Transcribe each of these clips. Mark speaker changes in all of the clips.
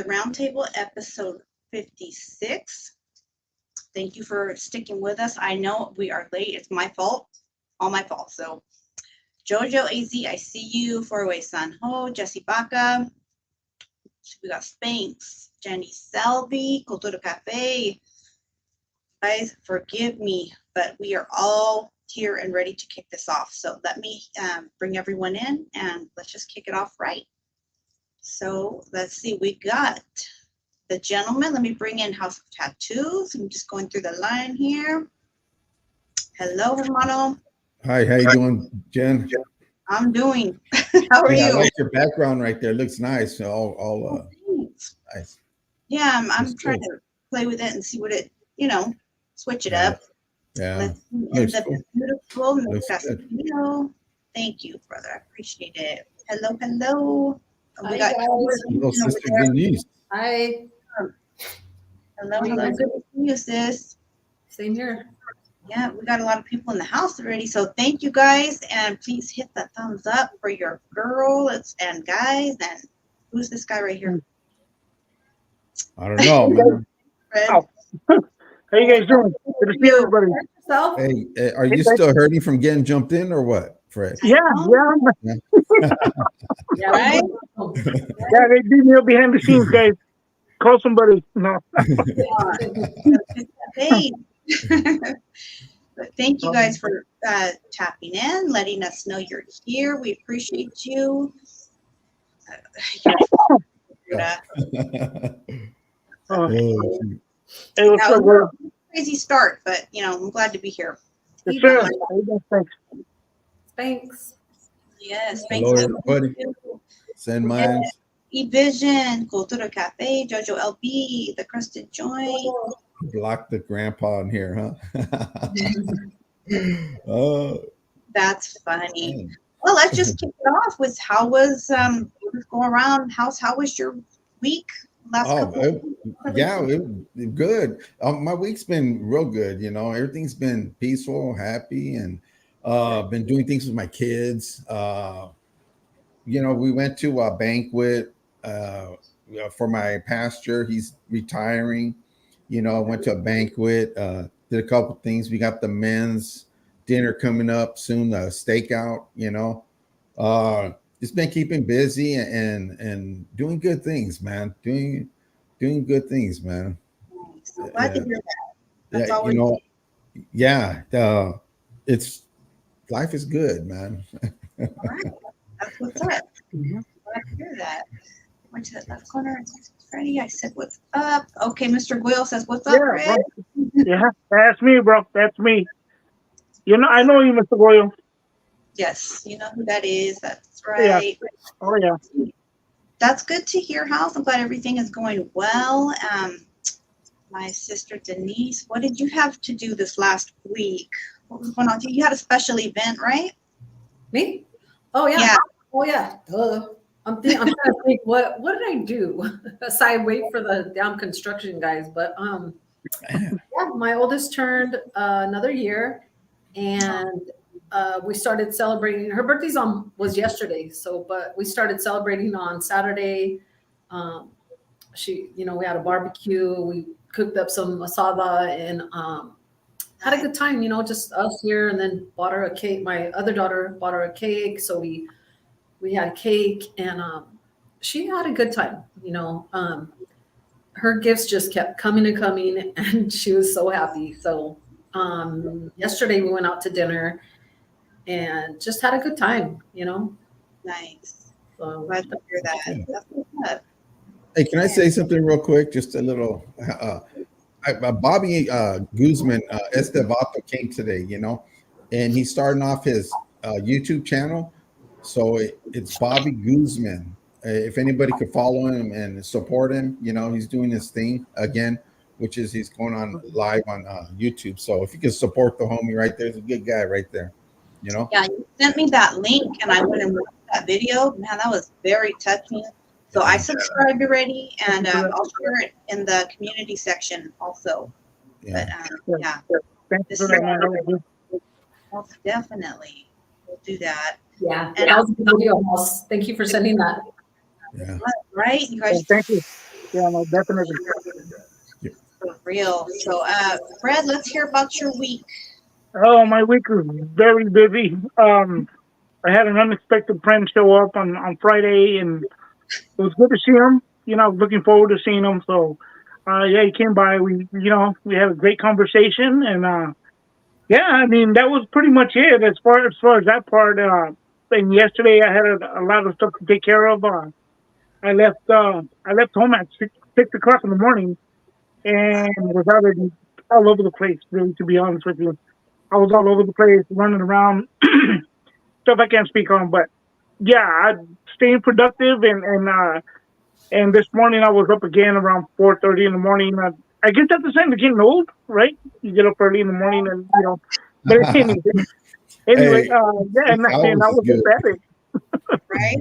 Speaker 1: Roundtable, episode 56. Thank you for sticking with us. I know we are late. It's my fault. All my fault. So, Jojo AZ, I see you. Four-Way Sanho, Jesse Baca. We got Spanx, Jenny Selby, Cultura Cafe. Guys, forgive me, but we are all here and ready to kick this off. So let me bring everyone in and let's just kick it off right. So let's see, we got the gentleman. Let me bring in House of Tattoos. I'm just going through the line here. Hello, hermano.
Speaker 2: Hi, how you doing, Jen?
Speaker 1: I'm doing. How are you?
Speaker 2: I like your background right there. It looks nice. All nice.
Speaker 1: Yeah, I'm trying to play with it and see what it, switch it up.
Speaker 2: Yeah.
Speaker 1: The beautiful Miss Castillo. Thank you, brother. I appreciate it. Hello, hello.
Speaker 3: Hi,
Speaker 1: We got
Speaker 2: Hello, Sister Denise.
Speaker 3: Hi.
Speaker 1: Hello, hello. Good to see you, sis.
Speaker 3: Same here.
Speaker 1: Yeah, we got a lot of people in the house already. So thank you guys. And please hit the thumbs up for your girls and guys. And who's this guy right here?
Speaker 2: I don't know, man.
Speaker 1: Fred.
Speaker 4: Oh. How you guys doing? Good to see everybody.
Speaker 3: Yourself?
Speaker 2: Hey, are you still hurting from getting jumped in or what, Fred?
Speaker 4: Yeah.
Speaker 3: Yeah, right?
Speaker 4: Yeah, they beat me up behind the scenes, guys. Call somebody. No.
Speaker 1: Hey. But thank you guys for tapping in, letting us know you're here. We appreciate you.
Speaker 4: Hey, what's up, bro?
Speaker 1: Crazy start, but I'm glad to be here.
Speaker 4: Yes, sir. Thanks.
Speaker 3: Thanks.
Speaker 1: Yes,
Speaker 2: Hello, everybody. Send mine.
Speaker 1: eVision, Cultura Cafe, Jojo LB, The Crusted Joint.
Speaker 2: Block the grandpa in here, huh? Oh,
Speaker 1: That's funny. Well, let's just kick it off with how was go around house. How was your week?
Speaker 2: Good. My week's been real good. Everything's been peaceful, happy, and been doing things with my kids. We went to a banquet for my pastor. He's retiring. I went to a banquet, did a couple things. We got the men's dinner coming up soon, the stakeout. Just been keeping busy and doing good things, man. Doing good things, man.
Speaker 1: So glad to hear that. That's
Speaker 2: it's life is good, man.
Speaker 1: All right. That's what's up. Glad to hear that. Went to the left corner. Freddie, I said, "What's up?" Okay, Mr. Goyle says, "What's up, Fred?"
Speaker 4: Yeah, that's me, bro. That's me. I know you, Mr. Goyle.
Speaker 1: Yes, you know who that is. That's right.
Speaker 4: Yeah. Oh, yeah.
Speaker 1: That's good to hear, House. I'm glad everything is going well. My sister Denise, what did you have to do this last week? What was going on? You had a special event, right?
Speaker 3: Me? Oh, yeah.
Speaker 1: Yeah.
Speaker 3: Oh, yeah. Duh. I'm trying to think, what did I do? Aside, wait for the damn construction guys. But yeah, my oldest turned another year, and we started celebrating. Her birthday's was yesterday, but we started celebrating on Saturday. We had a barbecue. We cooked up some asada and had a good time. Just us here, and then bought her a cake. My other daughter bought her a cake, so we had cake, and she had a good time. Her gifts just kept coming and coming, and she was so happy. So yesterday we went out to dinner and just had a good time.
Speaker 1: Nice.
Speaker 3: So
Speaker 1: Glad to hear that. That's what's up.
Speaker 2: Hey, can I say something real quick? Just a little. Bobby Guzman Estevato came today, and he's starting off his YouTube channel. So it's Bobby Guzman. If anybody could follow him and support him, he's doing his thing again, which is he's going on live on YouTube. So if you can support the homie right there, he's a good guy right there, Yeah,
Speaker 1: you sent me that link and I went and watched that video. Man, that was very touching. So I subscribed already, and I'll share it in the community section also.
Speaker 2: Yeah.
Speaker 1: But yeah,
Speaker 4: Thanks for that.
Speaker 1: most definitely we'll do that.
Speaker 3: yeah,
Speaker 1: And
Speaker 3: that was a video. Thank you for sending that.
Speaker 2: Yeah.
Speaker 1: Right, you guys.
Speaker 4: Thank you. Yeah, no, definitely.
Speaker 1: For real. So, Fred, let's hear about your week.
Speaker 4: Oh, my week was very busy. I had an unexpected friend show up on Friday, and it was good to see him. You know, I was looking forward to seeing him. So, yeah, he came by. We had a great conversation, and yeah, I mean, that was pretty much it as far as that part. And yesterday, I had a lot of stuff to take care of. I left home at 6 o'clock in the morning, and was already all over the place. Really, to be honest with you, I was all over the place, running around, stuff I can't speak on. But yeah, I staying productive, and this morning I was up again around 4:30 in the morning. I guess that's the sign of getting old, right? You get up early in the morning, and But anyway,
Speaker 2: Hey,
Speaker 4: yeah, and
Speaker 2: 6 hours
Speaker 4: I
Speaker 2: is
Speaker 4: was
Speaker 2: good.
Speaker 4: up at it.
Speaker 1: Right?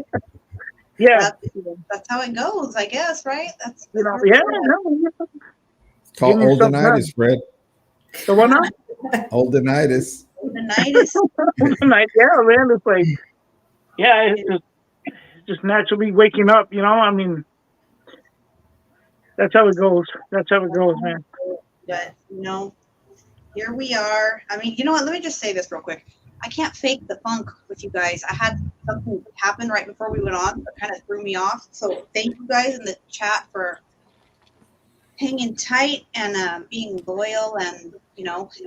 Speaker 4: Yeah,
Speaker 1: That's how it goes, I guess, right? That's
Speaker 4: yeah, no, yeah.
Speaker 2: It's called
Speaker 4: Getting yourself
Speaker 2: oldenitis, Fred.
Speaker 4: So what now?
Speaker 2: Oldenitis.
Speaker 1: the night is
Speaker 4: Like, yeah, man, it's like, yeah, it's just naturally waking up. I mean, that's how it goes. That's how it goes, man.
Speaker 1: but here we are. I mean, you know what? Let me just say this real quick. I can't fake the funk with you guys. I had something happen right before we went on that kind of threw me off. So thank you guys in the chat for hanging tight and being loyal, and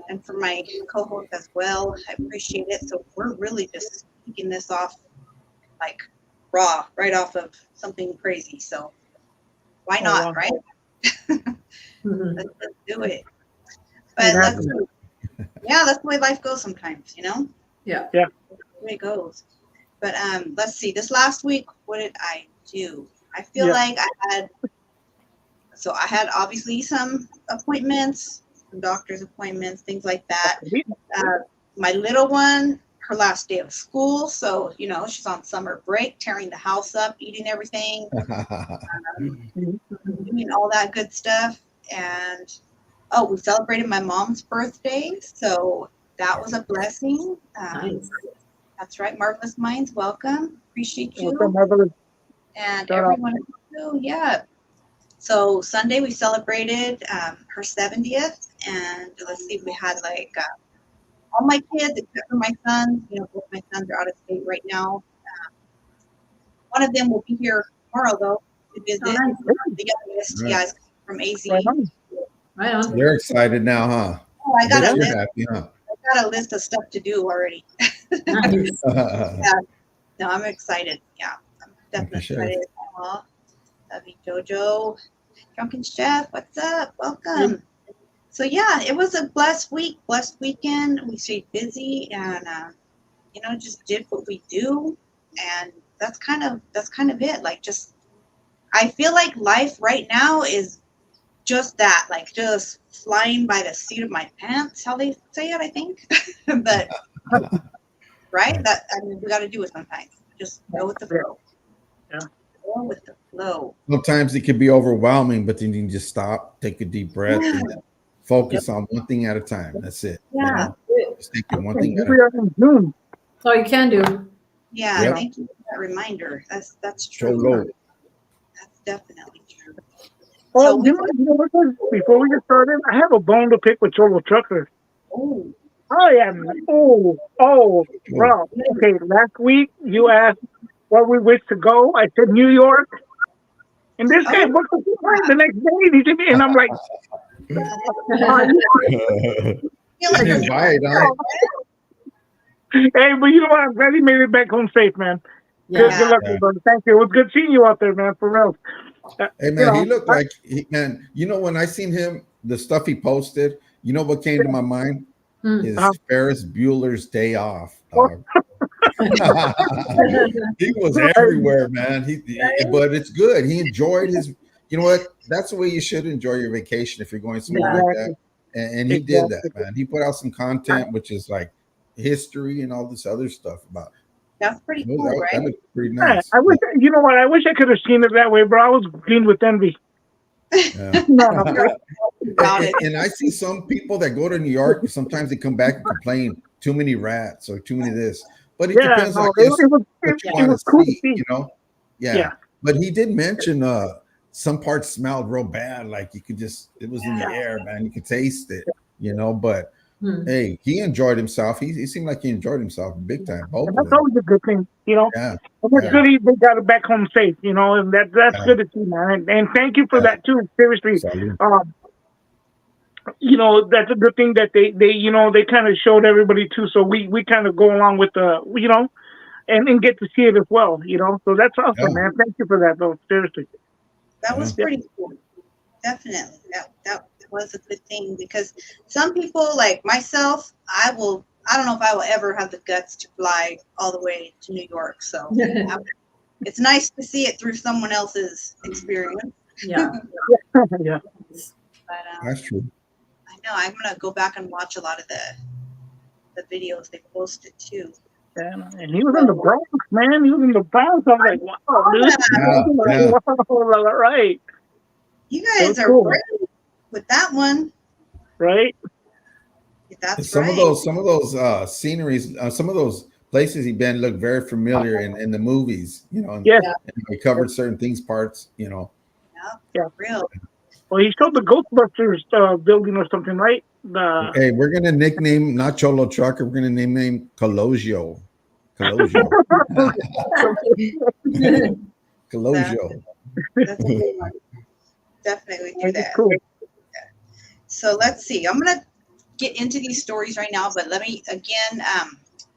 Speaker 1: and for my co-host as well. I appreciate it. So we're really just kicking this off like raw, right off of something crazy. So why not,
Speaker 4: wow.
Speaker 1: right?
Speaker 3: Mhm.
Speaker 1: Let's do it. But that's the way life goes sometimes,
Speaker 3: Yeah.
Speaker 4: Yeah.
Speaker 1: That's the way it goes. But let's see. This last week, what did I do? I feel
Speaker 4: Yeah.
Speaker 1: like I had obviously some appointments, some doctor's appointments, things like that. My little one, her last day of school, so she's on summer break, tearing the house up, eating everything, doing all that good stuff. And we celebrated my mom's birthday, so that was a blessing.
Speaker 3: Nice.
Speaker 1: That's right, Marvelous Minds, welcome. Appreciate you.
Speaker 4: Welcome, Marvelous.
Speaker 1: And
Speaker 4: Shout out.
Speaker 1: everyone too, yeah. So Sunday we celebrated her 70th, and let's see, we had like all my kids except for my sons. Both my sons are out of state right now. One of them will be here tomorrow though to visit.
Speaker 3: Oh, nice.
Speaker 1: The other STIs from AZ.
Speaker 4: Right on.
Speaker 3: Right on.
Speaker 2: They're excited now, huh?
Speaker 1: Oh, I got
Speaker 2: Bet
Speaker 1: a
Speaker 2: you're
Speaker 1: list.
Speaker 2: happy, huh?
Speaker 1: I got a list of stuff to do already.
Speaker 3: Nice.
Speaker 1: No, I'm excited. Yeah, I'm definitely
Speaker 2: sure.
Speaker 1: excited. Aw, love you, JoJo. Drunken Chef, what's up? Welcome. So yeah, it was a blessed week, blessed weekend. We stayed busy and just did what we do, and that's kind of it. Like, just I feel like life right now is just that, like just flying by the seat of my pants, how they say it, I think. But right, we got to do it sometimes. Just go with the flow.
Speaker 4: Yeah.
Speaker 1: Go with the flow.
Speaker 2: Sometimes it can be overwhelming, but then you can just stop, take a deep breath, and then focus on one thing at a time. That's it.
Speaker 1: Yeah.
Speaker 2: Just take it one thing at
Speaker 4: We
Speaker 2: a
Speaker 4: are in June.
Speaker 3: That's all you can do.
Speaker 1: Yeah,
Speaker 2: Yep.
Speaker 1: thank you for that reminder. That's
Speaker 2: So
Speaker 1: true.
Speaker 2: low.
Speaker 1: That's definitely true.
Speaker 4: Oh,
Speaker 1: So
Speaker 4: you know what, guys? Before we get started, I have a bone to pick with Cholo Trucker.
Speaker 1: Oh,
Speaker 4: I am. Bro. Okay, last week you asked where we wish to go. I said New York. And this guy booked us the next day. And I'm like,
Speaker 1: feel like
Speaker 2: You're right, huh?
Speaker 4: hey, but you know what? I'm glad he made it back home safe, man. Good
Speaker 3: Yeah.
Speaker 4: luck, brother. Thank you. It was good seeing you out there, man, for real.
Speaker 2: Hey man, he looked like man. When I seen him, the stuff he posted, what came to my mind
Speaker 3: Hmm.
Speaker 2: is Ferris Bueller's Day Off. Dog. He was everywhere, man. But it's good. He enjoyed his. You know what? That's the way you should enjoy your vacation if you're going somewhere like that. And he did that, man. He put out some content, which is like history and all this other stuff about.
Speaker 1: that's pretty cool,
Speaker 2: That
Speaker 1: right?
Speaker 2: looked pretty
Speaker 4: Yeah,
Speaker 2: nice.
Speaker 4: I wish I could have seen it that way, bro. I was green with envy.
Speaker 2: Yeah.
Speaker 4: No.
Speaker 1: About it.
Speaker 2: And I see some people that go to New York. Sometimes they come back and complain too many rats or too many this. But it
Speaker 4: Yeah,
Speaker 2: depends on
Speaker 4: no, it was
Speaker 2: what you want
Speaker 4: cool
Speaker 2: to
Speaker 4: to
Speaker 2: see.
Speaker 4: see.
Speaker 2: Yeah.
Speaker 4: Yeah.
Speaker 2: But he did mention some parts smelled real bad. Like you could just, it was in the air, man. You could taste it, you know. But hey, he enjoyed himself. He seemed like he enjoyed himself big time. Both
Speaker 4: And
Speaker 2: of
Speaker 4: that's
Speaker 2: them.
Speaker 4: always a good thing, you know.
Speaker 2: Yeah.
Speaker 4: And it's
Speaker 2: Yeah.
Speaker 4: good they got it back home safe, you know, and that's
Speaker 2: Yeah.
Speaker 4: good to see, man. And thank you for
Speaker 2: Yeah.
Speaker 4: that too. Seriously,
Speaker 2: Salud.
Speaker 4: you know, that's a good thing that they you know, they kind of showed everybody too. So we kind of go along with the, you know, and get to see it as well, you know. So that's awesome,
Speaker 2: Yeah.
Speaker 4: man. Thank you for that, though. Seriously.
Speaker 1: That was
Speaker 2: Yeah.
Speaker 1: pretty cool. Definitely. That was a good thing because some people like myself, I don't know if I will ever have the guts to fly all the way to New York. So it's nice to see it through someone else's experience.
Speaker 3: Yeah.
Speaker 4: Yeah.
Speaker 1: But
Speaker 2: That's true.
Speaker 1: I know I'm gonna go back and watch a lot of the videos they posted too.
Speaker 4: And he was in the Bronx, man. He was in the Bronx. I'm like, wow, dude.
Speaker 2: Yeah.
Speaker 4: Wow, right.
Speaker 1: You
Speaker 4: So
Speaker 1: guys are
Speaker 4: cool.
Speaker 1: right with that one.
Speaker 4: Right?
Speaker 1: That's
Speaker 2: Some
Speaker 1: right.
Speaker 2: of those sceneries, some of those places he been look very familiar in the movies, you know. And,
Speaker 4: Yes.
Speaker 2: and he covered certain things, parts, you know.
Speaker 4: Yeah.
Speaker 1: Real.
Speaker 4: Well, he showed the Ghostbusters building or something, right?
Speaker 2: Hey, we're gonna nickname not Cholo Trucker. We're gonna name Colosio. Colosio. Colosio.
Speaker 1: That's a good one. Definitely do that.
Speaker 4: Cool.
Speaker 1: So let's see. I'm gonna get into these stories right now, but let me again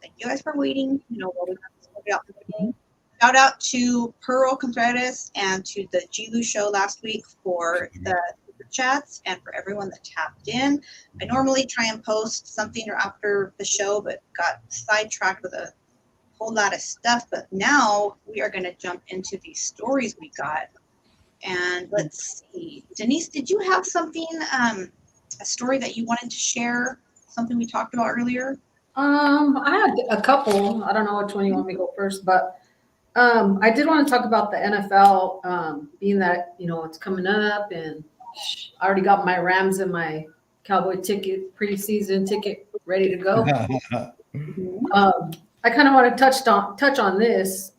Speaker 1: thank you guys for waiting. You know, while we got this movie out in the beginning. Shout out to Pearl Contreras and to the Gilu show last week for the super chats and for everyone that tapped in. I normally try and post something or after the show, but got sidetracked with a whole lot of stuff. But now we are going to jump into these stories we got. And let's see. Denise, did you have something, a story that you wanted to share? Something we talked about earlier?
Speaker 3: I had a couple. I don't know which one you want me to go first, but I did want to talk about the NFL, being that, you know, it's coming up and I already got my Rams and my Cowboy ticket, preseason ticket ready to go. I kind of want to touch on this.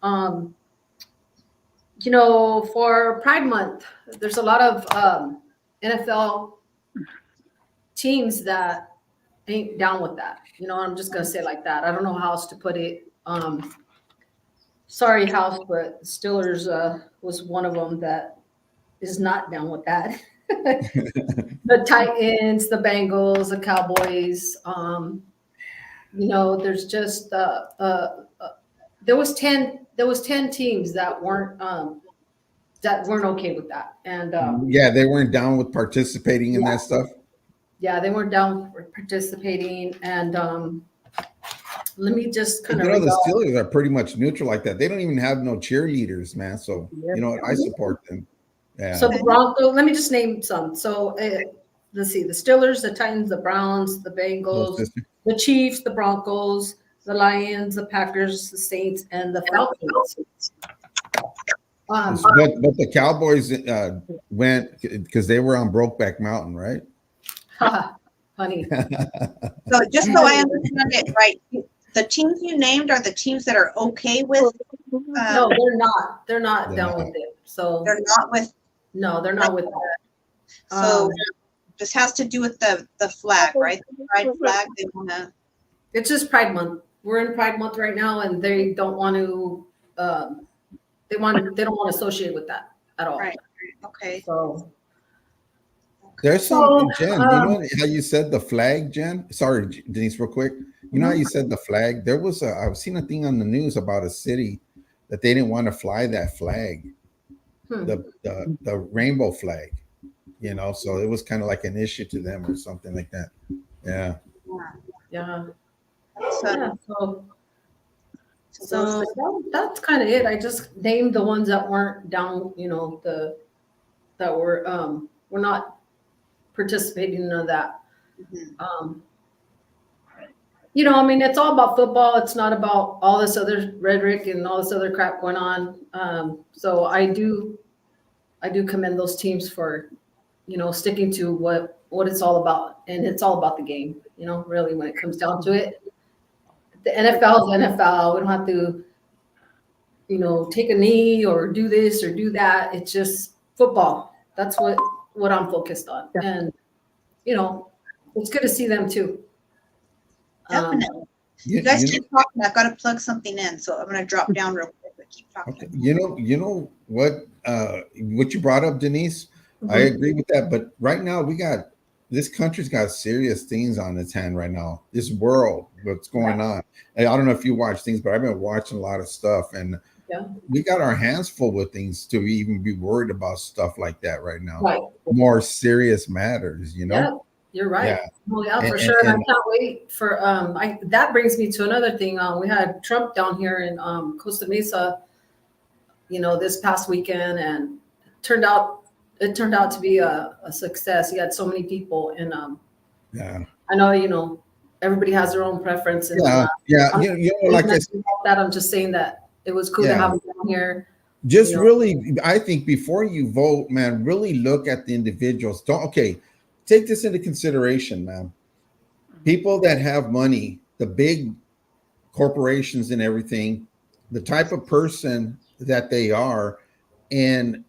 Speaker 3: You know, for Pride Month, there's a lot of NFL teams that ain't down with that. You know, I'm just gonna say it like that. I don't know how else to put it. Sorry, House, but Steelers was one of them that is not down with that. The Titans, the Bengals, the Cowboys. You know, there's just there was 10 teams that weren't okay with that, and
Speaker 2: Yeah, they weren't down with participating in that stuff.
Speaker 3: yeah, they weren't down for participating, and let me just kind
Speaker 2: You
Speaker 3: of
Speaker 2: know, the Steelers are pretty much neutral like that. They don't even have no cheerleaders, man. So you know, I support them. Yeah.
Speaker 3: So the Broncos, let me just name some. So let's see: the Steelers, the Titans, the Browns, the Bengals, the Chiefs, the Broncos, the Lions, the Packers, the Saints, and the Falcons.
Speaker 2: But the Cowboys went because they were on Brokeback Mountain, right?
Speaker 3: Funny.
Speaker 1: So just so I understand it right, the teams you named are the teams that are okay with.
Speaker 3: No, they're not. They're not down with it. So
Speaker 1: they're not with.
Speaker 3: No, they're not with that.
Speaker 1: So this has to do with the flag, right? The Pride flag. They want to.
Speaker 3: It's just Pride Month. We're in Pride Month right now, and they don't want to. They don't want to associate with that at all.
Speaker 1: Right. Okay.
Speaker 3: So
Speaker 2: there's some Jen. You know how you said the flag, Jen? Sorry, Denise, real quick. You know how you said the flag? There was I've seen a thing on the news about a city that they didn't want to fly that flag, the rainbow flag. You know, so it was kind of like an issue to them or something like that. Yeah.
Speaker 3: Yeah.
Speaker 1: So
Speaker 3: that's kind of it. I just named the ones that weren't down, you know, that were not participating in that. You know, I mean, it's all about football. It's not about all this other rhetoric and all this other crap going on. So I do commend those teams for, you know, sticking to what it's all about, and it's all about the game. You know, really, when it comes down to it. The NFL is NFL. We don't have to, you know, take a knee or do this or do that. It's just football. That's what I'm focused on.
Speaker 4: Yeah.
Speaker 3: And, it's good to see them too.
Speaker 1: Definitely.
Speaker 2: You,
Speaker 1: You guys
Speaker 2: you know,
Speaker 1: keep talking. I've got to plug something in, so I'm gonna drop down real quick. But keep talking.
Speaker 2: okay. You know what you brought up, Denise. I
Speaker 3: Mhm.
Speaker 2: agree with that. But right now, this country's got serious things on its hand right now. This world, what's going on? And I don't know if you watch things, but I've been watching a lot of stuff, and
Speaker 3: Yeah.
Speaker 2: we got our hands full with things to even be worried about stuff like that right now.
Speaker 3: Right.
Speaker 2: More serious matters, you know.
Speaker 3: Yeah, you're right.
Speaker 2: Yeah.
Speaker 3: Oh yeah,
Speaker 2: And-
Speaker 3: for sure. And I
Speaker 2: and-
Speaker 3: can't wait for that brings me to another thing. We had Trump down here in Costa Mesa, this past weekend, and it turned out to be a success. He had so many people, and
Speaker 2: Yeah.
Speaker 3: I know, everybody has their own preference, and
Speaker 2: Yeah.
Speaker 3: I'm
Speaker 2: You know, like I said,
Speaker 3: that I'm just saying that it was cool to
Speaker 2: Yeah.
Speaker 3: have him down here.
Speaker 2: just
Speaker 3: You know?
Speaker 2: really, I think before you vote, man, really look at the individuals. Take this into consideration, man. People that have money, the big corporations and everything, the type of person that they are, and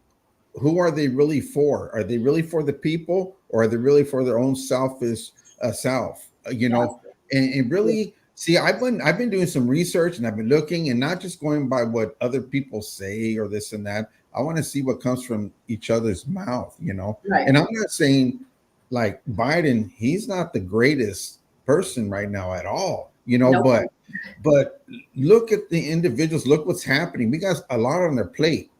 Speaker 2: who are they really for? Are they really for the people, or are they really for their own selfish self? And really see, I've been doing some research, and I've been looking, and not just going by what other people say or this and that. I want to see what comes from each other's mouth,
Speaker 3: Right.
Speaker 2: And I'm not saying like Biden, he's not the greatest person right now at all,
Speaker 3: Nope.
Speaker 2: but look at the individuals, look what's happening. We got a lot on their plate,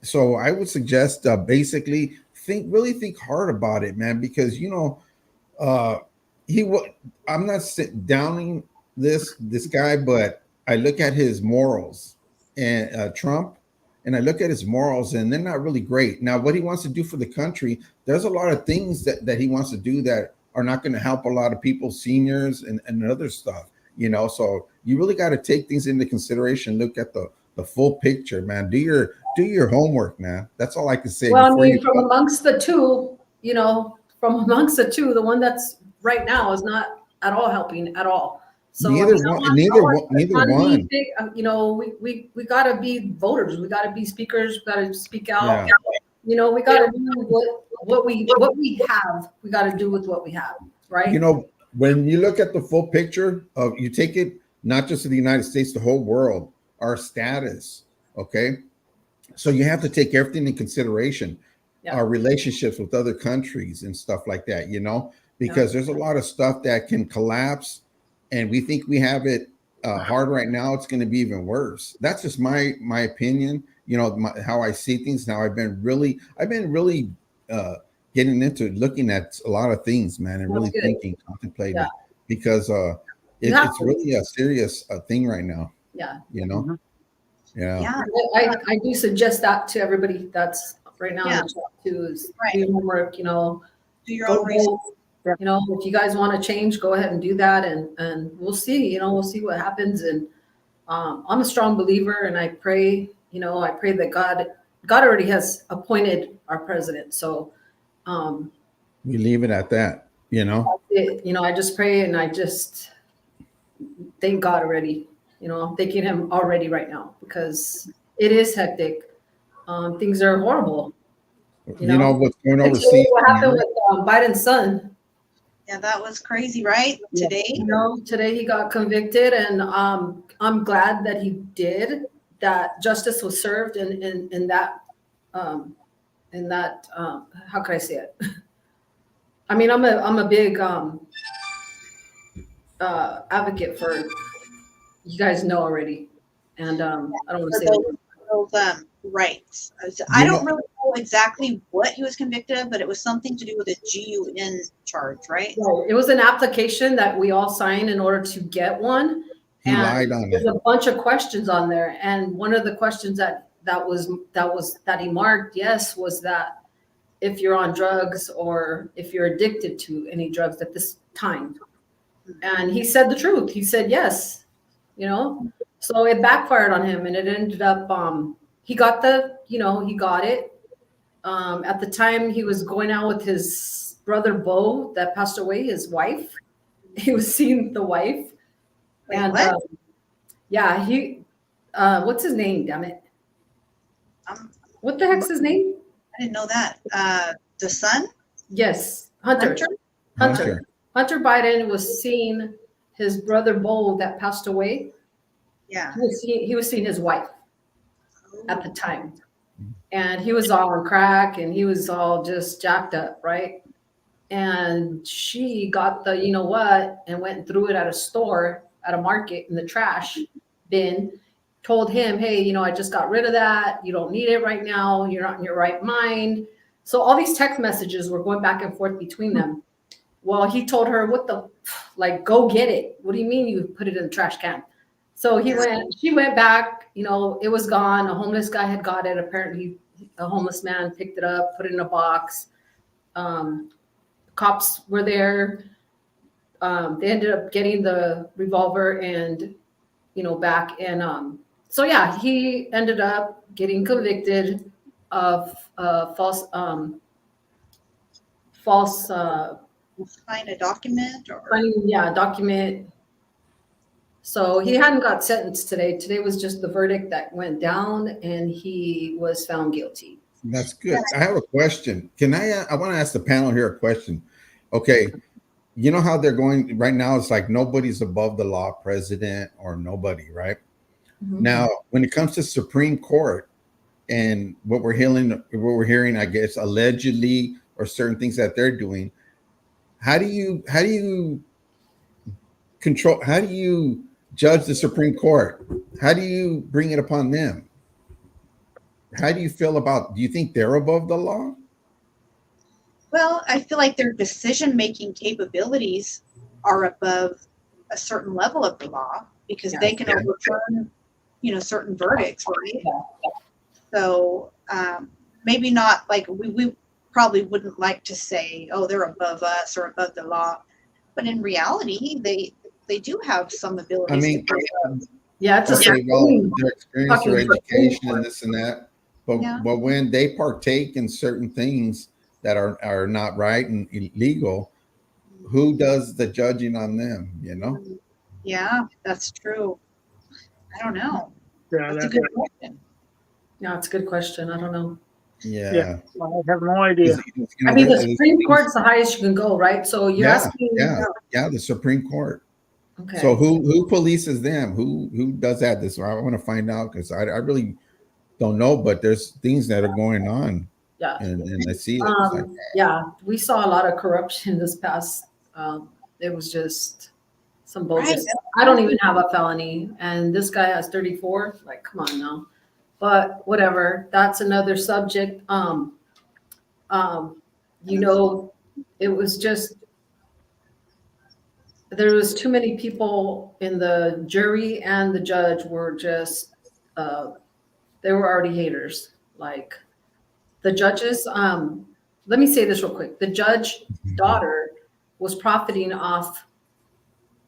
Speaker 2: so I would suggest basically really think hard about it, man, because uh I'm not downing this guy, but I look at his morals and Trump, and I look at his morals, and they're not really great. Now, what he wants to do for the country, there's a lot of things that he wants to do that are not going to help a lot of people, seniors and other stuff, So you really got to take things into consideration. Look at the full picture, man. Do your homework, man. That's all I can say.
Speaker 3: Well, I
Speaker 2: before
Speaker 3: mean,
Speaker 2: you
Speaker 3: from amongst the two, the one that's right now is not at all helping at all. So
Speaker 2: neither one.
Speaker 3: we got to be voters. We got to be speakers. We got to speak out.
Speaker 2: Yeah.
Speaker 3: We got to do what we have. We got to do with what we have, right?
Speaker 2: When you look at the full picture of, you take it not just to the United States, the whole world, our status, okay? So you have to take everything in consideration, our relationships with other countries and stuff like that, because there's a lot of stuff that can collapse, and we think we have it hard right now. It's going to be even worse. That's just my opinion, how I see things now. I've been really getting into looking at a lot of things, man, and really thinking, contemplating, because it's really a serious thing right now.
Speaker 3: Yeah.
Speaker 2: Yeah.
Speaker 3: I do suggest that to everybody that's right now in the chat too, is do your homework,
Speaker 1: Do your own research.
Speaker 3: If you guys want to change, go ahead and do that, and we'll see, we'll see what happens. And I'm a strong believer, and I pray that God already has appointed our president. So
Speaker 2: we leave it at that,
Speaker 3: I just pray, and I just thank God already. I'm thanking him already right now, because it is hectic. Things are horrible.
Speaker 2: What's going overseas.
Speaker 3: What happened with Biden's son?
Speaker 1: Yeah, that was crazy, right? Today.
Speaker 3: Today he got convicted, and I'm glad that he did. That justice was served in that. How could I say it? I mean, I'm a big advocate for. You guys know already, and I don't want to say
Speaker 1: those rights. I don't really know exactly what he was convicted of, but it was something to do with a GUN charge, right?
Speaker 3: It was an application that we all signed in order to get one.
Speaker 2: He lied on it.
Speaker 3: There's a bunch of questions on there, and one of the questions that he marked yes was that if you're on drugs or if you're addicted to any drugs at this time, and he said the truth. He said yes. So it backfired on him, and it ended up he got it. At the time he was going out with his brother Bo that passed away, his wife. He was seeing the wife.
Speaker 1: Wait,
Speaker 3: and
Speaker 1: what?
Speaker 3: he what's his name, damn it? What the heck's his name?
Speaker 1: I didn't know that. The son?
Speaker 3: Yes, Hunter. Hunter Biden was seeing his brother Bo that passed away.
Speaker 1: Yeah.
Speaker 3: He was seeing his wife at the time, and he was all on crack, and he was all just jacked up, right? And she got the, you know what, and went and threw it at a store, at a market in the trash bin. Told him, hey, you know, I just got rid of that. You don't need it right now. You're not in your right mind. So all these text messages were going back and forth between them. Well, he told her, what the, like, go get it. What do you mean you put it in the trash can? So she went back, you know, it was gone. A homeless guy had got it. Apparently a homeless man picked it up, put it in a box. Cops were there. They ended up getting the revolver and, you know, back. And so, yeah, he ended up getting convicted of false
Speaker 1: Find a document or
Speaker 3: document. So he hadn't got sentenced today. Today was just the verdict that went down, and he was found guilty.
Speaker 2: That's good. I have a question. I want to ask the panel here a question. Okay. You know how they're going right now? It's like nobody's above the law, president or nobody, right?
Speaker 3: Mm-hmm.
Speaker 2: Now, when it comes to Supreme Court and what we're hearing, I guess, allegedly, or certain things that they're doing, how do you judge the Supreme Court? How do you bring it upon them? How do you feel do you think they're above the law?
Speaker 1: Well, I feel like their decision-making capabilities are above a certain level of the law because they can overturn, you know, certain verdicts, right?
Speaker 3: Yeah.
Speaker 1: So maybe not like we probably wouldn't like to say, oh, they're above us or above the law, but in reality, they do have some abilities.
Speaker 2: I mean,
Speaker 3: it's
Speaker 2: their experience, their education, and this and that. But when they partake in certain things that are not right and illegal, who does the judging on them? You know?
Speaker 1: Yeah, that's true. I don't know.
Speaker 4: Yeah,
Speaker 1: that's a good question.
Speaker 3: Yeah, it's a good question. I don't know.
Speaker 2: Yeah.
Speaker 4: I have no idea.
Speaker 3: I mean, the Supreme Court's the highest you can go, right? So you're asking.
Speaker 2: Yeah, the Supreme Court.
Speaker 3: Okay.
Speaker 2: So who polices them? Who does that? I want to find out because I really don't know, but there's things that are going on.
Speaker 3: Yeah.
Speaker 2: And I see it.
Speaker 3: Yeah, we saw a lot of corruption this past. It was just some bullshit. Right. I don't even have a felony, and this guy has 34. Like, come on now. But whatever. That's another subject. You know, it was just there was too many people in the jury, and the judge were just they were already haters. Like the judges. Let me say this real quick. The judge's daughter was profiting off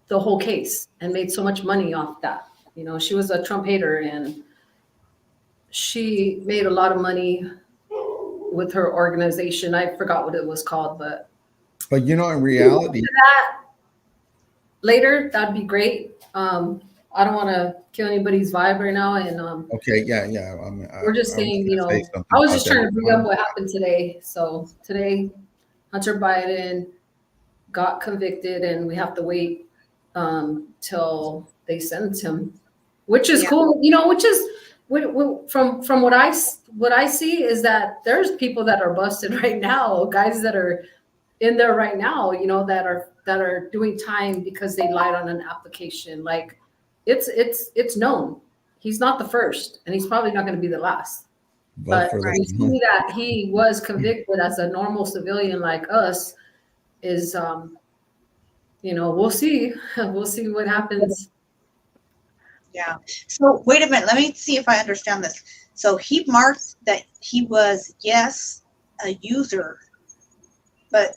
Speaker 3: the whole case and made so much money off that. You know, she was a Trump hater and she made a lot of money with her organization. I forgot what it was called, but
Speaker 2: you know, in reality,
Speaker 3: that later, that'd be great. I don't want to kill anybody's vibe right now. And
Speaker 2: okay, yeah.
Speaker 3: We're just saying, you know, I was just trying to bring up what happened today. So today, Hunter Biden got convicted, and we have to wait till they sentence him, which is cool. You know, which is from what I see is that there's people that are busted right now, guys that are in there right now, you know, that are doing time because they lied on an application. Like it's known. He's not the first, and he's probably not going to be the last. But we see that he was convicted as a normal civilian like us is, you know, we'll see. We'll see what happens.
Speaker 1: Yeah. So wait a minute. Let me see if I understand this. So he marked that he was, yes, a user, but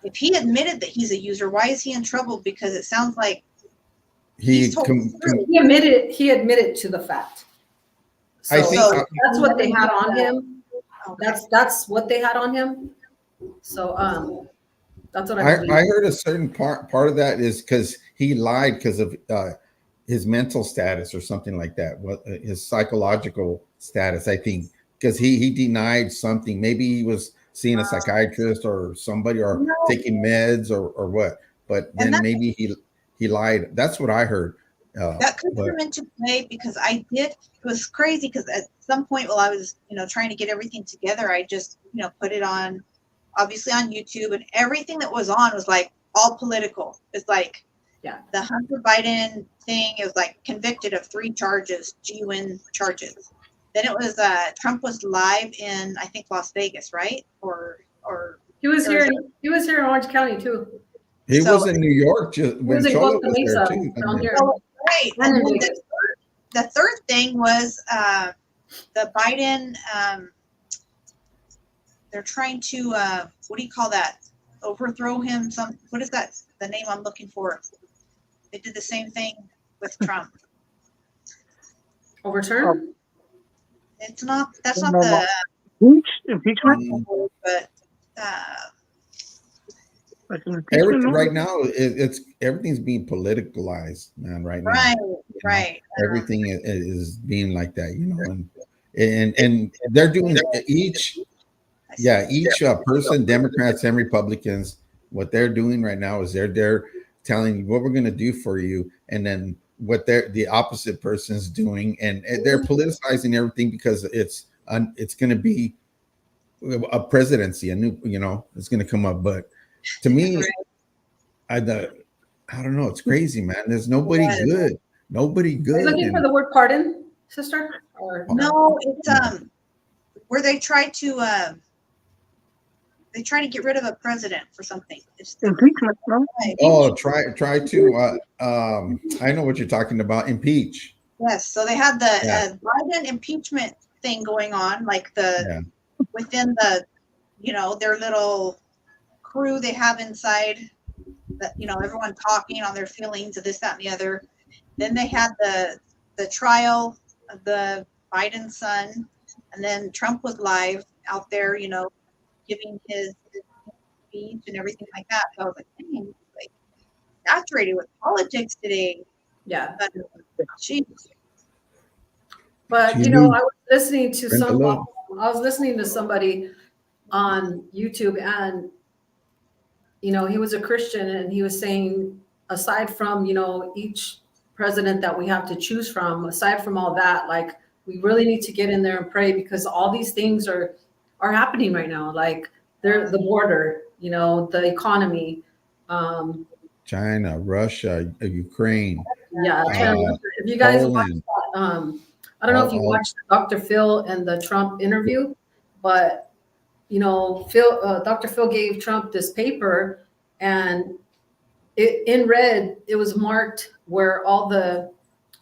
Speaker 1: if he admitted that he's a user, why is he in trouble? Because it sounds like
Speaker 3: he admitted to the fact. So
Speaker 2: I think
Speaker 3: that's what they had on him. Okay. That's what they had on him. So that's what I
Speaker 2: heard a certain part of that is because he lied because of his mental status or something like that. What his psychological status, I think, because he denied something. Maybe he was seeing a psychiatrist or somebody or
Speaker 1: No.
Speaker 2: taking meds or what. But
Speaker 1: And
Speaker 2: then maybe he lied. That's what I heard.
Speaker 1: That could
Speaker 2: but
Speaker 1: come into play because it was crazy because at some point while I was, trying to get everything together, I just, put it on, obviously on YouTube, and everything that was on was like all political. It's like,
Speaker 3: Yeah.
Speaker 1: the Hunter Biden thing, it was like convicted of 3 charges, GWIN charges. Then it was, Trump was live in, I think, Las Vegas, right? Or
Speaker 3: He was here in Orange County too.
Speaker 2: he
Speaker 1: So-
Speaker 2: was in New York just
Speaker 3: He
Speaker 2: when
Speaker 3: was in
Speaker 2: Chola
Speaker 3: Costa
Speaker 2: was there
Speaker 3: Mesa
Speaker 2: too.
Speaker 3: down here.
Speaker 1: right.
Speaker 3: And
Speaker 1: And
Speaker 3: in
Speaker 1: then
Speaker 3: Vegas.
Speaker 1: the third thing was the Biden, they're trying to, what do you call that? Overthrow him. What is that? The name I'm looking for. They did the same thing with Trump.
Speaker 3: Overturned?
Speaker 1: It's not, that's not
Speaker 4: No,
Speaker 1: the,
Speaker 4: Impeachment?
Speaker 1: but,
Speaker 4: Like an impeachment, no?
Speaker 2: Right now, it's everything's being politicalized, man. Right now,
Speaker 1: right,
Speaker 2: know,
Speaker 1: right.
Speaker 2: everything is being like that, and they're doing each person, Democrats and Republicans, what they're doing right now is they're telling you what we're going to do for you, and then what the opposite person's doing, and they're politicizing everything because it's going to be a presidency, a new, it's going to come up. But to me, I don't know, it's crazy, man. There's nobody good. Nobody
Speaker 3: Are you
Speaker 2: good.
Speaker 3: looking for the word pardon, sister? Or
Speaker 1: No, it's where they try to get rid of a president for something. It's
Speaker 4: Impeachment, no?
Speaker 2: Oh, try to I know what you're talking about. Impeach.
Speaker 1: Yes, so they had the
Speaker 2: Yeah.
Speaker 1: Biden impeachment thing going on, like within the, their little crew they have inside, that everyone talking on their feelings of this, that, and the other. Then they had the trial of the Biden son, and then Trump was live out there, giving his speech and everything like that. So I was like, dang, like saturated with politics today.
Speaker 3: yeah.
Speaker 1: But geez.
Speaker 3: But
Speaker 2: She's
Speaker 3: I
Speaker 2: new.
Speaker 3: was listening to
Speaker 2: Brenda Love.
Speaker 3: somebody on YouTube, and he was a Christian, and he was saying, aside from each president that we have to choose from, aside from all that, like we really need to get in there and pray, because all these things are happening right now, like the border, the economy,
Speaker 2: China, Russia, Ukraine.
Speaker 3: yeah. If you guys watch
Speaker 2: Poland.
Speaker 3: that, I don't know if you watched Dr. Phil and the Trump interview, but Dr. Phil gave Trump this paper, and in red it was marked where all the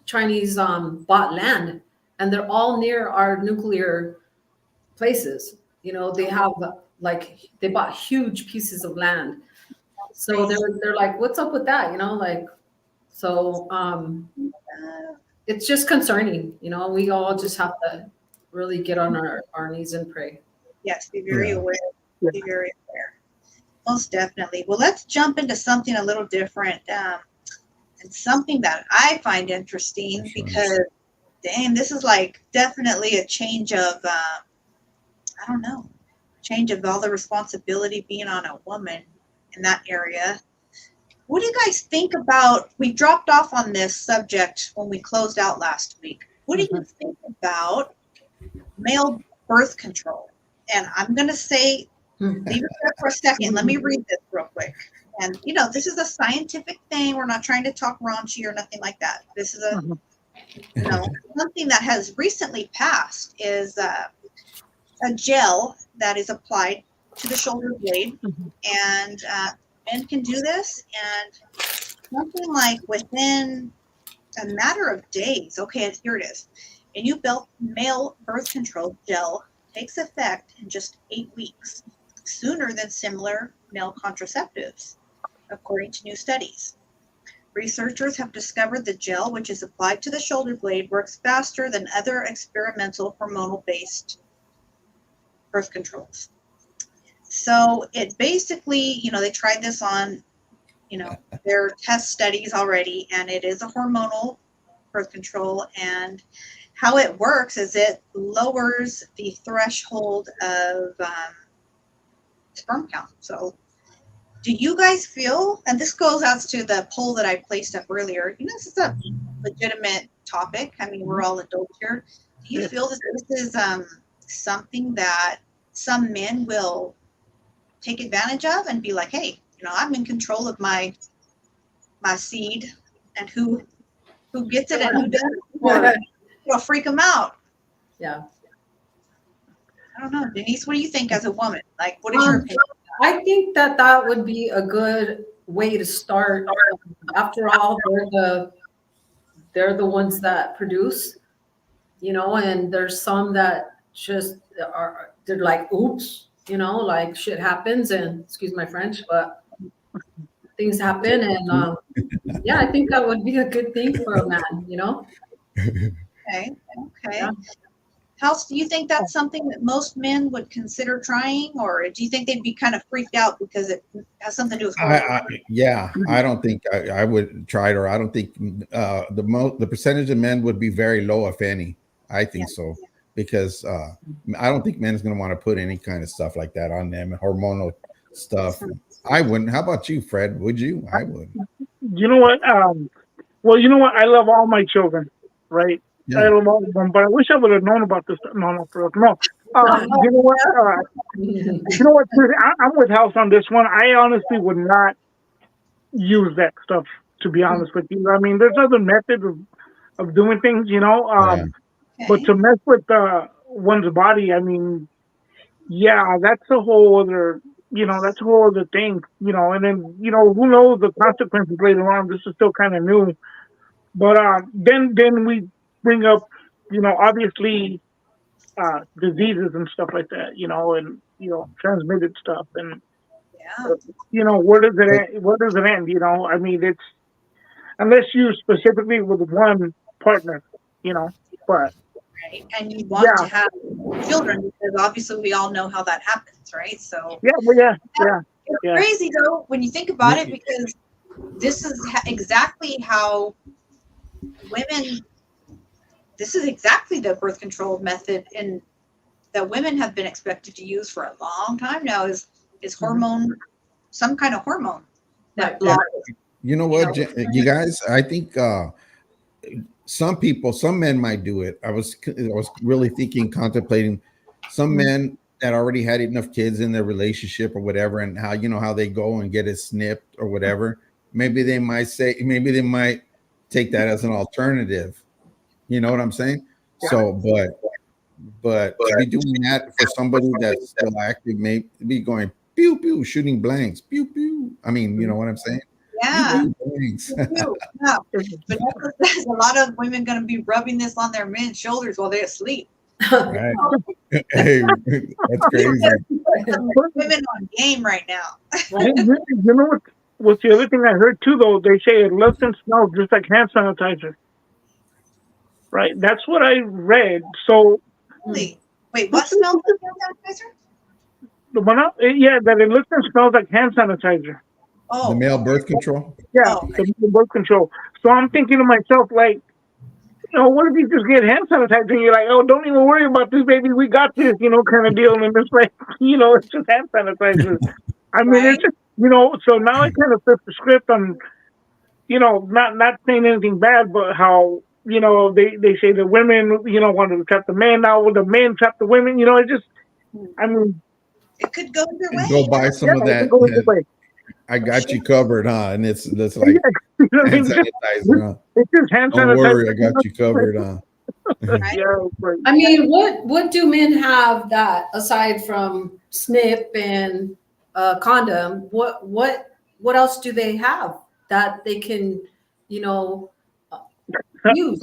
Speaker 3: Chinese bought land, and they're all near our nuclear places. They have they bought huge pieces of land. So they're like, what's up with that? It's just concerning. We all just have to really get on our knees and pray.
Speaker 1: Yes, be very aware. Be very aware. Most definitely. Well, let's jump into something a little different, and something that I find interesting because, dang, this is like definitely a change of, I don't know, change of all the responsibility being on a woman in that area. What do you guys think about? We dropped off on this subject when we closed out last week. What do you think about male birth control? And I'm going to say, leave it there for a second. Let me read this real quick. And, this is a scientific thing. We're not trying to talk raunchy or nothing like that. This is something that has recently passed is a gel that is applied to the shoulder blade. And men can do this. And something like within a matter of days, okay, here it is. A new male birth control gel takes effect in just 8 weeks, sooner than similar male contraceptives, according to new studies. Researchers have discovered the gel, which is applied to the shoulder blade, works faster than other experimental hormonal-based birth controls. So it basically, they tried this on, their test studies already, and it is a hormonal birth control, and how it works is it lowers the threshold of sperm count. So do you guys feel, and this goes out to the poll that I placed up earlier, this is a legitimate topic. I mean, we're all adults here. Do you feel that this is something that some men will take advantage of and be like, hey, I'm in control of my seed, and who gets it and who doesn't, or it'll freak them out?
Speaker 3: Yeah.
Speaker 1: I don't know. Denise, what do you think as a woman? Like, what is your opinion?
Speaker 3: I think that would be a good way to start. After all, they're the ones that produce, and there's some that just they're like, oops, like shit happens, and excuse my French, but things happen, and yeah, I think that would be a good thing for a man,
Speaker 1: Okay.
Speaker 3: Yeah.
Speaker 1: House, do you think that's something that most men would consider trying, or do you think they'd be kind of freaked out because it has something to do with
Speaker 2: I don't think I would try it, or I don't think the percentage of men would be very low, if any. I think so, because I don't think men is going to want to put any kind of stuff like that on them, hormonal stuff. I wouldn't. How about you, Fred? Would you? I would.
Speaker 4: You know what? Well, you know what? I love all my children, right?
Speaker 2: Yeah.
Speaker 4: I love all of them, but I wish I would have known about this. No. You know what? You know what? I'm with House on this one. I honestly would not use that stuff, to be honest with you. I mean, there's other methods of doing things, but to mess with one's body, I mean, yeah, that's a whole other, that's a whole other thing, and then, who knows the consequences later on. This is still kind of new. But then we bring up, obviously diseases and stuff like that, and, transmitted stuff. And, where does it end? I mean, it's, unless you specifically with one partner, but.
Speaker 1: Right. And you want to have children, because obviously we all know how that happens, right? So
Speaker 4: yeah.
Speaker 1: It's crazy though when you think about it, because this is exactly how women. This is exactly the birth control method that women have been expected to use for a long time now. Is hormone, some kind of hormone that blocks.
Speaker 2: You know what, you guys? I think some men might do it. I was really contemplating some men that already had enough kids in their relationship or whatever, and how they go and get it snipped or whatever. Maybe they might take that as an alternative. You know what I'm saying? Yeah. So, but to be doing that for somebody that's still active, may be going pew pew, shooting blanks, pew pew. I mean, you know what I'm saying?
Speaker 1: Yeah. No. But there's a lot of women going to be rubbing this on their men's shoulders while they're asleep.
Speaker 2: Right. Hey, that's crazy.
Speaker 1: Women on game right now.
Speaker 4: You know what's the other thing I heard too, though? They say it looks and smells just like hand sanitizer. Right. That's what I read. So.
Speaker 1: Wait, what smells like hand sanitizer?
Speaker 4: The one up? Yeah, that it looks and smells like hand sanitizer.
Speaker 2: Oh. The male birth control?
Speaker 4: Yeah, the male birth control. So I'm thinking to myself, like, what if you just get hand sanitizer and you're like, oh, don't even worry about this, baby. We got this, kind of deal. And it's like, it's just hand sanitizer. I mean, it's just, so now I kind of flip the script on, not saying anything bad, but how, they say the women, wanted to trap the men. Now the men trap the women. It just, I mean.
Speaker 1: It could go either way.
Speaker 2: Go buy some of that. I got you covered, huh? And it's like hand sanitizer, huh?
Speaker 4: It's just hand sanitizer.
Speaker 2: Don't worry, I got you covered, huh?
Speaker 3: I mean, what do men have that aside from snip and condom? What else do they have that they can, use?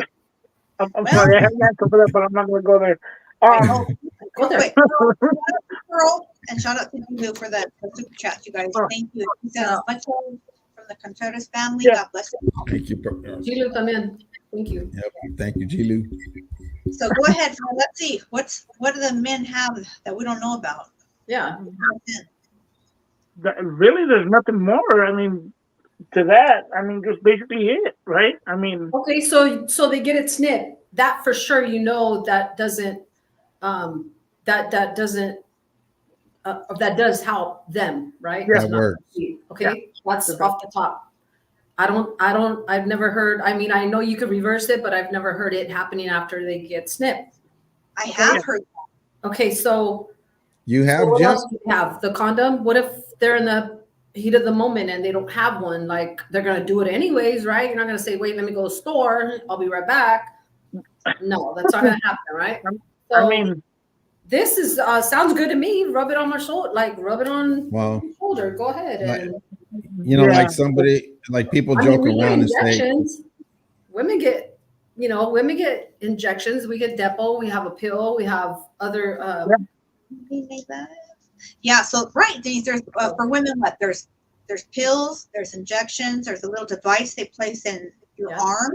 Speaker 4: I'm sorry, I have an answer for that, but I'm not going to go there.
Speaker 3: Go there.
Speaker 1: And shout out to you for the super chat, you guys. Thank you. Much love from the Contreras family. God bless you.
Speaker 2: Thank you.
Speaker 3: Gilu, come in. Thank you.
Speaker 2: Yep. Thank you, Gilu.
Speaker 1: So go ahead. Let's see. What do the men have that we don't know about?
Speaker 3: Yeah.
Speaker 4: Really, there's nothing more. I mean, to that, I mean, just basically it, right? I mean,
Speaker 3: Okay, so they get it snipped. That for sure, that doesn't that doesn't that does help them, right?
Speaker 4: Yeah.
Speaker 2: That works.
Speaker 3: Okay, that's
Speaker 4: Okay.
Speaker 3: off the top. I've never heard. I mean, I know you could reverse it, but I've never heard it happening after they get snipped.
Speaker 1: I
Speaker 3: Okay.
Speaker 1: have heard.
Speaker 3: Okay, so
Speaker 2: You have,
Speaker 3: what
Speaker 2: Jim?
Speaker 3: else do you have? The condom? What if they're in the heat of the moment and they don't have one? Like they're gonna do it anyways, right? You're not gonna say, "Wait, let me go to the store. I'll be right back." No, that's not gonna happen, right?
Speaker 4: I
Speaker 3: So
Speaker 4: mean,
Speaker 3: this is sounds good to me. Rub it on my shoulder, like rub it on
Speaker 2: Well,
Speaker 3: my shoulder. Go ahead
Speaker 2: like-
Speaker 3: and
Speaker 2: You know,
Speaker 4: Yeah.
Speaker 2: like somebody, like people
Speaker 3: I mean,
Speaker 2: joke
Speaker 3: we get
Speaker 2: around and say,
Speaker 3: injections. Women get, injections. We get Depo. We have a pill. We have other.
Speaker 1: Yeah, so right, Denise, there's for women, what there's pills, there's injections, there's a little device they place in your
Speaker 3: Yeah.
Speaker 1: arm.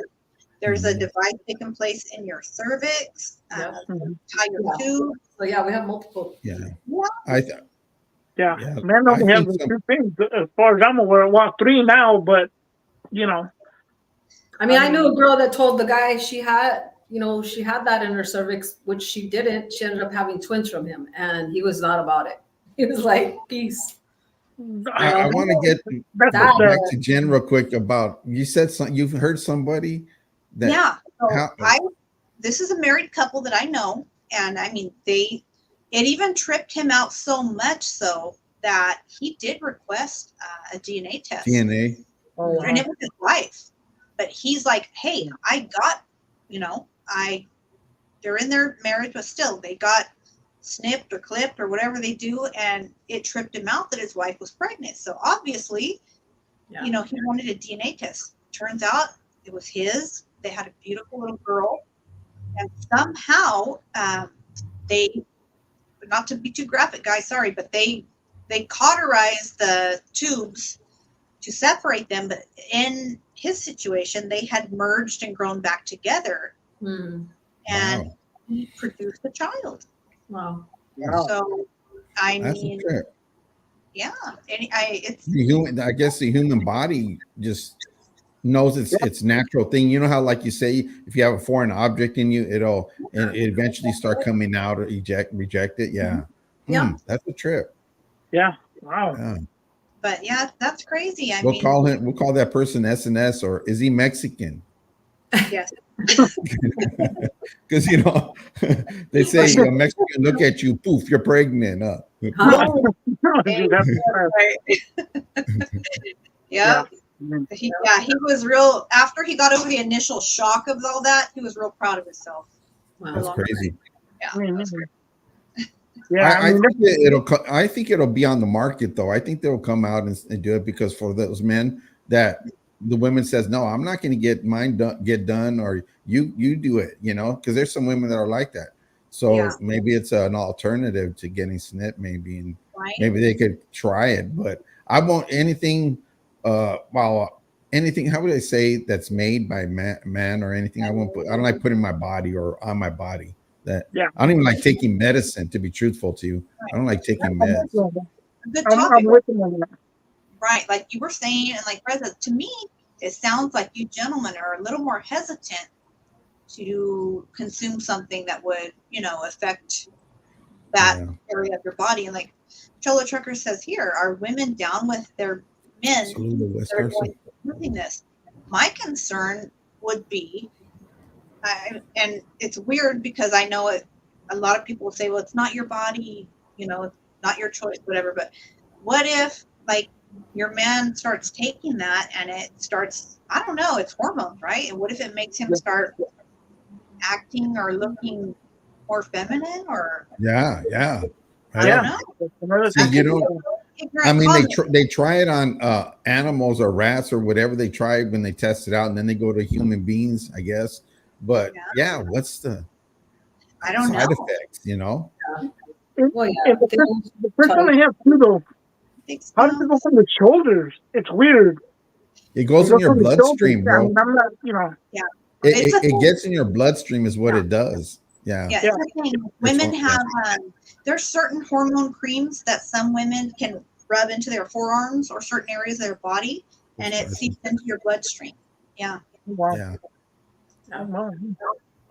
Speaker 1: There's a
Speaker 2: Mhm.
Speaker 1: device they can place in your cervix,
Speaker 3: Yep.
Speaker 1: tie your
Speaker 3: Yeah.
Speaker 1: tube.
Speaker 3: So yeah, we have multiple.
Speaker 2: yeah,
Speaker 1: Yeah.
Speaker 2: I,
Speaker 4: yeah,
Speaker 2: Yeah,
Speaker 4: men
Speaker 2: I
Speaker 4: only have
Speaker 2: think
Speaker 4: the
Speaker 2: some-
Speaker 4: 2 things, as far as I'm aware. Well, 3 now, but you know,
Speaker 3: I mean, I knew a girl that told the guy she had that in her cervix, which she didn't. She ended up having twins from him, and he was not about it. He was like, "Peace."
Speaker 2: I want to get
Speaker 4: that's
Speaker 3: That-
Speaker 4: what
Speaker 2: back to Jen real quick about, you said you've heard somebody that,
Speaker 1: Yeah. So
Speaker 2: how-
Speaker 1: this is a married couple that I know, and I mean it even tripped him out so much so that he did request a DNA test.
Speaker 2: DNA,
Speaker 4: Oh,
Speaker 1: And it was his wife. But he's like, hey, I got, they're in their marriage, but still they got snipped or clipped or whatever they do, and it tripped him out that his wife was pregnant. So obviously,
Speaker 3: Yeah.
Speaker 1: he wanted a DNA test. Turns out it was his. They had a beautiful little girl, and somehow they, not to be too graphic, guys, sorry, but they cauterized the tubes to separate them, but in his situation, they had merged and grown back together,
Speaker 3: Hmm.
Speaker 1: and
Speaker 2: Wow.
Speaker 1: he produced a child.
Speaker 3: Wow.
Speaker 4: wow.
Speaker 1: So, I
Speaker 2: that's a
Speaker 1: mean,
Speaker 2: trip.
Speaker 1: yeah, it's
Speaker 2: The human, I guess the human body just knows it's natural thing. You know how, like you say, if you have a foreign object in you, it'll eventually start coming out or reject it. Yeah.
Speaker 3: Yeah.
Speaker 2: That's a trip.
Speaker 4: Yeah, wow.
Speaker 2: Yeah.
Speaker 1: but yeah, that's crazy. I
Speaker 2: We'll
Speaker 1: mean,
Speaker 2: we'll call that person SNS, or is he Mexican?
Speaker 1: yes,
Speaker 2: Because they say a Mexican look at you, poof, you're pregnant.
Speaker 3: Huh?
Speaker 4: Dude, that's
Speaker 1: yeah.
Speaker 4: Mm.
Speaker 1: He was real. After he got over the initial shock of all that, he was real proud of himself.
Speaker 3: Wow.
Speaker 2: That's crazy.
Speaker 1: Yeah,
Speaker 4: I mean,
Speaker 1: that's great.
Speaker 4: yeah,
Speaker 2: I think it'll be on the market though. I think they'll come out and do it, because for those men that the women says, no, I'm not going to get mine done, or you do it, because there's some women that are like that. So
Speaker 1: Yeah.
Speaker 2: maybe it's an alternative to getting snipped, maybe, and
Speaker 1: Right?
Speaker 2: maybe they could try it. But I won't anything. Anything. How would I say that's made by man or anything? I don't like putting my body or on my body. That
Speaker 4: Yeah.
Speaker 2: I don't even like taking medicine. To be truthful to you, I don't like taking meds.
Speaker 1: Good
Speaker 4: I'm
Speaker 1: topic.
Speaker 4: with him on that.
Speaker 1: Right, like you were saying, and like Reza, to me, it sounds like you gentlemen are a little more hesitant to consume something that would, affect that
Speaker 2: Yeah.
Speaker 1: area of your body. And like Cholo Trucker says here, are women down with their men
Speaker 2: Absolutely, West
Speaker 1: that are
Speaker 2: Carson.
Speaker 1: going through doing this? My concern would be, and it's weird because I know a lot of people will say, well, it's not your body, it's not your choice, whatever. But what if, like, your man starts taking that and it starts, I don't know, it's hormones, right? And what if it makes him start acting or looking more feminine, or
Speaker 2: Yeah.
Speaker 1: I don't know.
Speaker 4: That's another
Speaker 2: See,
Speaker 4: thing.
Speaker 2: you don't.
Speaker 1: Ignorant
Speaker 2: I mean,
Speaker 1: comment.
Speaker 2: they try it on animals or rats or whatever they try when they test it out, and then they go to human beings, I guess. But yeah, what's the
Speaker 1: I don't
Speaker 2: side
Speaker 1: know.
Speaker 2: effects?
Speaker 3: Well, yeah.
Speaker 4: And the first one I have too, though,
Speaker 1: It's,
Speaker 4: how does it go from the shoulders? It's weird.
Speaker 2: It goes
Speaker 4: It
Speaker 2: in your
Speaker 4: from the shoulders.
Speaker 2: bloodstream,
Speaker 4: I
Speaker 2: bro.
Speaker 4: mean, I'm not,
Speaker 2: It gets in your bloodstream, is what it does. Yeah.
Speaker 1: Yeah,
Speaker 4: Yeah.
Speaker 1: it's the thing. Women
Speaker 2: all-
Speaker 1: have there's certain hormone creams that some women can rub into their forearms or certain areas of their body and it seeps into your bloodstream. Yeah,
Speaker 4: Wow.
Speaker 2: Yeah.
Speaker 4: Wow.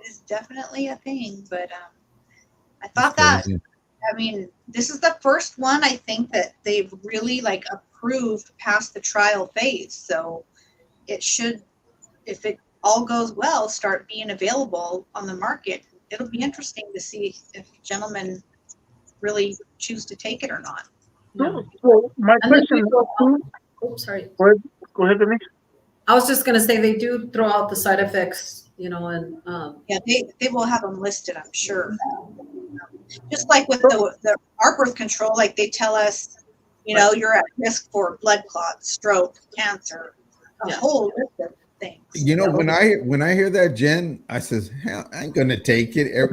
Speaker 1: it's definitely a thing. But I thought
Speaker 2: That's
Speaker 1: that,
Speaker 2: crazy.
Speaker 1: I mean, this is the first one I think that they've really like approved past the trial phase. So it should, if it all goes well, start being available on the market. It'll be interesting to see if gentlemen really choose to take it or not.
Speaker 3: Yeah.
Speaker 4: So my
Speaker 3: And then
Speaker 4: question,
Speaker 3: Oops, sorry.
Speaker 4: go ahead, Denise.
Speaker 3: I was just gonna say they do throw out the side effects, you know, and
Speaker 1: Yeah, they will have them listed, I'm sure. Just like with our birth control, like they tell us, you know, you're at risk for blood clots, stroke, cancer, a
Speaker 3: Yeah.
Speaker 1: whole list of things.
Speaker 2: You know, when I hear that, Jen, I says, hell, I ain't gonna take it. You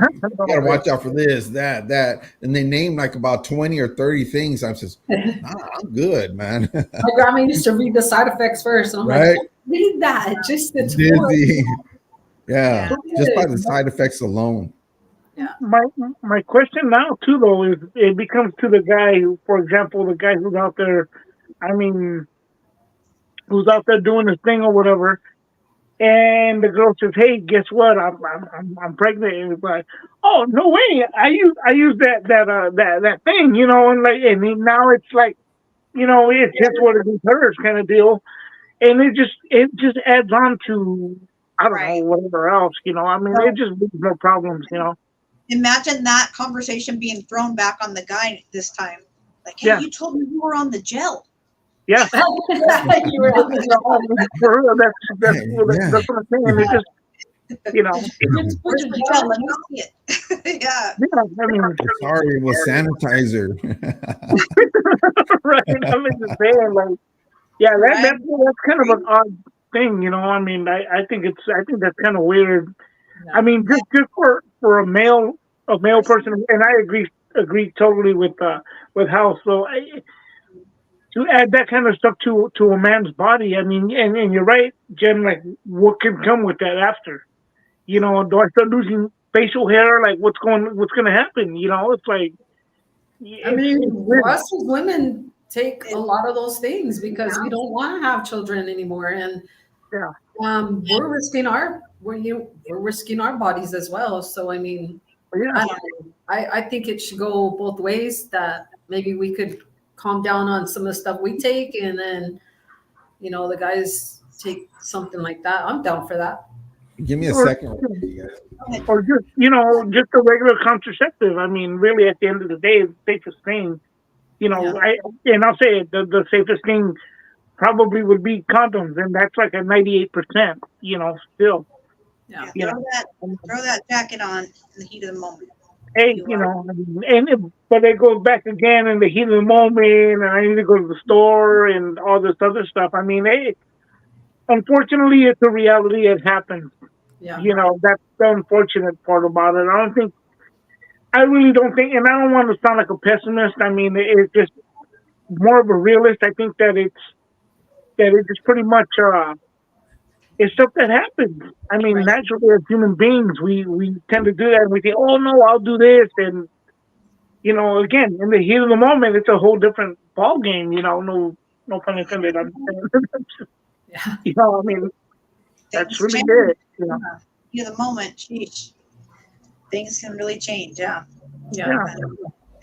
Speaker 2: gotta watch out for this, that, and they name like about 20 or 30 things. I says, nah, I'm good, man.
Speaker 3: my grandma used to read the side effects first, and I'm
Speaker 2: Right?
Speaker 3: like, read that. Just it's
Speaker 2: Dizzy. Yeah,
Speaker 3: Yeah.
Speaker 2: just by the side effects alone.
Speaker 4: My question now too though is it becomes to the guy who, for example, the guy who's out there, I mean, who's out there doing his thing or whatever, and the girl says, "Hey, guess what? I'm pregnant." And it's like, "Oh no way! I use that thing, you know," and like, and now it's like, you know, it's just what it is hers kind of deal, and it just adds on to I don't know whatever else, you know. I mean, it just brings more problems, you know.
Speaker 1: Imagine that conversation being thrown back on the guy this time. Like, hey,
Speaker 4: Yeah.
Speaker 1: you told me you were on the gel.
Speaker 4: Yeah.
Speaker 3: You were like,
Speaker 4: For real, that's what I'm saying. It's just, you know,
Speaker 3: just put
Speaker 1: Where's
Speaker 3: your
Speaker 1: the
Speaker 3: gel
Speaker 1: gel? Let me see it. Yeah.
Speaker 4: yeah, I mean,
Speaker 2: Sorry, it was sanitizer.
Speaker 4: right? I mean, just saying, like, yeah, that's kind of an odd thing, you know. I mean, I think that's kind of weird. I mean, just for a male person, and I agree totally with Hal. So to add that kind of stuff to a man's body, I mean, and you're right, Jen. Like, what can come with that after? You know, do I start losing facial hair? Like, what's going to happen? You know, it's like,
Speaker 3: I mean, us as women take a lot of those things because we don't want to have children anymore, and
Speaker 4: Yeah.
Speaker 3: we're risking our bodies as well. So I mean,
Speaker 4: yeah,
Speaker 3: I think it should go both ways. That maybe we could calm down on some of the stuff we take, and then you know the guys take something like that. I'm down for that.
Speaker 2: Give me a second.
Speaker 4: or just just a regular contraceptive. I mean, really, at the end of the day, it's the safest thing. You know,
Speaker 3: Yeah.
Speaker 4: I'll say it. The safest thing probably would be condoms, and that's like a 98%. You know, still.
Speaker 3: Yeah.
Speaker 4: You
Speaker 1: Throw that jacket on in the heat of the moment.
Speaker 4: Hey, you know, but it goes back again in the heat of the moment, and I need to go to the store and all this other stuff. I mean, unfortunately, it's a reality. It happens.
Speaker 3: Yeah.
Speaker 4: You know, that's the unfortunate part about it. I really don't think, and I don't want to sound like a pessimist. I mean, it's just more of a realist. I think that it's just pretty much it's stuff that happens. I mean,
Speaker 3: Right.
Speaker 4: naturally as human beings, we tend to do that, and we think, oh no, I'll do this, and you know, again, in the heat of the moment, it's a whole different ball game. You know, no pun intended.
Speaker 3: Yeah.
Speaker 4: You know, I mean, that's
Speaker 1: Things
Speaker 4: really
Speaker 1: change.
Speaker 4: it. You know,
Speaker 1: Heat of the moment, sheesh. Things can really change. Yeah.
Speaker 3: Yeah.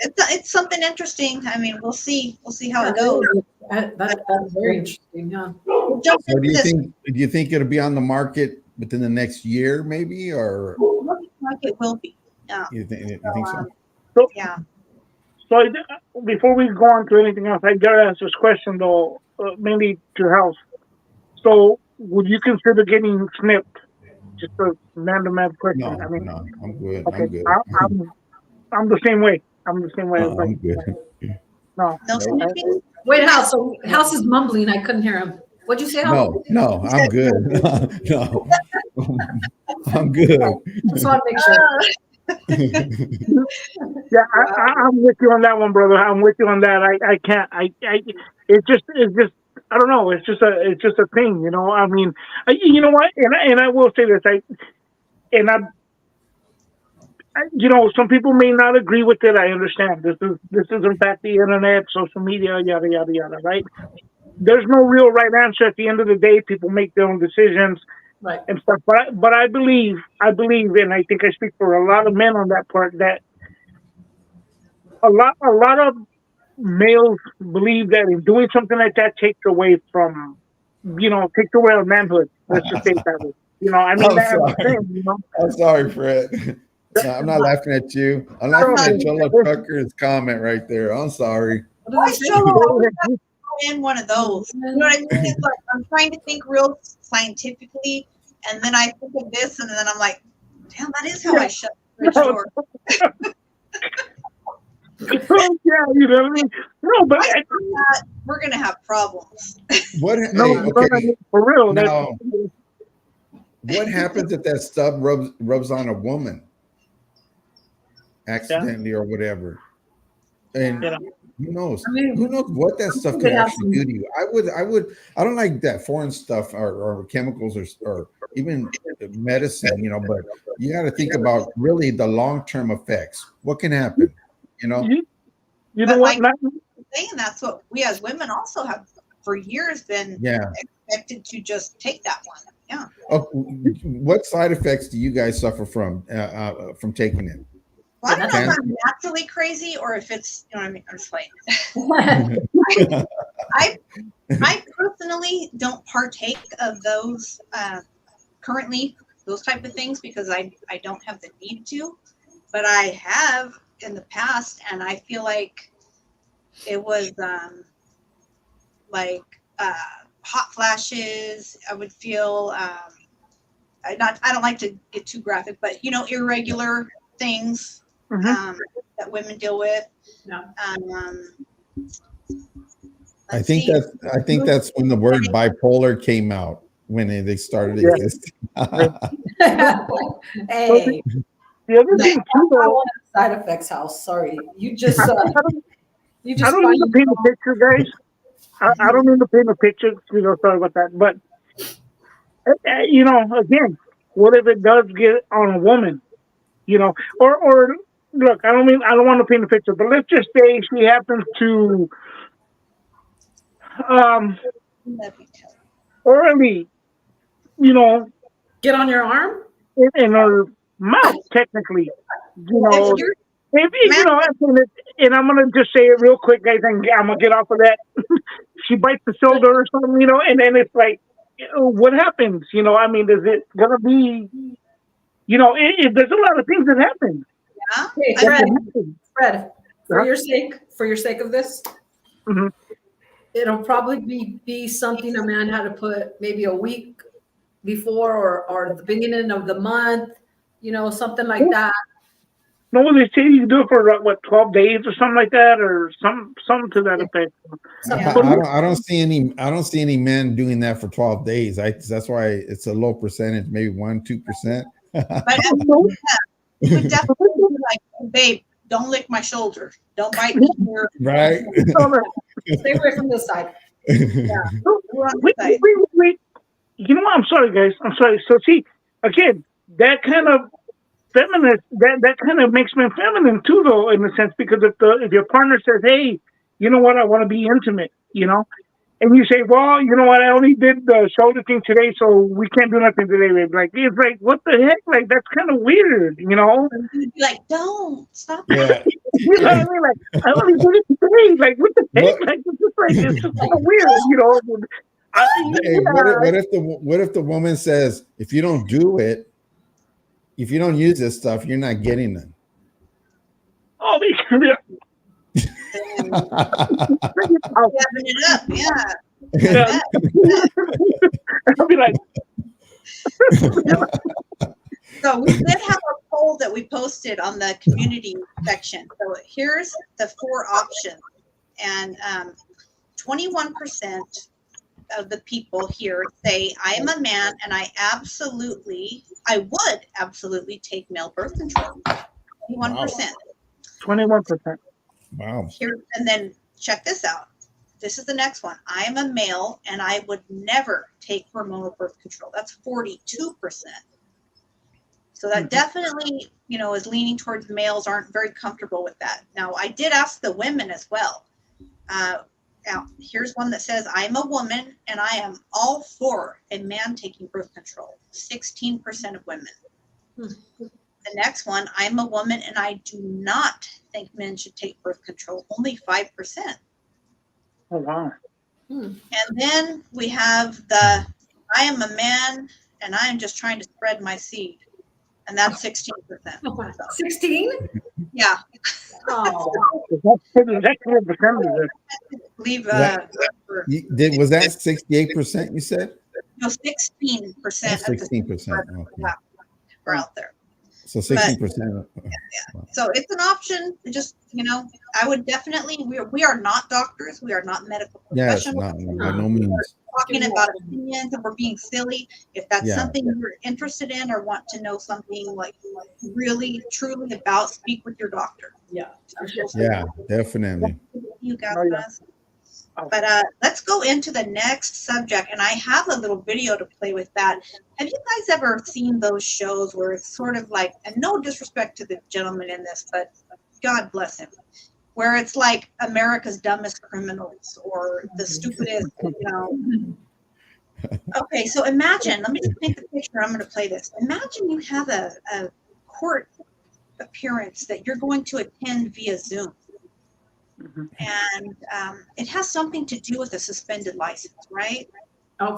Speaker 1: It's something interesting. I mean, we'll see how it goes.
Speaker 3: That's very interesting. Yeah.
Speaker 1: We'll jump
Speaker 2: So
Speaker 1: into this.
Speaker 2: do you think it'll be on the market within the next year, maybe, or
Speaker 1: Looks like it will be. Yeah.
Speaker 2: you think so?
Speaker 1: Yeah.
Speaker 4: so before we go on to anything else, I gotta ask this question though, mainly to House. So, would you consider getting snipped? Just a man-to-man question.
Speaker 2: No,
Speaker 4: I mean,
Speaker 2: no, I'm good.
Speaker 4: okay,
Speaker 2: I'm good.
Speaker 4: I'm the same way. It's
Speaker 2: I'm
Speaker 4: like,
Speaker 2: good.
Speaker 4: no,
Speaker 1: No snipping?
Speaker 3: Wait, House. So House is mumbling. I couldn't hear him. What'd you say, House?
Speaker 2: No, I'm good. No, I'm good.
Speaker 3: Just want to make sure.
Speaker 4: yeah, I'm with you on that one, brother. I'm with you on that. I can't. It's just. I don't know. It's just a thing, you know. I mean, you know what? And I will say this. You know, some people may not agree with it. I understand. This is in fact the internet, social media, yada yada yada, right? there's no real right answer. At the end of the day, people make their own decisions
Speaker 3: Right.
Speaker 4: and stuff. But I believe, and I think I speak for a lot of men on that part, that a lot of males believe that in doing something like that takes away from, takes away our manhood. Let's just say it that way. I mean,
Speaker 2: I'm
Speaker 4: that's the
Speaker 2: sorry.
Speaker 4: thing,
Speaker 2: I'm sorry, Fred. No, I'm not laughing at you. I'm laughing at Cholo Trucker's comment right there. I'm sorry.
Speaker 3: What
Speaker 1: Why
Speaker 3: does it say?
Speaker 1: Cholo always has to throw in one of those? You know what I mean? It's like I'm trying to think real scientifically, and then I think of this, and then I'm like, damn, that is how I shut the fridge door.
Speaker 4: Yeah, you know what I mean? No, but
Speaker 1: We're gonna have problems.
Speaker 2: What?
Speaker 4: no,
Speaker 2: Hey, okay.
Speaker 4: for real.
Speaker 2: Now, what happens if that stub rubs on a woman accidentally or whatever? And
Speaker 4: Yeah.
Speaker 2: who knows?
Speaker 3: I mean,
Speaker 2: Who knows what that stuff
Speaker 3: they
Speaker 2: could
Speaker 3: have
Speaker 2: actually do to you? I don't like that foreign stuff or chemicals or even medicine, but you got to think about really the long-term effects. What can happen?
Speaker 4: You know
Speaker 1: But
Speaker 4: what?
Speaker 1: like saying that's what we as women also have for years been expected to just take that one. Yeah.
Speaker 2: Oh, what side effects do you guys suffer from taking it?
Speaker 1: Well, I don't know if I'm naturally crazy or if it's, you know what I mean? I'm just like, I personally don't partake of those currently, those type of things, because I don't have the need to, but I have in the past, and I feel like it was hot flashes. I would feel I don't like to get too graphic, but irregular things that women deal with.
Speaker 3: No.
Speaker 2: I think that's when the word bipolar came out, when they started existing.
Speaker 3: Hey,
Speaker 4: the other thing too,
Speaker 3: I
Speaker 4: though,
Speaker 3: want a side effects house. Sorry, you just
Speaker 4: I don't mean to
Speaker 3: find
Speaker 4: paint a picture, guys. I don't mean to paint a picture. Sorry about that. But again, what if it does get on a woman? Or look, I don't want to paint a picture, but let's just say she happens to orally,
Speaker 3: get on your arm.
Speaker 4: in her mouth, technically, and I'm gonna just say it real quick, guys, and I'm gonna get off of that. She bites the shoulder or something, and then it's like, what happens? I mean, is it gonna be, there's a lot of things that happen.
Speaker 1: Yeah.
Speaker 3: Hey, Fred, for your sake of this, it'll probably be something a man had to put maybe a week before or the beginning of the month, something like that.
Speaker 4: No, they say you can do it for 12 days or something like that, or something to that effect.
Speaker 2: I don't see any men doing that for 12 days. That's why it's a low percentage, maybe 1-2%.
Speaker 1: But you would definitely be like, babe, don't lick my shoulder. Don't bite me here.
Speaker 2: Right.
Speaker 3: Stay away from this side.
Speaker 1: Yeah.
Speaker 4: Wait. You know what? I'm sorry, guys. I'm sorry. So see, again, that kind of feminist, that kind of makes men feminine too, though, in a sense, because if your partner says, hey, you know what, I want to be intimate, and you say, well, you know what, I only did the shoulder thing today, so we can't do nothing today, babe. Like, it's like, what the heck? Like, that's kind of weird,
Speaker 1: You'd be like, don't stop.
Speaker 2: Yeah.
Speaker 4: You know what I mean? Like, I only did it today. Like, what the heck? Like, it's just kind of weird,
Speaker 2: Hey, what if the woman says, if you don't do it, if you don't use this stuff, you're not getting them?
Speaker 4: Oh,
Speaker 1: Having it up, yeah.
Speaker 4: I'll be like,
Speaker 1: So we did have a poll that we posted on the community section. So here's the 4 options, and 21% of the people here say, I am a man and I would absolutely take male birth control. 21%.
Speaker 4: 21%.
Speaker 2: Wow.
Speaker 1: Here, and then check this out. This is the next one. I am a male and I would never take hormonal birth control. That's 42%. So that definitely, is leaning towards males aren't very comfortable with that. Now, I did ask the women as well. Now, here's one that says, I'm a woman and I am all for a man taking birth control. 16% of women. The next one, I'm a woman and I do not think men should take birth control. Only 5%.
Speaker 4: Oh wow.
Speaker 1: And then we have the, I am a man and I am just trying to spread my seed. And that's 16%.
Speaker 3: 16?
Speaker 1: Yeah.
Speaker 3: Oh,
Speaker 4: That's what percentage is.
Speaker 1: Leave,
Speaker 2: Was that 68%? You said
Speaker 1: no, 16% of the
Speaker 2: 16%. Okay.
Speaker 1: are out there.
Speaker 2: So 16%.
Speaker 1: So it's an option. Just, I would definitely, we are not doctors. We are not medical
Speaker 2: Yes,
Speaker 1: professionals.
Speaker 2: not by no means.
Speaker 1: Talking about opinions and we're being silly. If that's
Speaker 2: Yeah.
Speaker 1: something you're interested in or want to know something like really, truly about, speak with your doctor.
Speaker 3: yeah. For sure.
Speaker 2: Yeah, definitely.
Speaker 1: You got
Speaker 4: Oh, yeah.
Speaker 1: this. But let's go into the next subject. And I have a little video to play with that. Have you guys ever seen those shows where it's sort of like, and no disrespect to the gentleman in this, but God bless him, where it's like America's Dumbest Criminals or the stupidest, Okay, so imagine, let me just paint the picture. I'm going to play this. Imagine you have a court appearance that you're going to attend via Zoom. And it has something to do with a suspended license, right?
Speaker 3: Oh,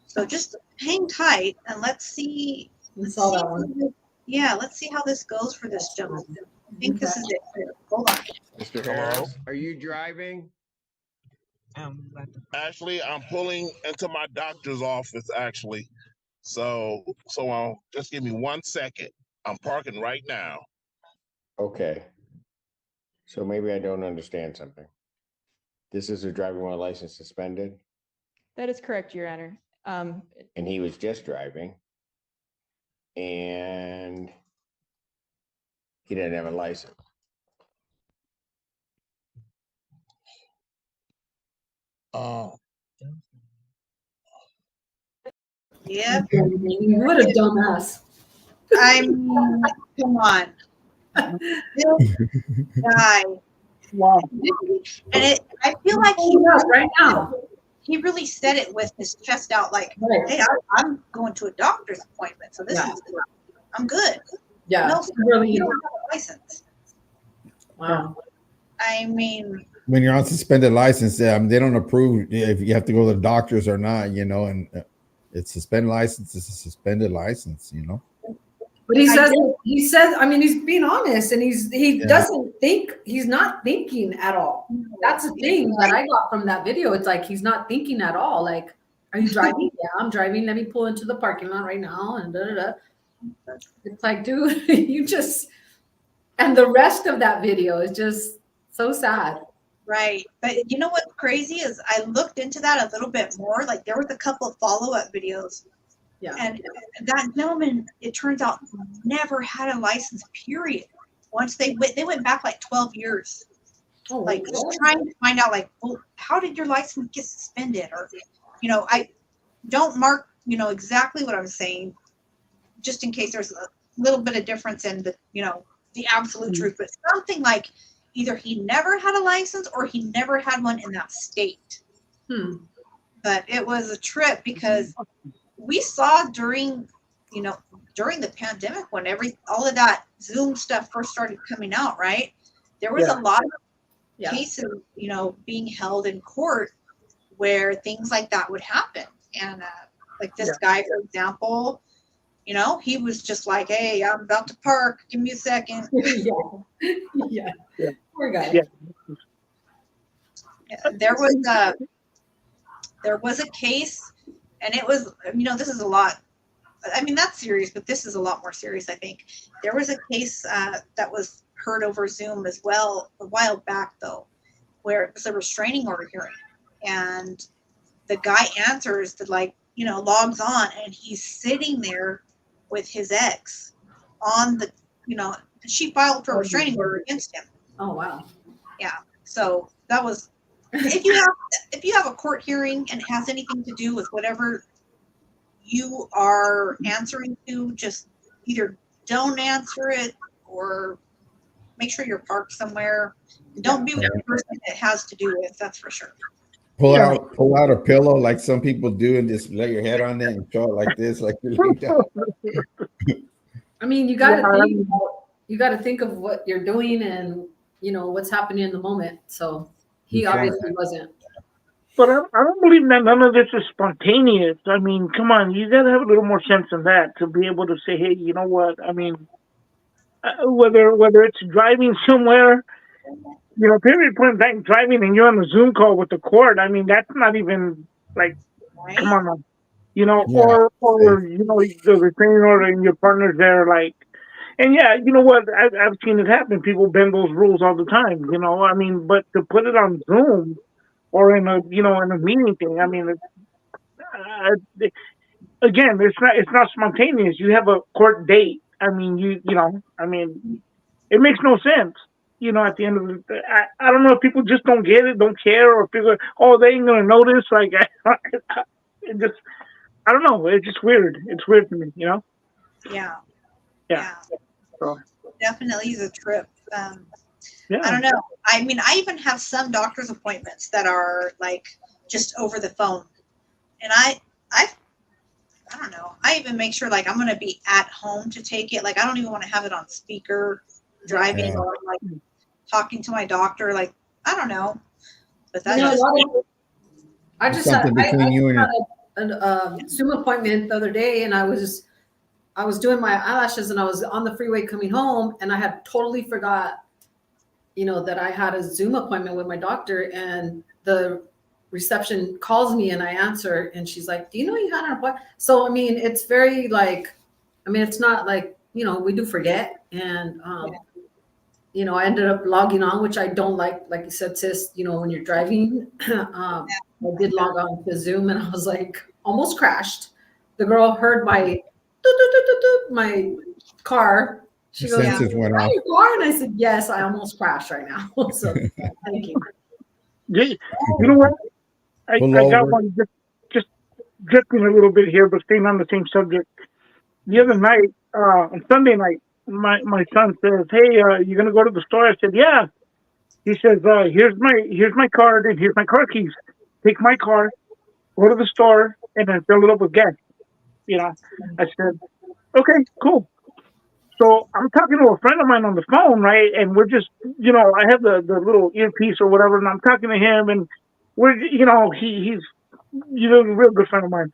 Speaker 1: So just hang tight and let's see.
Speaker 3: I saw that one.
Speaker 1: Yeah, let's see how this goes for this gentleman. I think this is it. Here, hold on.
Speaker 5: Mr. Harris, are you driving?
Speaker 6: Actually, I'm pulling into my doctor's office, actually. So just give me 1 second. I'm parking right now.
Speaker 5: Okay. So maybe I don't understand something. This is a driving while license suspended,
Speaker 7: That is correct, Your Honor.
Speaker 5: and he was just driving. And he didn't have a license.
Speaker 6: Oh,
Speaker 1: Yeah,
Speaker 3: What a dumbass.
Speaker 1: come on. This guy.
Speaker 4: Wow.
Speaker 1: And I feel like
Speaker 3: Right now.
Speaker 1: he really said it with his chest out, like,
Speaker 3: Right.
Speaker 1: hey, I'm going to a doctor's appointment, so I'm good.
Speaker 3: Yeah.
Speaker 1: No,
Speaker 3: Really.
Speaker 1: you don't have a license.
Speaker 3: Wow.
Speaker 1: I mean,
Speaker 2: When you're on suspended license, they don't approve if you have to go to the doctors or not, and it's suspended license. It's a suspended license,
Speaker 3: But he says, I mean, he's being honest and he doesn't think, he's not thinking at all. That's the thing that I got from that video. It's like, he's not thinking at all. Like, are you driving? Yeah, I'm driving. Let me pull into the parking lot right now. And It's like, dude, and the rest of that video is just so sad.
Speaker 1: right. But you know what's crazy is I looked into that a little bit more. Like there was a couple of follow-up videos.
Speaker 3: Yeah.
Speaker 1: And that gentleman, it turns out, never had a license, period. Once they went back like 12 years.
Speaker 3: Oh,
Speaker 1: Like just trying to find out, like, well, how did your license get suspended? Or, I don't mark, exactly what I'm saying, just in case there's a little bit of difference in the absolute truth. But something like either he never had a license or he never had one in that state. But it was a trip because we saw during the pandemic when all of that Zoom stuff first started coming out, right? There was a lot of cases, being held in court where things like that would happen. And like this guy, for example, he was just like, hey, I'm about to park. Give me a second.
Speaker 3: yeah. Poor guy.
Speaker 4: Yeah.
Speaker 1: There was a case, and it was, this is a lot. I mean, that's serious, but this is a lot more serious, I think. There was a case that was heard over Zoom as well a while back, though, where it was a restraining order hearing. And the guy answers logs on, and he's sitting there with his ex on the, she filed for a restraining order against him.
Speaker 3: Oh, wow.
Speaker 1: Yeah. So that was, if you have a court hearing and it has anything to do with whatever you are answering to, just either don't answer it or make sure you're parked somewhere. Don't be with the person it has to do with, that's for sure.
Speaker 2: Pull out a pillow like some people do and just lay your head on it and show it like this, like you're laying down.
Speaker 3: I mean, you got to think of what you're doing and what's happening in the moment. So he obviously wasn't.
Speaker 4: But I don't believe that none of this is spontaneous. I mean, come on, you got to have a little more sense than that to be able to say, hey, you know what? I mean, whether it's driving somewhere, period point blank driving and you're on a Zoom call with the court. I mean, that's not even like,
Speaker 1: Right?
Speaker 4: come on, man. Or the restraining order and your partner's there, like, and yeah, you know what? I've seen it happen. People bend those rules all the time. I mean, but to put it on Zoom or in a meeting thing, I mean, again, it's not spontaneous. You have a court date. I mean, I mean, it makes no sense. At the end of the day, I don't know if people just don't get it, don't care, or figure, oh, they ain't gonna notice. Like, it just, I don't know. It's just weird. It's weird to me,
Speaker 1: Yeah.
Speaker 4: So.
Speaker 1: Definitely is a trip.
Speaker 4: Yeah.
Speaker 1: I don't know. I mean, I even have some doctor's appointments that are like just over the phone. And I don't know. I even make sure like I'm going to be at home to take it. Like, I don't even want to have it on speaker driving or like talking to my doctor. Like, I don't know. But that's
Speaker 3: I just
Speaker 2: something between you and
Speaker 3: a Zoom appointment the other day, and I was doing my eyelashes, and I was on the freeway coming home, and I had totally forgot, that I had a Zoom appointment with my doctor, and the reception calls me and I answer, and she's like, do you know you had an appointment? So, I mean, it's very like, it's not like, we do forget. And, I ended up logging on, which I don't like you said, sis, when you're driving, I did log on to Zoom, and I was like, almost crashed. The girl heard my car. She goes,
Speaker 2: senses went off.
Speaker 3: your car? And I said, yes, I almost crashed right now. So thank you.
Speaker 4: You know what? I got one just drifting a little bit here, but staying on the same subject. The other night, on Sunday night, my son says, hey, you gonna go to the store? I said, yeah. He says, here's my card and here's my car keys. Take my car, go to the store, and then fill it up with gas. I said, okay, cool. So I'm talking to a friend of mine on the phone, right? And we're just, I have the little earpiece or whatever, and I'm talking to him, and we're, he's a real good friend of mine.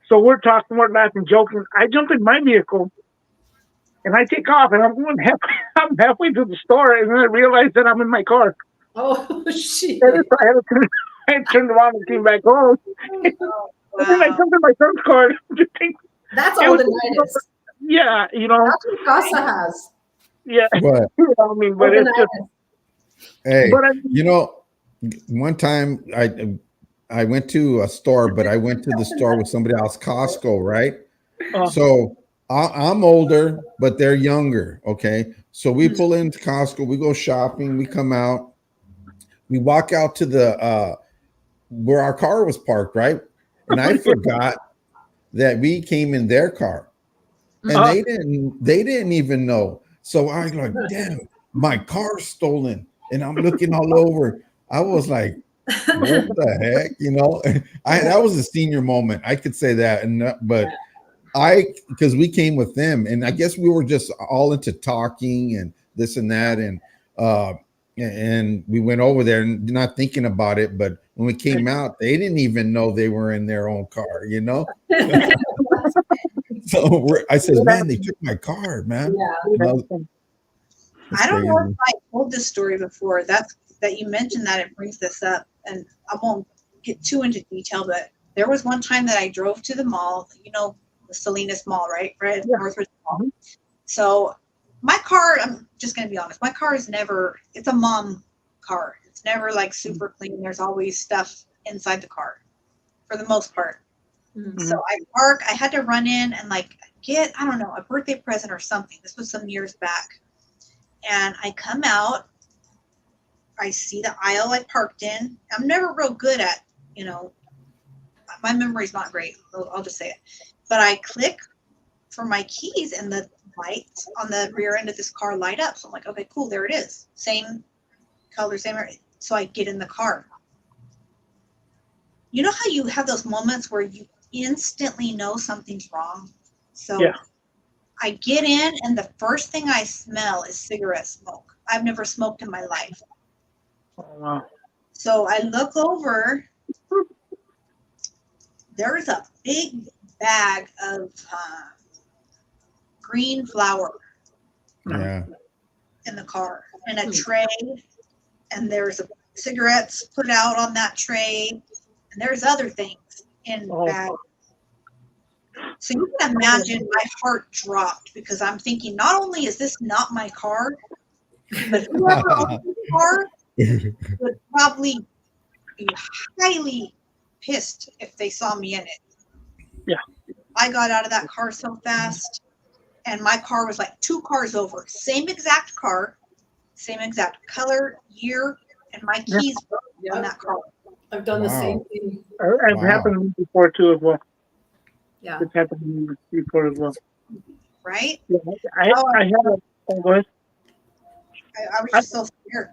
Speaker 4: So we're talking, we're laughing, joking. I jump in my vehicle, and I take off, and I'm halfway to the store, and then I realize that I'm in my car.
Speaker 3: Oh, shit.
Speaker 4: And so I turned around and came back home. And then I jumped in my son's car.
Speaker 3: That's all the night is.
Speaker 4: Yeah,
Speaker 3: That's what Casa has.
Speaker 4: Yeah.
Speaker 2: What?
Speaker 4: I mean, but it's just.
Speaker 2: Hey,
Speaker 4: but
Speaker 2: one time I went to a store, but I went to the store with somebody else, Costco, right? So I'm older, but they're younger. Okay. So we pull into Costco, we go shopping, we come out, we walk out to the, where our car was parked, right? And I forgot that we came in their car, and they didn't even know. So I was like, damn, my car's stolen. And I'm looking all over. I was like, what the heck? That was a senior moment. I could say that. But because we came with them, and I guess we were just all into talking and this and that. And we went over there and not thinking about it. But when we came out, they didn't even know they were in their own car, So I said, man, they took my car, man.
Speaker 3: Yeah.
Speaker 1: I don't know if I told this story before. That you mentioned that, it brings this up, and I won't get too into detail, but there was one time that I drove to the mall, the Salinas Mall, right? Right.
Speaker 4: Yeah.
Speaker 1: Northridge Mall. So my car, I'm just going to be honest, my car is never, it's a mom car. It's never like super clean. There's always stuff inside the car for the most part.
Speaker 3: Mm-hmm.
Speaker 1: So I park, I had to run in and like get, I don't know, a birthday present or something. This was some years back. And I come out, I see the aisle I parked in. I'm never real good at, my memory's not great. I'll just say it. But I click for my keys, and the lights on the rear end of this car light up. So I'm like, okay, cool, there it is. Same color, same. So I get in the car. You know how you have those moments where you instantly know something's wrong? So
Speaker 4: Yeah.
Speaker 1: I get in, and the first thing I smell is cigarette smoke. I've never smoked in my life.
Speaker 4: Oh, wow.
Speaker 1: So I look over. There's a big bag of green flour
Speaker 2: Yeah.
Speaker 1: in the car, and a tray, and there's cigarettes put out on that tray, and there's other things in the
Speaker 4: Oh.
Speaker 1: bag. So you can imagine my heart dropped, because I'm thinking, not only is this not my car, but whoever owns the car would probably be highly pissed if they saw me in it.
Speaker 4: Yeah.
Speaker 1: I got out of that car so fast, and my car was like 2 cars over. Same exact car, same exact color, year, and my keys were on that car.
Speaker 3: I've done the same
Speaker 2: Wow.
Speaker 3: thing.
Speaker 4: It's
Speaker 2: Wow.
Speaker 4: happened to me before too as well.
Speaker 3: Yeah.
Speaker 4: It's happened to me before as well.
Speaker 1: Right?
Speaker 4: Yeah, I had a, oh, go ahead.
Speaker 1: I was just so scared.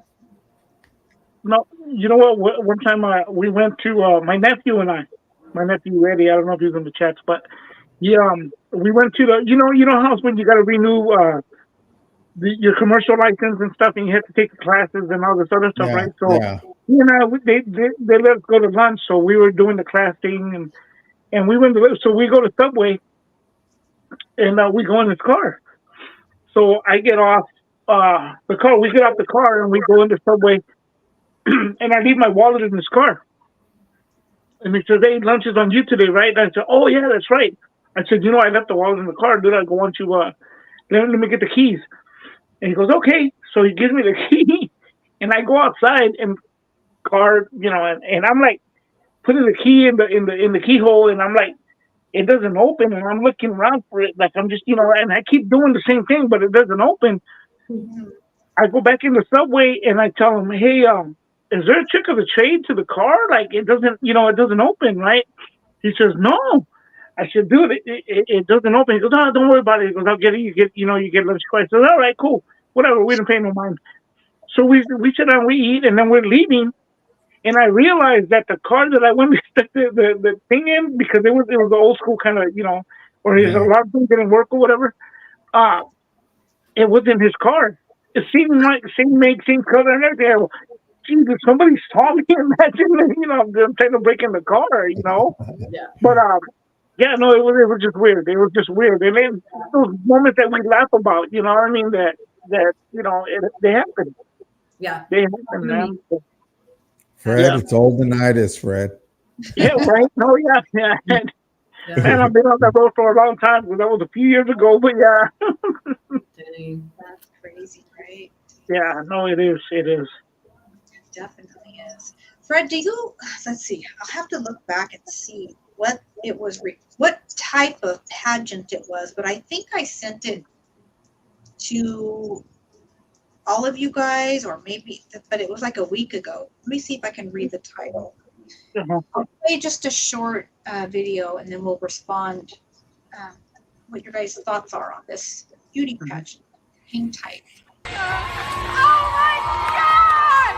Speaker 4: No, you know what? One time we went to my nephew and I, my nephew Eddie. I don't know if he's in the chats, but we went to the you know how when you got to renew your commercial license and stuff, and you have to take the classes and all this other stuff,
Speaker 2: Yeah.
Speaker 4: right? So
Speaker 2: Yeah.
Speaker 4: they let us go to lunch, so we were doing the class thing, and we went to, so we go to Subway, and we go in this car. So I get off the car. We get off the car and we go into Subway. And I leave my wallet in this car. And he says, hey, lunch is on you today, right? And I said, oh, yeah, that's right. I said, I left the wallet in the car. Dude, I go on to, let me get the keys. And he goes, okay. So he gives me the key. And I go outside and car, and I'm like putting the key in the keyhole. And I'm like, it doesn't open. And I'm looking around for it. Like I'm just, and I keep doing the same thing, but it doesn't open. I go back in the Subway and I tell him, hey, is there a trick of the trade to the car? Like it doesn't, it doesn't open, right? He says, no. I said, dude, it doesn't open. He goes, no, don't worry about it. He goes, I'll get it. You get lunch twice. I said, all right, cool. Whatever. We didn't pay no mind. So we sit down, we eat, and then we're leaving. And I realized that the car that I went to stick the thing in, because it was the old school kind of, or his alarm thing didn't work or whatever. It wasn't his car. It seemed like same make, same color and everything. Jesus, somebody saw me. Imagine, I'm trying to break in the car,
Speaker 3: Yeah.
Speaker 4: But yeah, no, it was just weird. It was just weird. And then those moments that we laugh about, you know what I mean? That they happen.
Speaker 3: Yeah.
Speaker 4: They happen, man.
Speaker 2: Fred,
Speaker 4: Yeah.
Speaker 2: it's all the night is Fred.
Speaker 4: Yeah, right. No, yeah.
Speaker 3: Yeah.
Speaker 4: Man, I've been on that road for a long time. That was a few years ago, but yeah.
Speaker 3: Dang.
Speaker 1: That's crazy, right?
Speaker 4: Yeah, no, it is. It is.
Speaker 1: It definitely is. Fred, let's see, I'll have to look back and see what it was, what type of pageant it was, but I think I sent it to all of you guys, or maybe, but it was like a week ago. Let me see if I can read the title.
Speaker 4: Uh-huh.
Speaker 1: I'll play just a short video, and then we'll respond what your guys' thoughts are on this beauty pageant. Hang tight.
Speaker 8: Oh my God!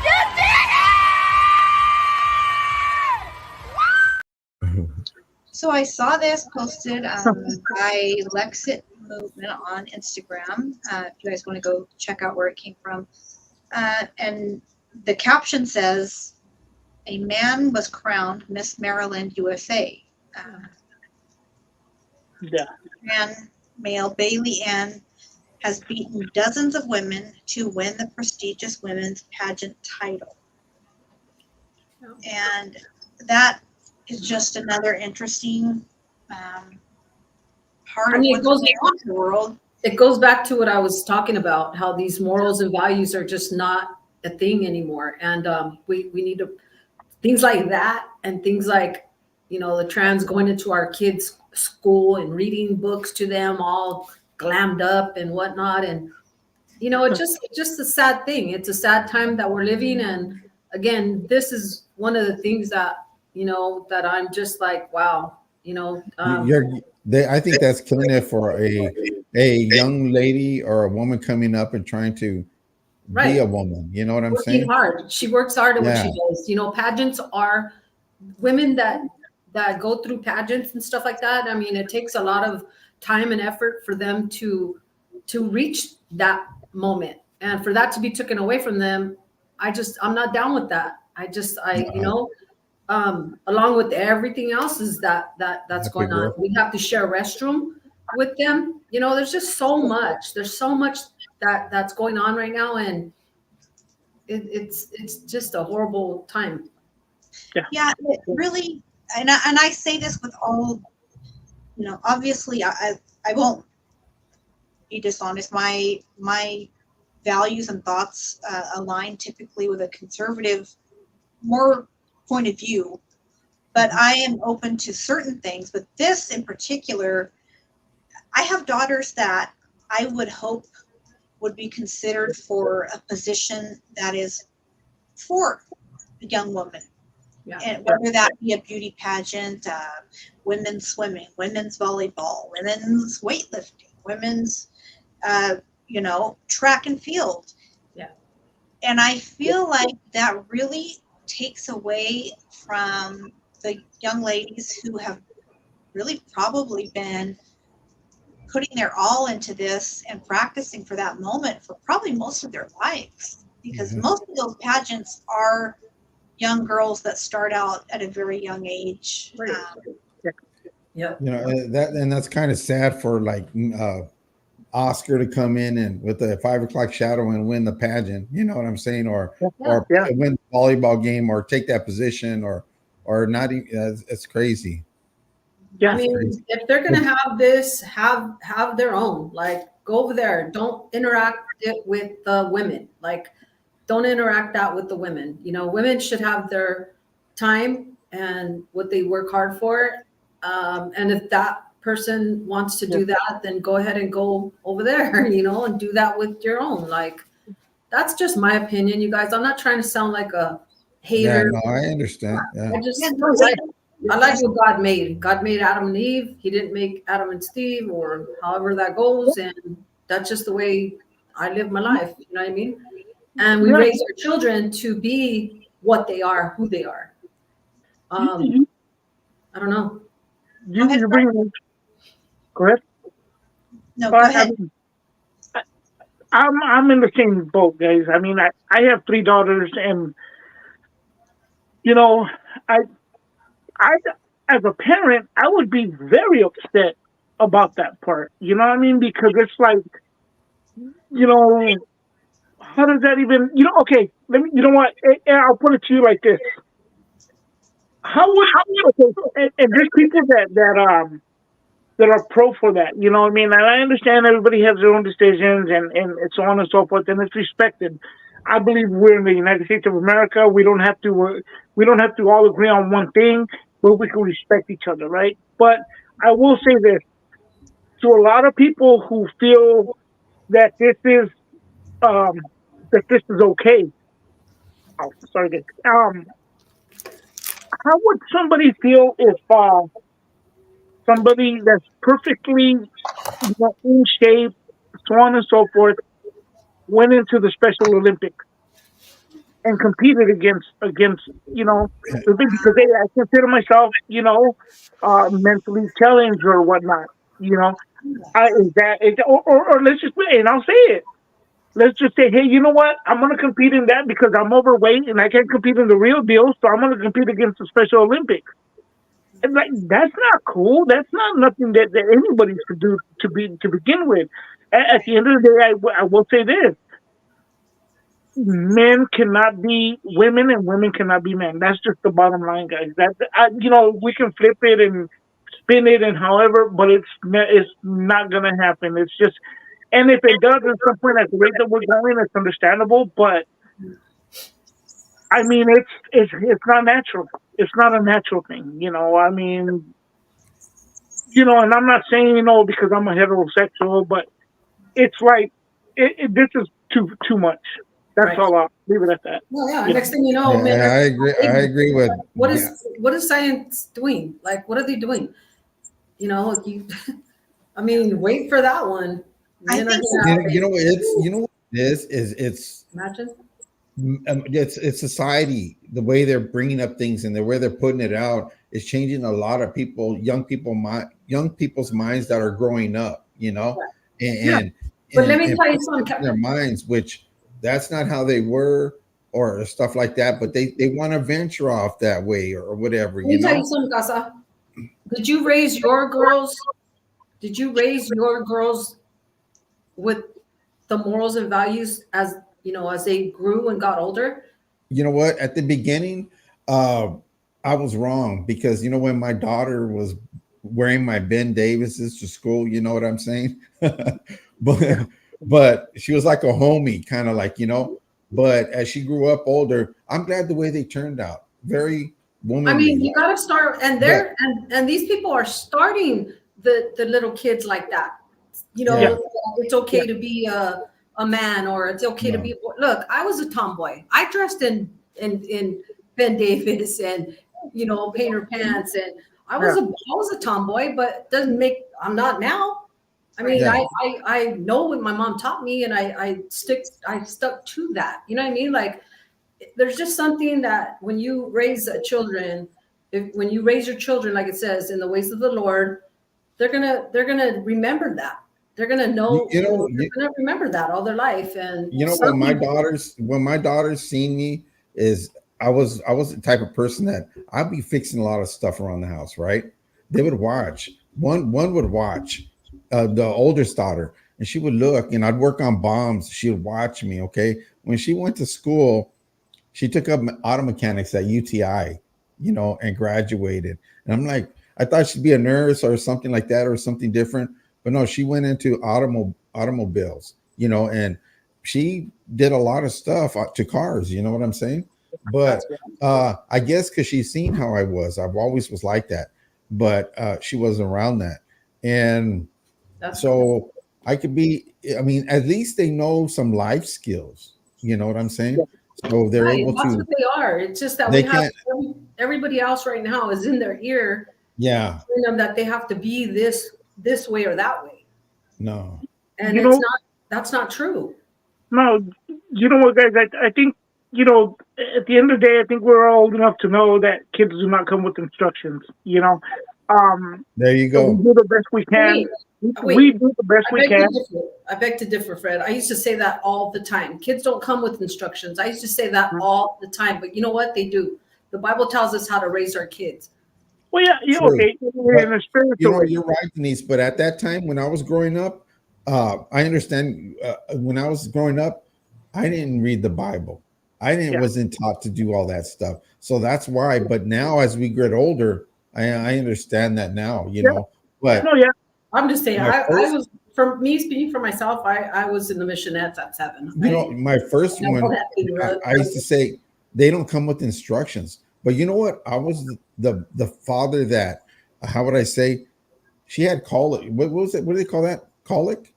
Speaker 8: You did it!
Speaker 1: So I saw this posted by Lexit Movement on Instagram. If you guys want to go check out where it came from. And the caption says, a man was crowned Miss Maryland USA.
Speaker 4: Yeah.
Speaker 1: Male Bailey Ann has beaten dozens of women to win the prestigious women's pageant title. And that is just another interesting part of what's going on in the world.
Speaker 3: It goes back to what I was talking about, how these morals and values are just not a thing anymore. And we need to, things like that, and things like, the trans going into our kids' school and reading books to them all glammed up and whatnot. And, it's just a sad thing. It's a sad time that we're living. And again, this is one of the things that, that I'm just like, wow,
Speaker 2: I think that's killing it for a young lady or a woman coming up and trying to be
Speaker 3: right.
Speaker 2: a woman. You know what I'm
Speaker 3: Working
Speaker 2: saying?
Speaker 3: hard. She works hard at what she
Speaker 2: Yeah.
Speaker 3: does. Pageants are women that go through pageants and stuff like that. I mean, it takes a lot of time and effort for them to reach that moment, and for that to be taken away from them, I'm not down with that. Along with everything else is that's
Speaker 2: Happy
Speaker 3: going on.
Speaker 2: girl.
Speaker 3: We have to share a restroom with them. There's just so much. There's so much that's going on right now, and it's just a horrible time.
Speaker 1: Yeah, it really, and I say this with all, obviously I won't be dishonest. My values and thoughts align typically with a conservative, more point of view, but I am open to certain things. But this in particular, I have daughters that I would hope would be considered for a position that is for a young woman.
Speaker 3: Yeah.
Speaker 1: And whether that be a beauty pageant, women's swimming, women's volleyball, women's weightlifting, women's, track and field.
Speaker 3: Yeah.
Speaker 1: And I feel like that really takes away from the young ladies who have really probably been putting their all into this and practicing for that moment for probably most of their lives, because most of those pageants are young girls that start out at a very young age.
Speaker 3: Right. Yep.
Speaker 2: That's kind of sad for like Oscar to come in and with the 5 o'clock shadow and win the pageant. You know what I'm saying? Or win the volleyball game or take that position or not. It's crazy.
Speaker 4: Yeah.
Speaker 3: I mean, if they're gonna have this, have their own. Like, go over there. Don't interact it with the women. Like, don't interact that with the women. Women should have their time and what they work hard for. And if that person wants to do that, then go ahead and go over there, and do that with your own. Like, that's just my opinion, you guys. I'm not trying to sound like a hater.
Speaker 2: Yeah, no, I understand. Yeah.
Speaker 3: I like what God made. God made Adam and Eve. He didn't make Adam and Steve, or however that goes. And that's just the way I live my life. You know what I mean? And we raise our children to be what they are, who they are. I don't know.
Speaker 4: You bring. Go ahead.
Speaker 1: No, go ahead.
Speaker 4: I'm in the same boat, guys. I mean, I have 3 daughters, and I as a parent, I would be very upset about that part. You know what I mean? Because it's like, how does that even? Okay, let me. You know what? I'll put it to you like this. Okay, and there's people that are pro for that. You know what I mean? And I understand everybody has their own decisions and so on and so forth, and it's respected. I believe we're in the United States of America. We don't have to all agree on one thing, but we can respect each other, right? But I will say this to a lot of people who feel that this is okay. Oh, sorry, guys. How would somebody feel if somebody that's perfectly in shape, so on and so forth, went into the Special Olympics and competed against because I consider myself, mentally challenged or whatnot. Or let's just and I'll say it. Let's just say, hey, you know what? I'm going to compete in that because I'm overweight and I can't compete in the real deal, so I'm going to compete against the Special Olympics. And that's not cool. That's not nothing that anybody should do to begin with. At the end of the day, I will say this: men cannot be women, and women cannot be men. That's just the bottom line, guys. We can flip it and spin it and however, but it's not gonna happen. It's just, and if it does at some point at the rate that we're going, it's understandable. But I mean, it's not natural. It's not a natural thing, I mean, and I'm not saying, because I'm a heterosexual, but it's like, this is too much. That's
Speaker 3: Right.
Speaker 4: all. I'll leave it at that.
Speaker 3: Well, yeah.
Speaker 4: Yeah.
Speaker 3: Next thing you know,
Speaker 2: Yeah,
Speaker 3: man,
Speaker 2: I agree. I agree with.
Speaker 3: what
Speaker 2: yeah.
Speaker 3: is science doing? Like, what are they doing? You know, I mean, wait for that one.
Speaker 1: I
Speaker 3: Men are
Speaker 1: think
Speaker 3: gonna have
Speaker 2: You know
Speaker 3: babies.
Speaker 2: what it is it's
Speaker 3: Imagine.
Speaker 2: it's society, the way they're bringing up things and the way they're putting it out is changing a lot of people, young people's minds that are growing up, you know, and
Speaker 3: But let me
Speaker 2: and
Speaker 3: tell you
Speaker 2: putting
Speaker 3: something.
Speaker 2: in their minds, which that's not how they were or stuff like that, but they want to venture off that way or whatever,
Speaker 3: Let me
Speaker 2: you
Speaker 3: tell
Speaker 2: know.
Speaker 3: you something, Casa. Did you raise your girls? Did you raise your girls with the morals and values as you know as they grew and got older?
Speaker 2: You know what? At the beginning, I was wrong because you know when my daughter was wearing my Ben Davises to school, you know what I'm saying? but she was like a homie, kind of like, you know. But as she grew up older, I'm glad the way they turned out. Very womanly.
Speaker 3: I mean, you got to start, and they're and these people are starting the little kids like that. You know,
Speaker 2: Yeah.
Speaker 3: it's okay to be a man, or it's okay to
Speaker 2: No.
Speaker 3: be. Look, I was a tomboy. I dressed in Ben Davis and you know painter pants, and I was a tomboy, but it doesn't make I'm not now. I mean,
Speaker 2: Yeah.
Speaker 3: I know what my mom taught me, and I stuck to that. You know what I mean? Like, there's just something that when you raise children, when you raise your children, like it says, in the ways of the Lord, they're gonna remember that. They're gonna know.
Speaker 2: You know,
Speaker 3: they're gonna remember that all their life. And
Speaker 2: you know
Speaker 3: some
Speaker 2: when my daughters seen me is I was the type of person that I'd be fixing a lot of stuff around the house, right? They would watch. One would watch the oldest daughter, and she would look, and I'd work on bombs. She would watch me. Okay, when she went to school, she took up auto mechanics at UTI, you know, and graduated. And I'm like, I thought she'd be a nurse or something like that or something different. But no, she went into automobiles, you know, and she did a lot of stuff to cars, you know what I'm saying? But I guess because she's seen how I was, I've always was like that. But she wasn't around that. And so I could be, I mean, at least they know some life skills, you know what I'm saying? So they're
Speaker 3: right,
Speaker 2: able
Speaker 3: that's
Speaker 2: to.
Speaker 3: what they are. It's just that
Speaker 2: They
Speaker 3: we have
Speaker 2: can't.
Speaker 3: everybody else right now is in their ear
Speaker 2: Yeah.
Speaker 3: telling them that they have to be this way or that way.
Speaker 2: No.
Speaker 3: And
Speaker 4: You
Speaker 3: it's
Speaker 4: know-
Speaker 3: not. That's not true.
Speaker 4: No, you know what, guys? I think, you know, at the end of the day, I think we're all old enough to know that kids do not come with instructions, you know.
Speaker 2: There you
Speaker 4: So we
Speaker 2: go.
Speaker 4: do the best we can.
Speaker 3: Wait.
Speaker 4: We do the best
Speaker 3: I
Speaker 4: we
Speaker 3: beg,
Speaker 4: can.
Speaker 3: to differ. I beg to differ, Fred. I used to say that all the time. Kids don't come with instructions. I used to say that all the time. But you know what? They do. The Bible tells us how to raise our kids.
Speaker 4: Well, yeah,
Speaker 2: True.
Speaker 4: okay. In a spiritual
Speaker 2: You know,
Speaker 4: way.
Speaker 2: you're right, Denise. But at that time, when I was growing up, I understand. When I was growing up, I didn't read the Bible. Wasn't taught to do all that stuff. So that's why. But now, as we get older, I understand that now. You know. But
Speaker 4: No, yeah.
Speaker 3: I'm just saying.
Speaker 2: My
Speaker 3: I
Speaker 2: first-
Speaker 3: was, for me speaking for myself. I was in the missionettes at 7.
Speaker 2: you know, my first
Speaker 3: I know
Speaker 2: one,
Speaker 3: that thing, right?
Speaker 2: I used to say they don't come with instructions. But you know what? I was the father that, how would I say? She had colic. What was it? What do they call that? Colic.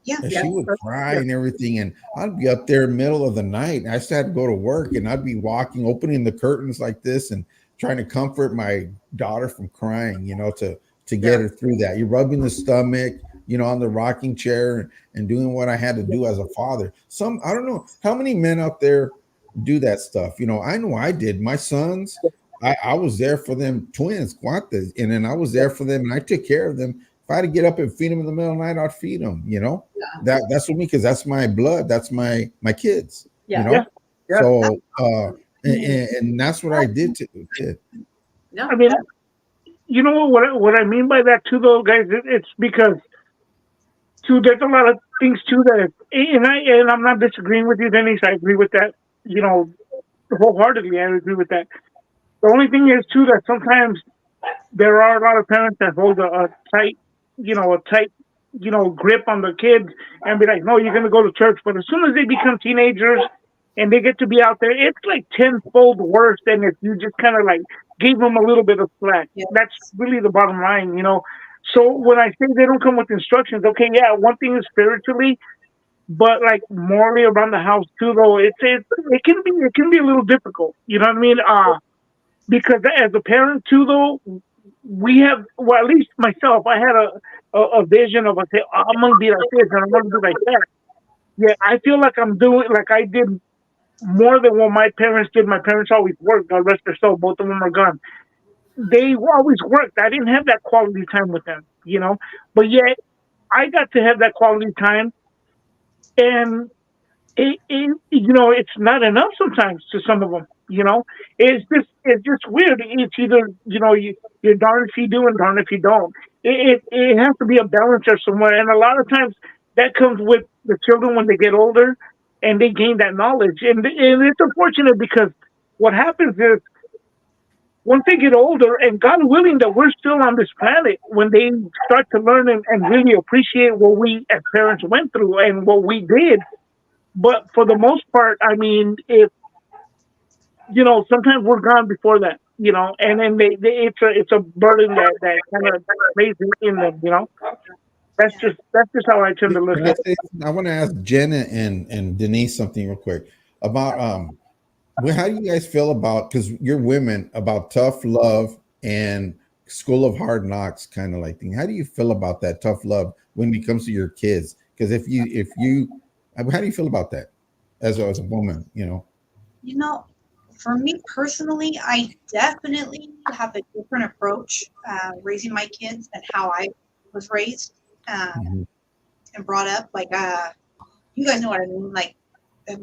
Speaker 1: Yeah.
Speaker 2: And
Speaker 3: Yeah.
Speaker 2: she would cry and everything, and I'd be up there middle of the night. And I still had to go to work, and I'd be walking, opening the curtains like this, and trying to comfort my daughter from crying. You know, to get her through that. You're rubbing the stomach, you know, on the rocking chair, and doing what I had to do as a father. I don't know how many men out there do that stuff. You know I did. My sons, I was there for them, twins, Quantas, and then I was there for them, and I took care of them. If I had to get up and feed them in the middle of the night, I'd feed them. You know, that's with me because that's my blood. That's my kids.
Speaker 3: Yeah.
Speaker 2: You know,
Speaker 4: Yeah.
Speaker 2: so and that's what I did to the kid.
Speaker 3: Yeah.
Speaker 4: I mean, you know what I mean by that too, though, guys. It's because too. There's a lot of things too that, and I'm not disagreeing with you, Denise. I agree with that. You know, wholeheartedly, I agree with that. The only thing is too that sometimes there are a lot of parents that hold a tight, grip on the kids and be like, no, you're gonna go to church. But as soon as they become teenagers and they get to be out there, it's like tenfold worse than if you just kind of like gave them a little bit of slack.
Speaker 3: Yeah.
Speaker 4: That's really the bottom line, you know. So when I say they don't come with instructions, okay, yeah, one thing is spiritually, But like morally around the house too, though, it can be a little difficult. You know what I mean? Because as a parent too, though, we have, well, at least myself, I had a vision of, okay, I'm gonna be like this and I'm gonna be like that. Yeah, I feel like I'm doing, like I did more than what my parents did. My parents always worked. God rest their soul. Both of them are gone. They always worked. I didn't have that quality time with them, you know. But yet, I got to have that quality time, and you know, it's not enough sometimes to some of them. You know, it's just weird. It's either, you know, you're darn if you do and darn if you don't. It has to be a balance there somewhere, and a lot of times that comes with the children when they get older and they gain that knowledge, and it's unfortunate because what happens is once they get older, and God willing that we're still on this planet, when they start to learn and really appreciate what we as parents went through and what we did. But for the most part, I mean, if you know, sometimes we're gone before that, you know, and then it's a burden that kind of lays in them, you know. That's just how I tend to look
Speaker 2: Can
Speaker 4: at
Speaker 2: I
Speaker 4: it.
Speaker 2: say something? I want to ask Jenna and Denise something real quick about well, how do you guys feel about, because you're women, about tough love and school of hard knocks kind of like thing? How do you feel about that tough love when it comes to your kids? Because if you how do you feel about that as a woman, you know?
Speaker 1: You know, for me personally, I definitely have a different approach raising my kids than how I was raised
Speaker 2: Mhm.
Speaker 1: and brought up. Like, you guys know what I mean. Like,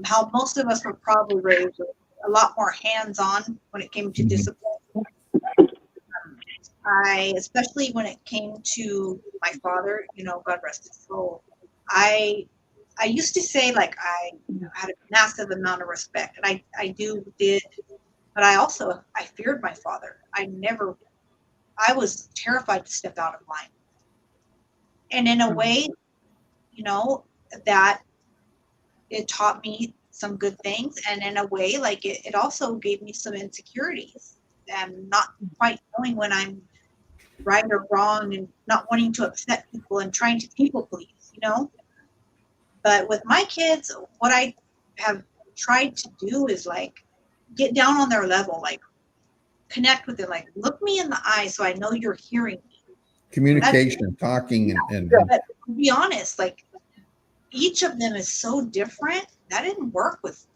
Speaker 1: how most of us were probably raised with a lot more hands-on when it came to
Speaker 2: Mhm.
Speaker 1: discipline. Especially when it came to my father, you know, God rest his soul. I used to say like I had a massive amount of respect, and I did, but I feared my father. I was terrified to step out of line, and in a way, you know, that it taught me some good things, and in a way, like it also gave me some insecurities and not quite knowing when I'm right or wrong and not wanting to upset people and trying to people please, you know. But with my kids, what I have tried to do is like get down on their level, like connect with them, like look me in the eye so I know you're hearing me.
Speaker 2: Communication, talking,
Speaker 1: But to be honest, like each of them is so different. That didn't work with,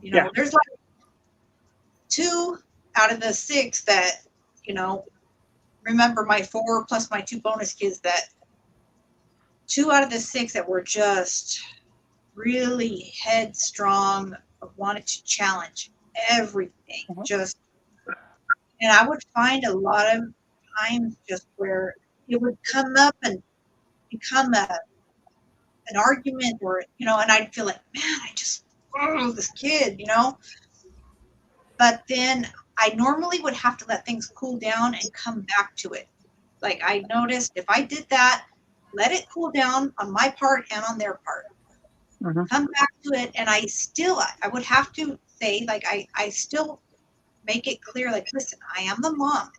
Speaker 1: you know,
Speaker 4: Yeah.
Speaker 1: there's like 2 out of the 6 that, you know, remember my 4 plus my 2 bonus kids, that 2 out of the 6 that were just really headstrong, wanted to challenge everything. Just, and I would find a lot of times just where it would come up and become an argument, or you know, and I'd feel like, man, I just this kid, you know. But then I normally would have to let things cool down and come back to it. Like I noticed if I did that, let it cool down on my part and on their part. Come back to it, and I would have to say, like, I still make it clear, like, listen, I am the mom,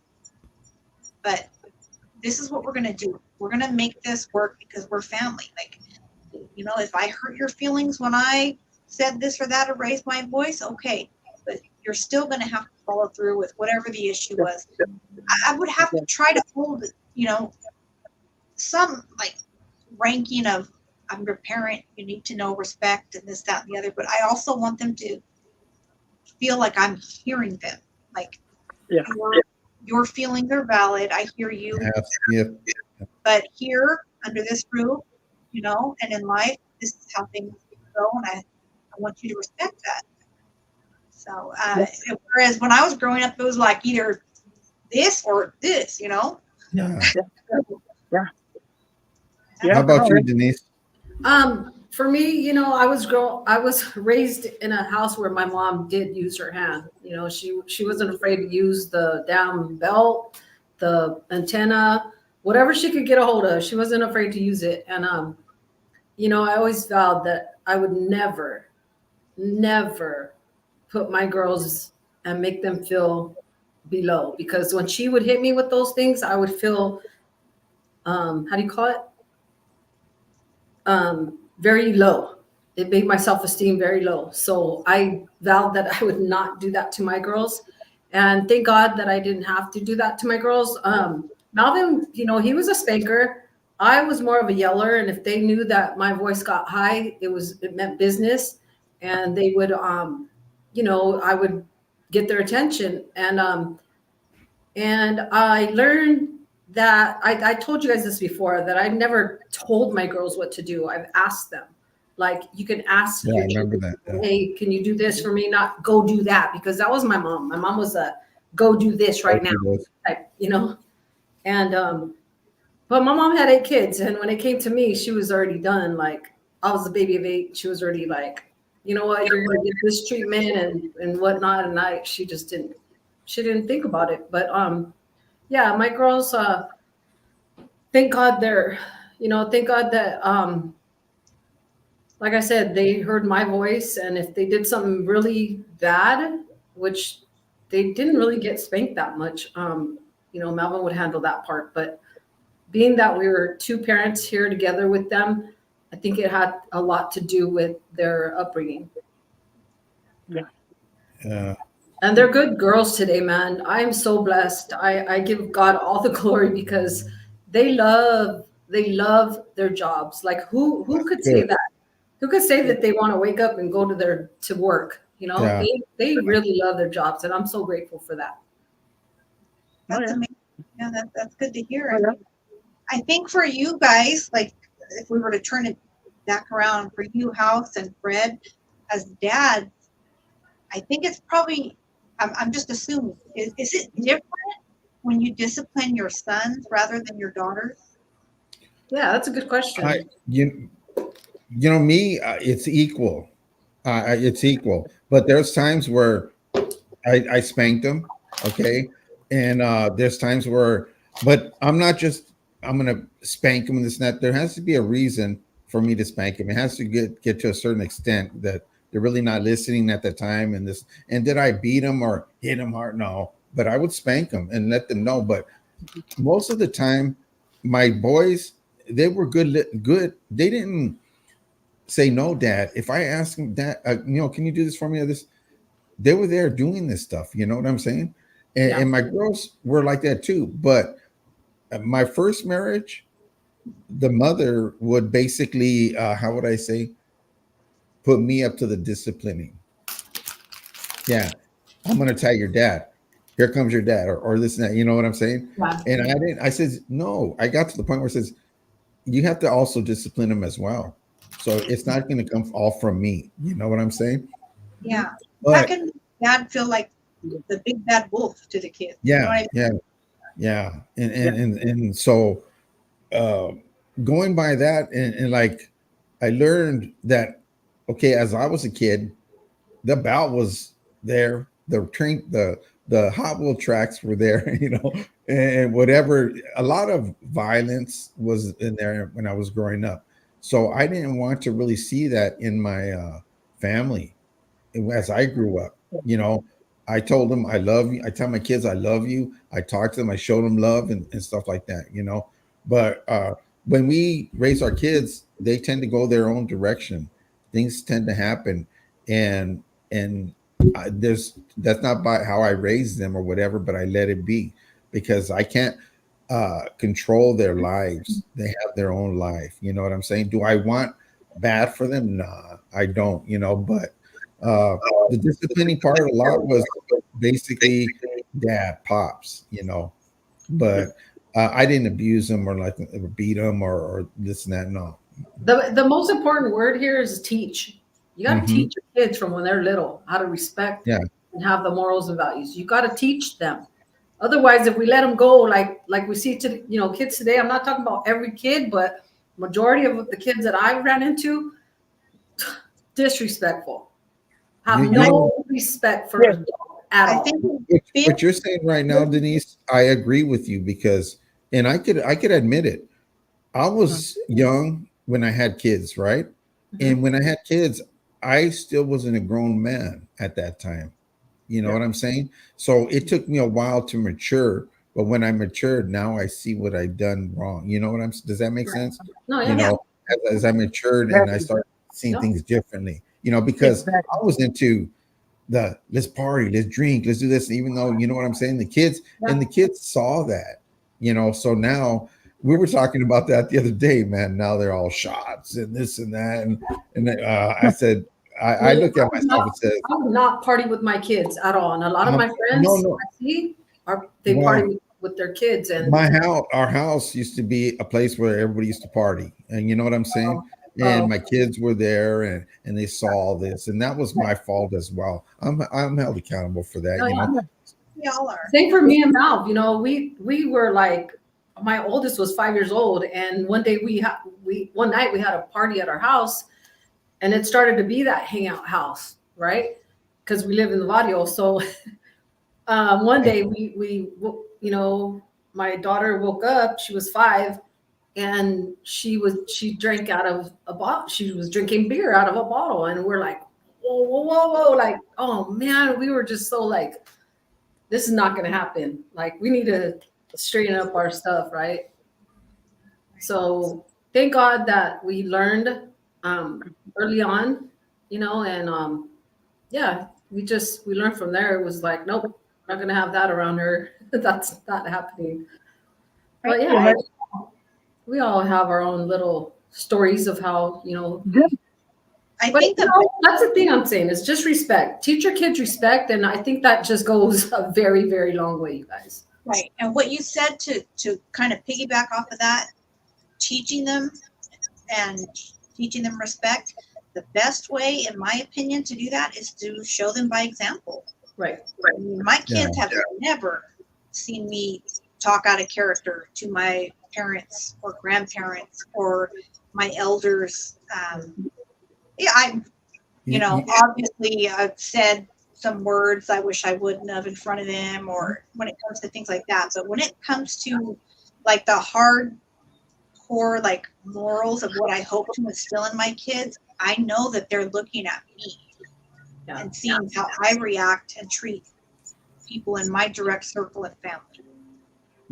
Speaker 1: but this is what we're gonna do. We're gonna make this work because we're family. Like, you know, if I hurt your feelings when I said this or that or raised my voice, okay, but you're still gonna have to follow through with whatever the issue was. I would have to try to hold, you know, some like ranking of, I'm your parent, you need to know respect and this, that, and the other, but I also want them to feel like I'm hearing them. Like
Speaker 4: Yeah.
Speaker 1: your feelings are valid. I hear you.
Speaker 2: Yes.
Speaker 1: But here under this roof, you know, and in life, this is how things go, and I want you to respect that. So whereas when I was growing up, it was like either this or this, you know.
Speaker 2: Yeah.
Speaker 4: Yeah.
Speaker 2: How about you, Denise?
Speaker 3: For me, you know, I was raised in a house where my mom did use her hand. You know, she wasn't afraid to use the down belt, the antenna, whatever she could get a hold of. She wasn't afraid to use it. And you know, I always vowed that I would never put my girls and make them feel below, because when she would hit me with those things, I would feel how do you call it? very low. It made my self-esteem very low. So I vowed that I would not do that to my girls. And thank God that I didn't have to do that to my girls. Malvin, he was a spanker. I was more of a yeller. And if they knew that my voice got high, it meant business. And they would, I would get their attention. And I learned that I told you guys this before, that I never told my girls what to do. I've asked them. Like, you can ask.
Speaker 2: Yeah, I remember that. Yeah.
Speaker 3: Hey, can you do this for me? Not go do that, because that was my mom. My mom was a go do this right now type, And but my mom had 8 kids, and when it came to me, she was already done. Like, I was a baby of 8. She was already like, you know what, you're gonna get this treatment and whatnot. And she just didn't. She didn't think about it. But yeah, my girls. Thank God thank God that like I said, they heard my voice, and if they did something really bad, which they didn't really get spanked that much, Melvin would handle that part. But being that we were 2 parents here together with them, I think it had a lot to do with their upbringing.
Speaker 2: Yeah.
Speaker 3: And they're good girls today, man. I am so blessed. I give God all the glory, because they love their jobs. Like, who could say that? Who could say that they want to wake up and go to work?
Speaker 2: Yeah.
Speaker 3: They really love their jobs, and I'm so grateful for that.
Speaker 1: That's amazing. Yeah, that's good to hear. I think for you guys, like, if we were to turn it back around for you, House and Fred, as dads, I think it's probably, I'm just assuming, is it different when you discipline your sons rather than your daughters?
Speaker 3: Yeah, that's a good question.
Speaker 2: Me, it's equal. It's equal. But there's times where I spanked them, okay? And there's times where, but I'm going to spank them and this and that. There has to be a reason for me to spank them. It has to get to a certain extent that they're really not listening at the time. And did I beat them or hit them hard? No, but I would spank them and let them know. But most of the time, my boys, they were good. They didn't say no, Dad. If I asked them, Dad, can you do this for me? Or this, they were there doing this stuff. You know what I'm saying? And my girls were like that too. But my first marriage, the mother would basically, how would I say, put me up to the disciplining. Yeah, I'm going to tell your dad. Here comes your dad, or this and that. You know what I'm saying? Wow. And I said, no. I got to the point where it says, you have to also discipline them as well. So it's not going to come all from me. You know what I'm saying?
Speaker 1: Yeah. How can dad feel like the big bad wolf to the kids?
Speaker 2: Yeah. Yeah. And so going by that, and like, I learned that, okay, as I was a kid, the belt was there, the Hot Wheel tracks were there, and whatever, a lot of violence was in there when I was growing up. So I didn't want to really see that in my family as I grew up. I told them I love you. I tell my kids I love you. I talk to them. I show them love and stuff like that. But when we raise our kids, they tend to go their own direction. Things tend to happen, and that's not by how I raised them or whatever. But I let it be, because I can't control their lives. They have their own life. You know what I'm saying? Do I want bad for them? Nah, I don't. But the disciplining part a lot was basically dad, pops. But I didn't abuse them or beat them or this and that. No.
Speaker 3: The most important word here is teach. You got to teach your kids from when they're little how to respect and have the morals and values. You got to teach them. Otherwise, if we let them go, like we see kids today, I'm not talking about every kid, but majority of the kids that I ran into, disrespectful, have no respect for adults at all.
Speaker 1: I think
Speaker 2: what you're saying right now, Denise, I agree with you, because, and I could admit it. I was young when I had kids, right? And when I had kids, I still wasn't a grown man at that time. You know what I'm saying? So it took me a while to mature, but when I matured, now I see what I've done wrong. You know what does that make sense?
Speaker 3: No, yeah.
Speaker 2: as I matured and I started seeing
Speaker 3: Yep.
Speaker 2: things differently, you know, because
Speaker 4: Exactly.
Speaker 2: I was into the let's party, let's drink, let's do this, even though, you know what I'm saying, the kids and the kids saw that, you know. So now we were talking about that the other day, man. Now they're all shots and this and that, and I said, I look at myself and said,
Speaker 3: I would not party with my kids at all. And a lot of my friends
Speaker 2: no.
Speaker 3: I see they
Speaker 2: Well,
Speaker 3: party with their kids. And
Speaker 2: our house used to be a place where everybody used to party, and you know what I'm saying.
Speaker 3: Oh.
Speaker 2: And my kids were there, and they saw all this, and that was my fault as well. I'm held accountable for that,
Speaker 3: Oh,
Speaker 2: you know.
Speaker 1: We all are.
Speaker 3: same for me and Malv. You know, we were like, my oldest was 5 years old, and one day one night we had a party at our house, and it started to be that hangout house, right? Because we live in the barrio. So one day we you know, my daughter woke up. She was 5, and she drank out of a bottle. She was drinking beer out of a bottle, and we're like, whoa, whoa, whoa, whoa! Like, oh man, we were just so like, this is not going to happen. Like, we need to straighten up our stuff, right? So thank God that we learned early on, you know, and yeah, we learned from there. It was like, nope, we're not going to have that around her. That's not happening. But yeah, we all have our own little stories of how, you know.
Speaker 1: I
Speaker 3: But
Speaker 1: think
Speaker 3: you know, that's the thing I'm saying is just respect. Teach your kids respect, and I think that just goes a very, very long way, you guys.
Speaker 1: right. And what you said to kind of piggyback off of that, teaching them respect. The best way, in my opinion, to do that is to show them by example.
Speaker 3: Right.
Speaker 1: I mean, my kids have never seen me talk out of character to my parents or grandparents or my elders. Obviously I've said some words I wish I wouldn't have in front of them, or when it comes to things like that. But when it comes to like the hardcore like morals of what I hope to instill in my kids, I know that they're looking at me and seeing how I react and treat people in my direct circle of family.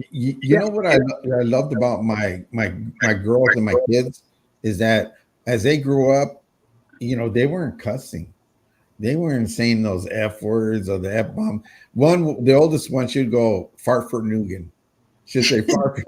Speaker 2: You know what I loved about my girls and my kids is that as they grew up, you know, they weren't cussing. They weren't saying those F words or the F bomb. The oldest one should go fart for Nugan. Should say fart,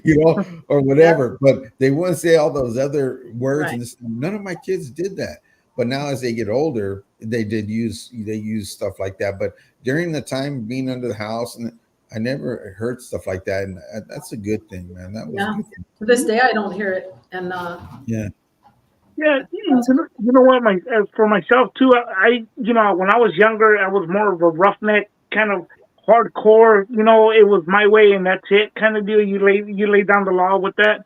Speaker 2: you know, or whatever. But they wouldn't say all those other words.
Speaker 3: Right.
Speaker 2: And none of my kids did that. But now as they get older, they use stuff like that. But during the time being under the house, and I never heard stuff like that, and that's a good thing, man. That was a good thing.
Speaker 3: To this day, I don't hear it, and
Speaker 2: Yeah.
Speaker 4: Yeah, you know what? For myself too, I when I was younger, I was more of a roughneck kind of hardcore. You know, it was my way and that's it kind of deal. You lay down the law with that,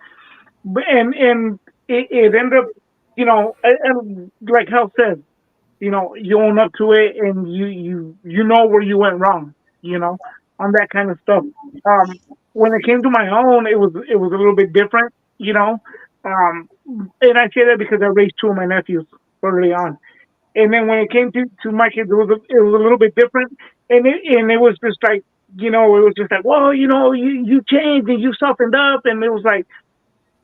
Speaker 4: but and it ended up, you know, and like Hal said, you know, you own up to it and you know where you went wrong. You know, on that kind of stuff. When it came to my own, it was a little bit different. You know. And I say that because I raised 2 of my nephews early on, and then when it came to my kids, it was a little bit different, and it was just like, you know, it was just like, well, you know, you changed and you softened up, and it was like,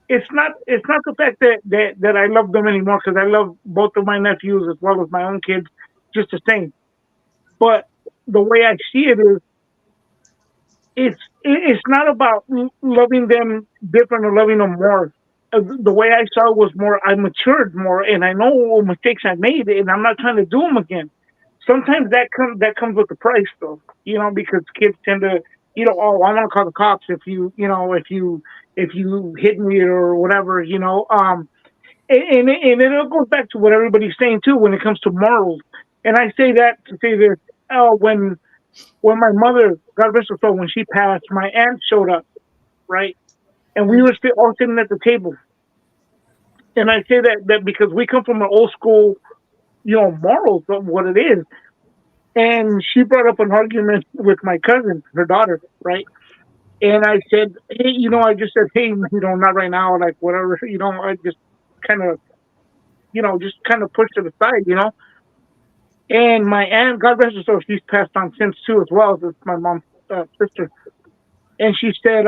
Speaker 4: it's not the fact that I love them anymore, because I love both of my nephews as well as my own kids just the same, but the way I see it is, it's not about loving them different or loving them more. The way I saw it was more, I matured more, and I know what mistakes I made, and I'm not trying to do them again. Sometimes that comes with the price, though, you know, because kids tend to, you know, oh, I want to call the cops if you hit me or whatever, you know. And it goes back to what everybody's saying too when it comes to morals. And I say that to say this: when my mother, God rest her soul, when she passed, my aunt showed up, right? And we were all sitting at the table. And I say that because we come from an old school, you know, morals of what it is. And she brought up an argument with my cousin, her daughter, right? And I said, hey, you know, I just said, hey, you know, not right now, like whatever, you know, I just kind of, you know, just kind of pushed it aside, you know. And my aunt, God rest her soul, she's passed on since too, as well as my mom's sister. And she said,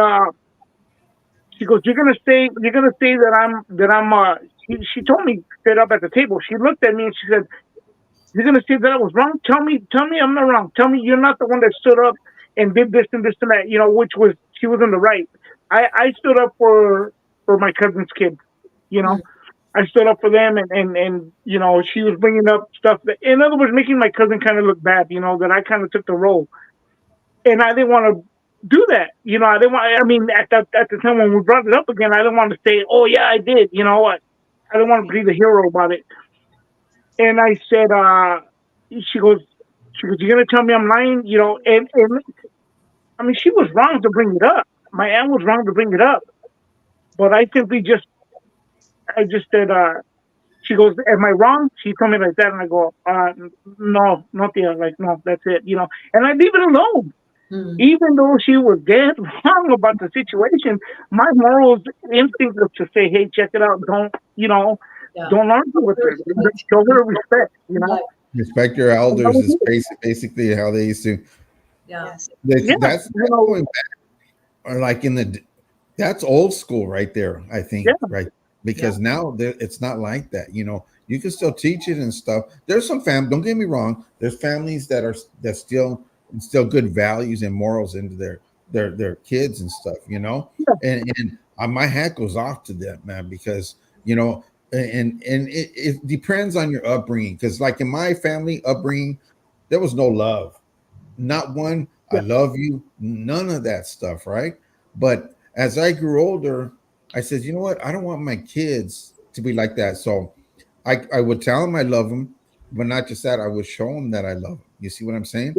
Speaker 4: She goes, you're gonna say that I'm she told me straight up at the table. She looked at me and she said, you're gonna say that I was wrong? Tell me I'm not wrong. Tell me you're not the one that stood up and did this and this and that, which was she was in the right. I stood up for my cousin's kids, I stood up for them and she was bringing up stuff that, in other words, making my cousin kind of look bad, that I kind of took the role. And I didn't want to do that. I didn't want, at the time when we brought it up again, I didn't want to say, oh yeah, I did, I didn't want to be the hero about it. And I said, she goes, you're going to tell me I'm lying? And she was wrong to bring it up. My aunt was wrong to bring it up. But I just said, she goes, am I wrong? She told me like that. And I go, no, not the, like, no, that's it, and I leave it alone. Even though she was dead wrong about the situation, my moral instinct was to say, hey, check it out. Don't argue with her. Show her respect,
Speaker 2: Respect your elders is basically how they used to.
Speaker 3: Yeah.
Speaker 2: That's going back, or like that's old school right there, I think, right? Because now it's not like that. You can still teach it and stuff. There's some don't get me wrong. There's families that still instill good values and morals into their kids and stuff, and my hat goes off to them, man, because and it depends on your upbringing, because like in my family upbringing, there was no love, not one I love you, none of that stuff, right? But as I grew older, I said, you know what, I don't want my kids to be like that. So I would tell them I love them, but not just that, I would show them that I love them. You see what I'm saying?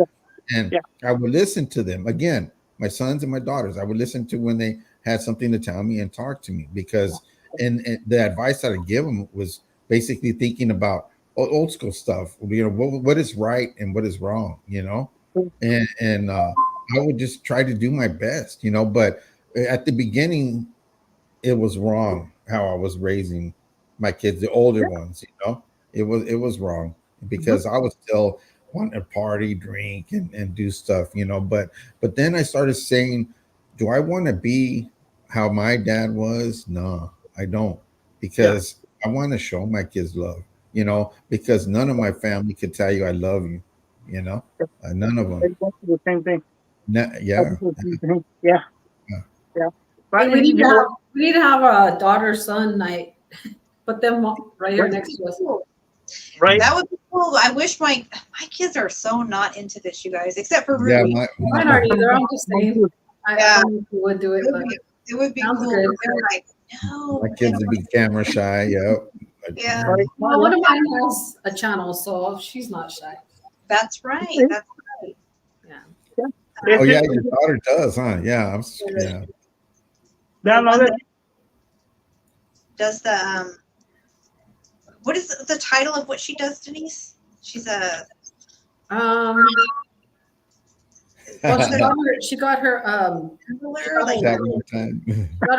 Speaker 2: And I would listen to them. Again, my sons and my daughters, I would listen to when they had something to tell me and talk to me, because and the advice that I give them was basically thinking about old school stuff. What is right and what is wrong, and I would just try to do my best, but at the beginning, it was wrong how I was raising my kids, the older ones, it was wrong, because I was still wanting to party, drink, and do stuff, but then I started saying, do I want to be how my dad was? No, I don't, because I want to show my kids love, because none of my family could tell you I love you, none of them.
Speaker 4: The same thing.
Speaker 2: Yeah.
Speaker 3: Right, we need to have a daughter-son night. Put them right here next to us.
Speaker 4: Right.
Speaker 1: That would be cool. I wish my kids are so not into this, you guys, except for Ruby.
Speaker 3: Mine aren't either. I'm just saying. I don't know if we would do it, but
Speaker 1: it would be
Speaker 3: sounds
Speaker 1: cool.
Speaker 3: good.
Speaker 1: They're like, no.
Speaker 2: My kids would be camera shy.
Speaker 1: Yeah.
Speaker 3: Well, one of mine has a channel, so she's not shy.
Speaker 1: That's right. That's right.
Speaker 3: Yeah.
Speaker 2: Oh yeah, your daughter does, huh? Yeah.
Speaker 1: Does the what is the title of what she does, Denise? She's a
Speaker 3: well, she got her got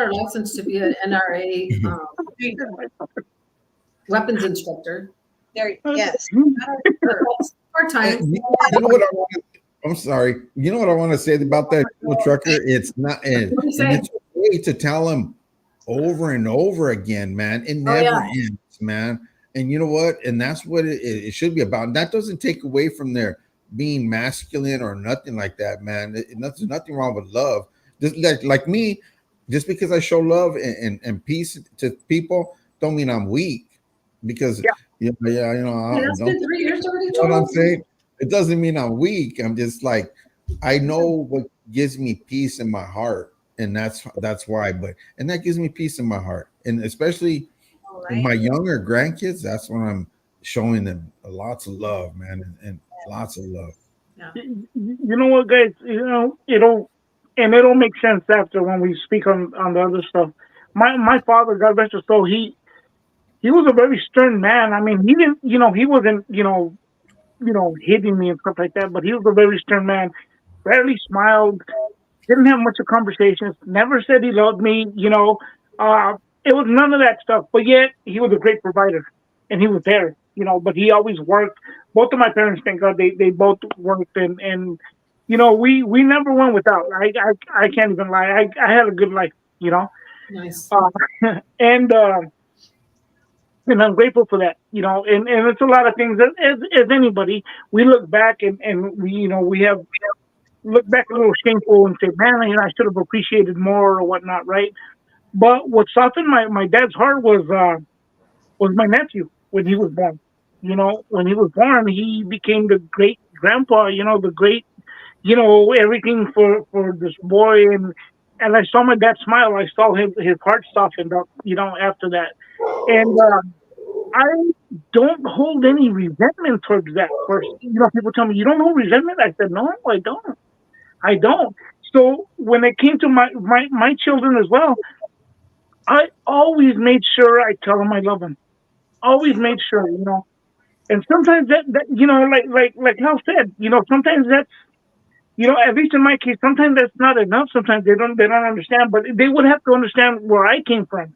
Speaker 3: her license to be an NRA weapons instructor.
Speaker 1: There, yes.
Speaker 3: Part time.
Speaker 2: I'm sorry. You know what I want to say about that trucker? It's not, and it's a way to tell them over and over again, man. It never ends, man. And you know what? And that's what it should be about. And that doesn't take away from their being masculine or nothing like that, man. There's nothing wrong with love. Just like me, just because I show love and peace to people, don't mean I'm weak. Because
Speaker 3: that's been 3 years already.
Speaker 2: You know what I'm saying? It doesn't mean I'm weak. I'm just like, I know what gives me peace in my heart, and that's why. And that gives me peace in my heart, and especially my younger grandkids. That's when I'm showing them lots of love, man, and lots of love.
Speaker 3: Yeah.
Speaker 4: You know what, guys? It'll make sense after when we speak on the other stuff. My father, God rest his soul, he was a very stern man. I mean, he didn't, he wasn't, hitting me and stuff like that, but he was a very stern man. Rarely smiled, didn't have much of conversations, never said he loved me, it was none of that stuff. But yet he was a great provider, and he was there, but he always worked. Both of my parents, thank God, they both worked, and we never went without. I can't even lie. I had a good life,
Speaker 3: Nice.
Speaker 4: And I'm grateful for that, you know, and it's a lot of things as anybody, we look back and we, you know, we have look back a little shameful and say, man, you know, I should have appreciated more or whatnot. Right. But what softened my dad's heart was my nephew when he was born. You know, when he was born, he became the great grandpa, you know, the great, you know, everything for this boy. And I saw my dad smile. I saw his heart softened up, you know, after that. And I don't hold any resentment towards that person. You know, people tell me, you don't hold resentment? I said, no, I don't. I don't. So when it came to my children as well, I always made sure I tell them I love them. Always made sure, you know. And sometimes that you know, like Hal said, you know, sometimes that's, you know, at least in my case, sometimes that's not enough. Sometimes they don't understand, but they would have to understand where I came from,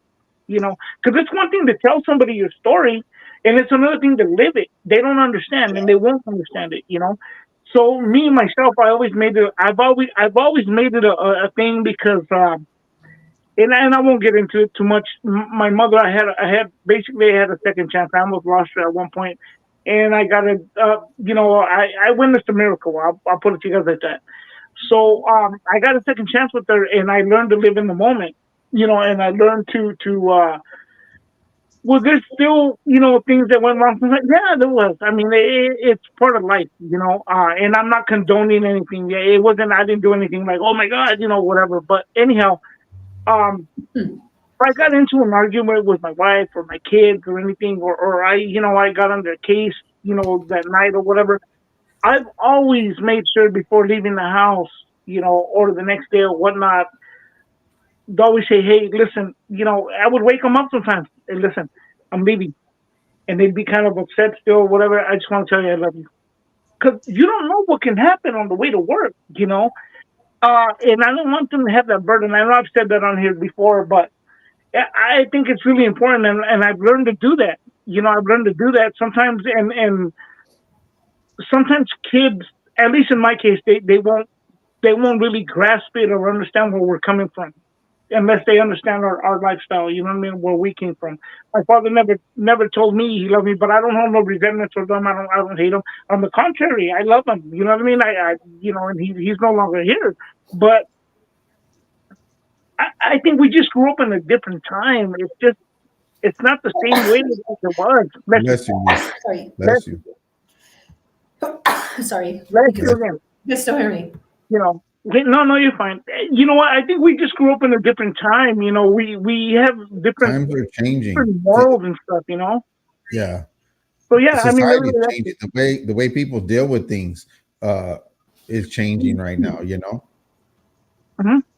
Speaker 4: you know, because it's one thing to tell somebody your story, and it's another thing to live it. They don't understand, and they won't understand it, you know. So me myself, I always made it. I've always made it a thing because, and I won't get into it too much. My mother, I had basically I had a second chance. I almost lost her at one point, and I got a, you know, I witnessed a miracle. I'll put it to you guys like that. So I got a second chance with her, and I learned to live in the moment, you know, and I learned to well, there's still, you know, things that went wrong. Yeah, there was. I mean, it's part of life, you know, and I'm not condoning anything. Yeah, it wasn't, I didn't do anything like, oh my God, you know, whatever. But anyhow, if I got into an argument with my wife or my kids or anything, or I, you know, I got under a case, you know, that night or whatever, I've always made sure before leaving the house, you know, or the next day or whatnot, they always say, hey, listen, you know, I would wake them up sometimes. Hey, listen, I'm leaving. And they'd be kind of upset still, whatever. I just want to tell you I love you. Because you don't know what can happen on the way to work, you know. And I don't want them to have that burden. I know I've said that on here before, but I think it's really important. And I've learned to do that. You know, I've learned to do that sometimes. And sometimes kids, at least in my case, they won't really grasp it or understand where we're coming from, unless they understand our lifestyle, you know what I mean, where we came from. My father never told me he loved me, but I don't hold no resentment towards him. I don't hate him. On the contrary, I love him. You know what I mean? I you know, and he's no longer here. But I think we just grew up in a different time. It's not the same way as it was.
Speaker 2: Bless you, miss.
Speaker 3: Sorry.
Speaker 2: Bless you.
Speaker 3: Sorry.
Speaker 4: Let's
Speaker 3: You
Speaker 4: do again.
Speaker 3: can still hear me.
Speaker 4: You know. No, you're fine. You know what? I think we just grew up in a different time. You know, we have
Speaker 2: Times are changing.
Speaker 4: different morals and stuff. You know.
Speaker 2: Yeah.
Speaker 4: So yeah, I mean,
Speaker 2: Society
Speaker 4: really,
Speaker 2: is changing. The way people deal with things is changing right now, you know.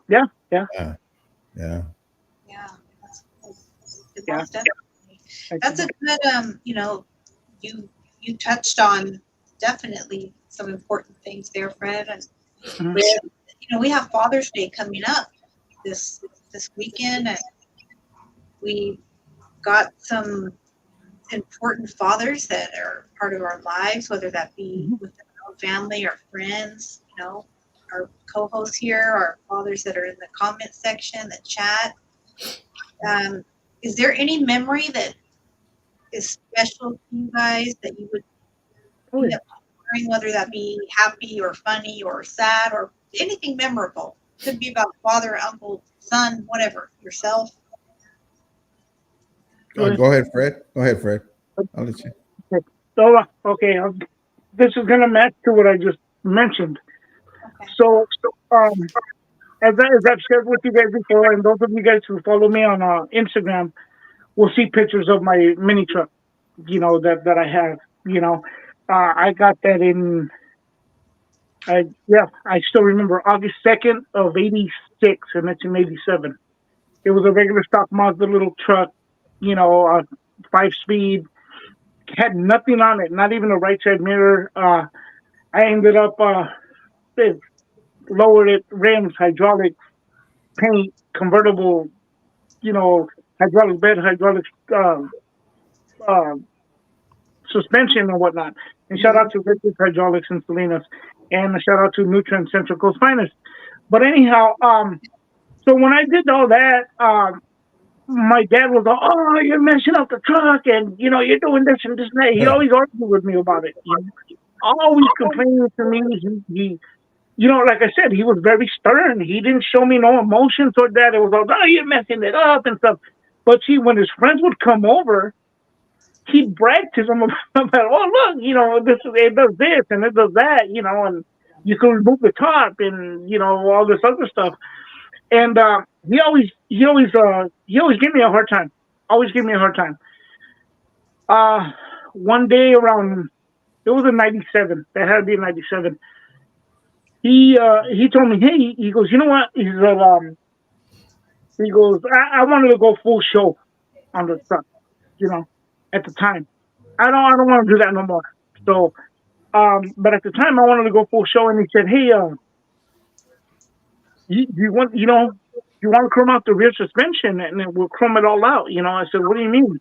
Speaker 4: Yeah.
Speaker 2: Yeah.
Speaker 1: Yeah.
Speaker 4: Yeah.
Speaker 1: Most definitely. That's a good, you know, you touched on definitely some important things there, Fred. And with, you know, we have Father's Day coming up this weekend, and we got some important fathers that are part of our lives, whether that be with our own family or friends, you know, our co-hosts here, our fathers that are in the comment section, the chat. Is there any memory that is special to you guys that you would end up sharing, whether that be happy or funny or sad or anything memorable? Could be about father, uncle, son, whatever, yourself.
Speaker 2: Go ahead, Fred. I'll let you.
Speaker 4: So okay, this is gonna match to what I just mentioned.
Speaker 1: Okay.
Speaker 4: So as I've shared with you guys before, and those of you guys who follow me on Instagram will see pictures of my mini truck, you know, that I have. You know, I got that in. I still remember August 2nd of '86 in 1987. It was a regular stock Mazda little truck, you know, 5-speed. Had nothing on it, not even a right side mirror. I ended up lowered it, rims, hydraulic paint, convertible, you know, hydraulic bed, hydraulic suspension and whatnot. And shout out to Richard Hydraulics in Salinas, and a shout out to Nutrient Central Coast Finest. But anyhow, so So when I did all that, my dad was like, "Oh, you're messing up the truck, and you're doing this and this and that." He always argued with me about it. Always complaining to me. Like I said, he was very stern. He didn't show me no emotion toward that. It was all, "Oh, you're messing it up" and stuff. But see, when his friends would come over, he'd brag to them about, "Oh, look, it does this and it does that, and you can remove the top and all this other stuff." And he always gave me a hard time. Always gave me a hard time. One day around, it was in '97. That had to be in '97. He told me, "Hey," he goes, "You know what?" He said, he goes, I wanted to go full show on the truck, at the time. I don't want to do that no more. So, but at the time I wanted to go full show, and he said, "Hey, you want to chrome out the rear suspension, and then we'll chrome it all out." I said, "What do you mean?"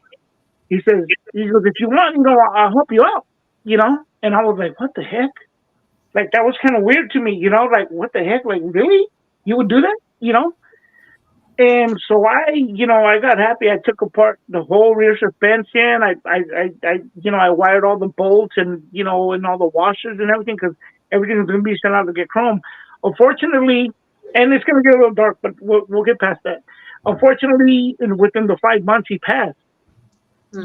Speaker 4: He goes, "If you want, I'll help you out." And I was like, "What the heck?" Like, that was kind of weird to me, like, what the heck? Like, really? You would do that? And so I got happy. I took apart the whole rear suspension. I wired all the bolts and and all the washers and everything, because everything is going to be sent out to get chrome. Unfortunately, and it's going to get a little dark, but we'll get past that. Unfortunately, within the 5 months, he passed.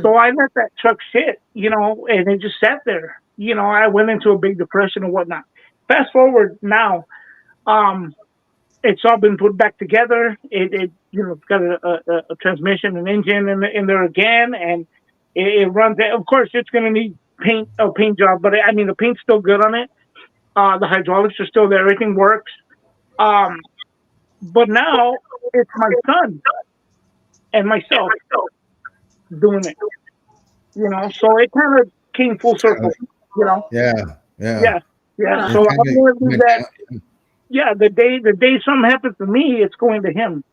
Speaker 4: So I let that truck sit, and it just sat there. I went into a big depression and whatnot. Fast forward now, it's all been put back together. It's got a transmission and engine in there again, and it runs. Of course, it's going to need a paint job, but the paint's still good on it. The hydraulics are still there. Everything works. But now it's my son and myself doing it. So it kind of came full circle.
Speaker 2: Yeah.
Speaker 4: Yeah.
Speaker 2: It
Speaker 4: So
Speaker 2: kinda
Speaker 4: I'm going to do
Speaker 2: went
Speaker 4: that.
Speaker 2: down.
Speaker 4: Yeah, the day something happens to me, it's going to him.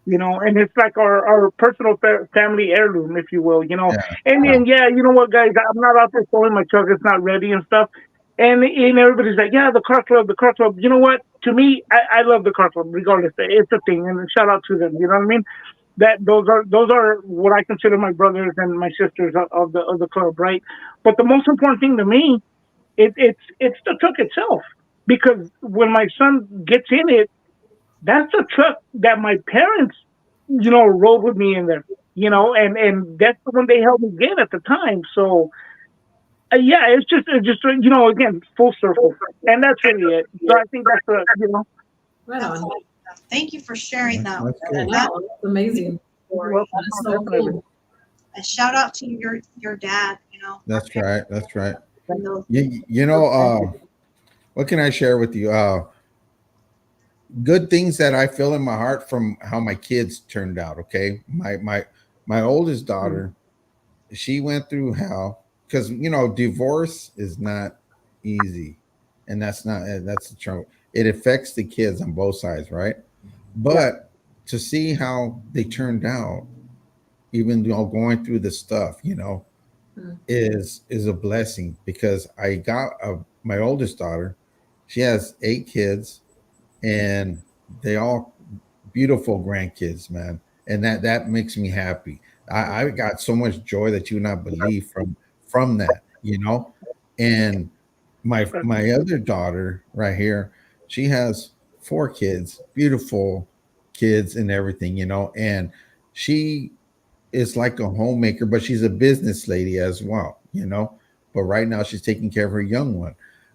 Speaker 4: And it's like our personal family heirloom, if you will.
Speaker 2: Yeah.
Speaker 4: And then, you know what, guys, I'm not out there throwing my truck; it's not ready and stuff. And everybody's like, "Yeah, the car club, the car club." You know what? To me, I love the car club, regardless. It's a thing, and shout out to them. You know what I mean? That those are what I consider my brothers and my sisters of the club, right? But the most important thing to me, it's the truck itself, because when my son gets in it, that's a truck that my parents, rode with me in there, and that's the one they helped me get at the time. So, it's just again, full circle, and that's really it. So I think that's
Speaker 3: Right on.
Speaker 1: Thank you for sharing that.
Speaker 2: That's
Speaker 3: I
Speaker 2: cool.
Speaker 3: know, it's amazing. That's so cool.
Speaker 1: A shout out to your dad.
Speaker 2: That's right. That's right.
Speaker 1: And those-
Speaker 2: What can I share with you? Good things that I feel in my heart from how my kids turned out. Okay, my oldest daughter, she went through hell because divorce is not easy, and that's the trouble. It affects the kids on both sides, right? But to see how they turned out, even going through the stuff, is a blessing, because I got my oldest daughter. She has 8 kids, and they all beautiful grandkids, man. And that makes me happy. I got so much joy that you would not believe from that, And my other daughter right here, she has 4 kids, beautiful kids and everything, and she is like a homemaker, but she's a business lady as well, But right now she's taking care of her young one.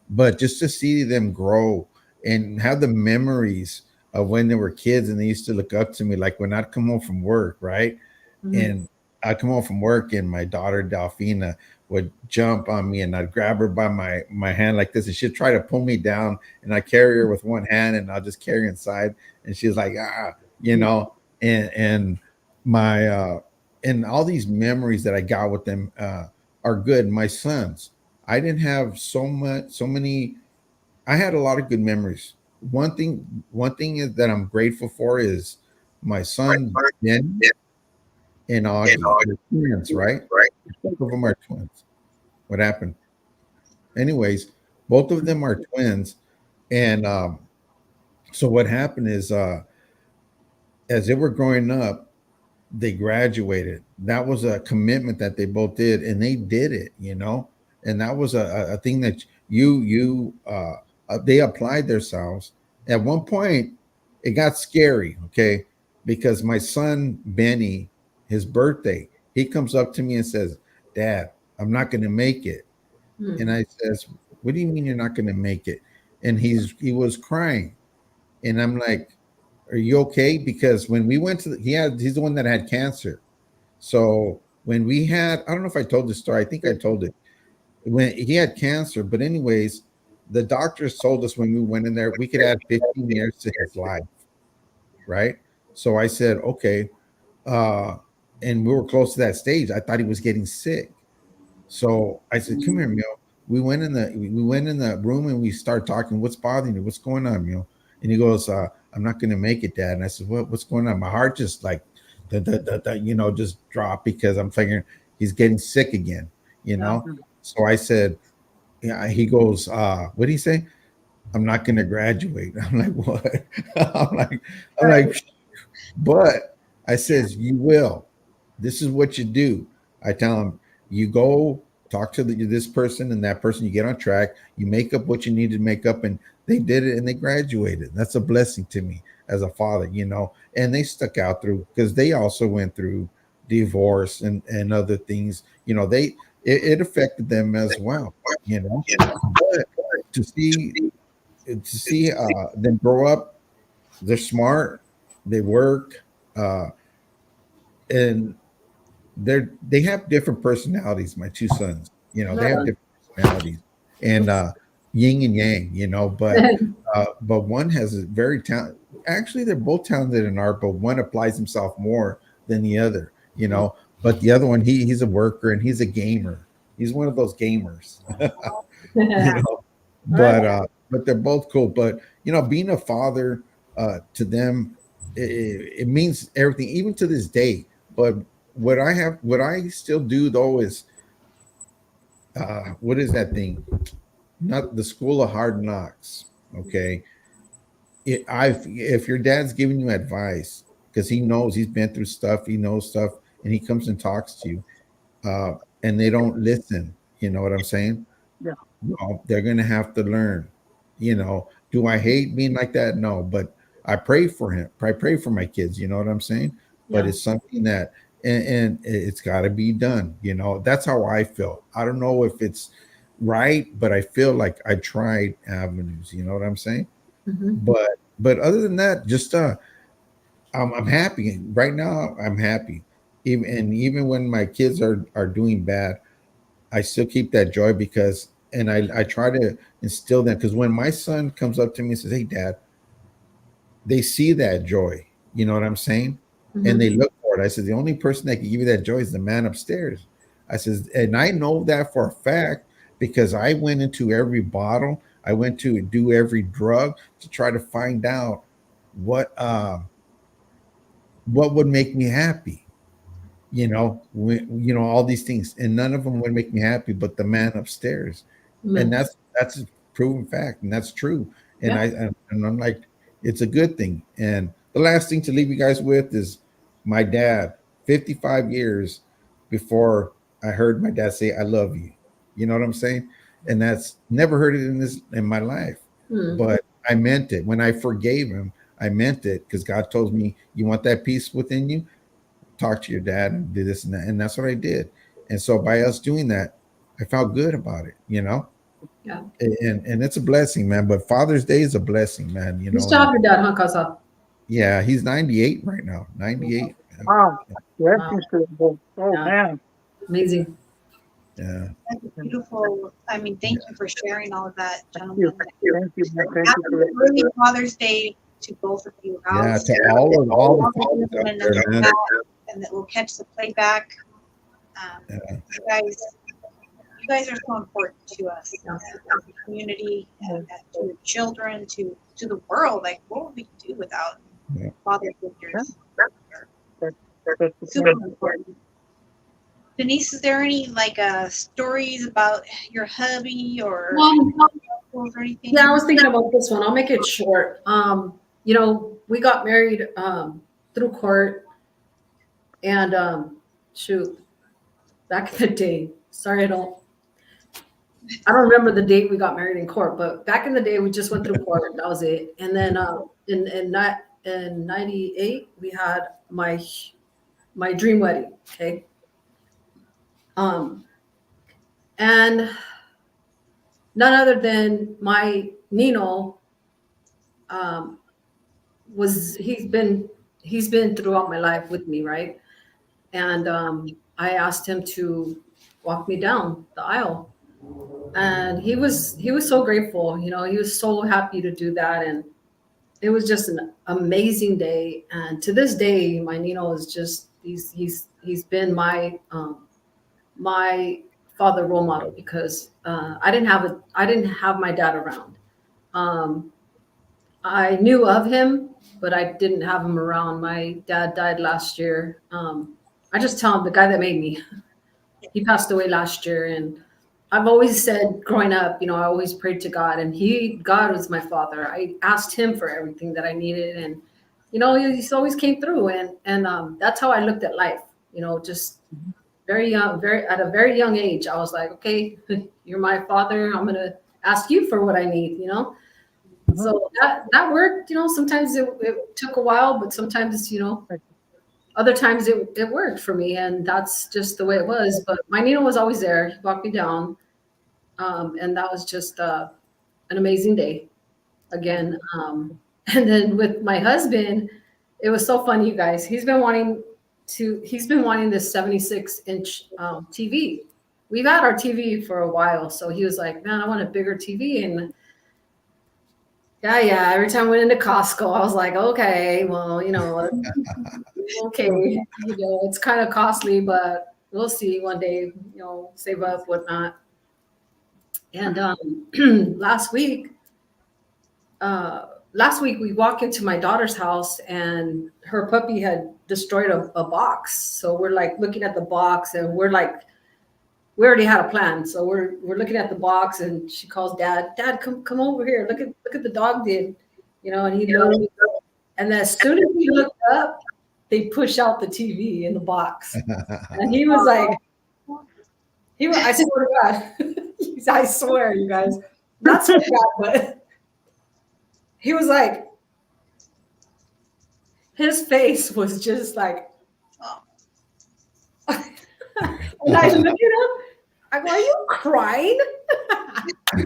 Speaker 2: But just to see them grow and have the memories of when they were kids, and they used to look up to me, like when I'd come home from work, right? And I'd come home from work, and my daughter Delphina would jump on me, and I'd grab her by my hand like this, and she'd try to pull me down, and I carry her with one hand, and I'll just carry her inside, and she's like, and my and all these memories that I got with them are good. My sons, I didn't have so many. I had a lot of good memories. One thing is that I'm grateful for is my son Ben and Augie. They're twins, right? Both of them are twins. What happened? Anyways, both of them are twins, and so what happened is as they were growing up, they graduated. That was a commitment that they both did, and they did it, you know. And that was a thing that they applied themselves. At one point, it got scary, okay, because my son Benny, his birthday, he comes up to me and says, "Dad, I'm not going to make it."
Speaker 3: Hmm.
Speaker 2: And I says, "What do you mean you're not going to make it?" And he was crying, and I'm like, "Are you okay?" Because when we went to he's the one that had cancer. So when we had, I don't know if I told this story. I think I told it when he had cancer. But anyways, the doctors told us when we went in there we could add 15 years to his life, right? So I said, okay. And we were close to that stage. I thought he was getting sick. So I said, "Come here, Mio." We went in the room and we started talking. "What's bothering you? What's going on, Mio?" And he goes, "I'm not gonna make it, Dad." And I said, What's going on?" My heart just like just dropped because I'm figuring he's getting sick again, you know. So I said, yeah, he goes, what did he say? "I'm not gonna graduate." I'm like, what? I'm like, but I says, "You will. This is what you do." I tell him, "You go talk to this person and that person, you get on track, you make up what you need to make up." And they did it and they graduated. That's a blessing to me as a father, you know. And they stuck out through because they also went through divorce and other things, you know. It affected them as well, you know. But to see them grow up, they're smart, they work, and they have different personalities. My two sons, you know, they have different personalities, and yin and yang, you know. But one has a very talent. Actually, they're both talented in art, but one applies himself more than the other, you know. But the other one, he's a worker and he's a gamer. He's one of those gamers, you know. But they're both cool. But you know, being a father to them, it means everything, even to this day. But what I still do though is what is that thing? Not the School of Hard Knocks. Okay, if your dad's giving you advice because he knows he's been through stuff, he knows stuff, and he comes and talks to you, and they don't listen. You know what I'm saying?
Speaker 4: Yeah.
Speaker 2: Well, they're gonna have to learn. You know, do I hate being like that? No, but I pray for him. I pray for my kids. You know what I'm saying? But it's something that, and it's got to be done. You know, that's how I feel. I don't know if it's right, but I feel like I tried avenues. You know what I'm saying? But other than that, just I'm happy right now. I'm happy, even when my kids are doing bad, I still keep that joy because, and I try to instill that because when my son comes up to me and says, "Hey, Dad," they see that joy. You know what I'm saying? And they look for it. I said, the only person that can give you that joy is the man upstairs. I says, and I know that for a fact because I went into every bottle, I went to do every drug to try to find out what would make me happy. You know, all these things, and none of them would make me happy, but the man upstairs, and that's a proven fact, and that's true. And I'm like, it's a good thing. And the last thing to leave you guys with is my dad. 55 years before I heard my dad say, "I love you." You know what I'm saying? And that's never heard it in my life, but I meant it when I forgave him. I meant it because God told me, "You want that peace within you? Talk to your dad and do this and that." And that's what I did. And so by us doing that, I felt good about it, you know?
Speaker 3: Yeah.
Speaker 2: And it's a blessing, man. But Father's Day is a blessing, man. You know.
Speaker 3: You still have your dad, huh, Casa?
Speaker 2: Yeah, he's 98 right now. 98.
Speaker 4: Wow. Blessings to both. Oh, man.
Speaker 3: Amazing.
Speaker 2: Yeah.
Speaker 1: That's beautiful. I mean, thank you for sharing all of that,
Speaker 4: Thank you.
Speaker 1: gentlemen.
Speaker 4: Thank you. Man. Thank
Speaker 1: Happy
Speaker 4: you for
Speaker 1: early Father's Day to both of you.
Speaker 2: Yeah,
Speaker 1: House.
Speaker 2: to all the fathers out
Speaker 1: and
Speaker 2: there, man.
Speaker 1: and that will catch the playback. You guys are so important to us, as a community, and to the children, to the world. Like, what would we do without father figures? Super important. Denise, is there any stories about your hubby or anything?
Speaker 3: Yeah, I was thinking about this one. I'll make it short. You know, we got married through court. And shoot, back in the day, sorry, I don't remember the date we got married in court, but back in the day, we just went through court. That was it. And then in 98, we had my dream wedding. Okay. And none other than my Nino he's been throughout my life with me, right? And I asked him to walk me down the aisle. And he was so grateful, he was so happy to do that. And it was just an amazing day. And to this day, my Nino is just, he's been my father role model, because I didn't have my dad around. I knew of him, but I didn't have him around. My dad died last year. I just tell him, the guy that made me, he passed away last year. And I've always said growing up, I always prayed to God, and God was my father. I asked him for everything that I needed, and he always came through. And that's how I looked at life. Just very young, at a very young age, I was like, okay, you're my father. I'm gonna ask you for what I need. So that worked. Sometimes it took a while, but sometimes other times it worked for me, and that's just the way it was. But my Nino was always there. He walked me down. And that was just an amazing day again. And then with my husband, it was so funny, you guys. He's been wanting this 76-inch TV. We've had our TV for a while. So he was like, man, I want a bigger TV. And yeah. Every time I went into Costco, I was like, okay, well, okay, it's kind of costly, but we'll see one day, save up, whatnot. And last week we walked into my daughter's house, and her puppy had destroyed a box. So we're like looking at the box, and we already had a plan. So we're looking at the box, and she calls Dad, come over here. Look at the dog did, and he looked, and as soon as he looked up, they push out the TV in the box. And he was like, I swear to God, I swear, you guys, not so bad, but he was like, his face was just like, and I look at him, I go, are you crying? He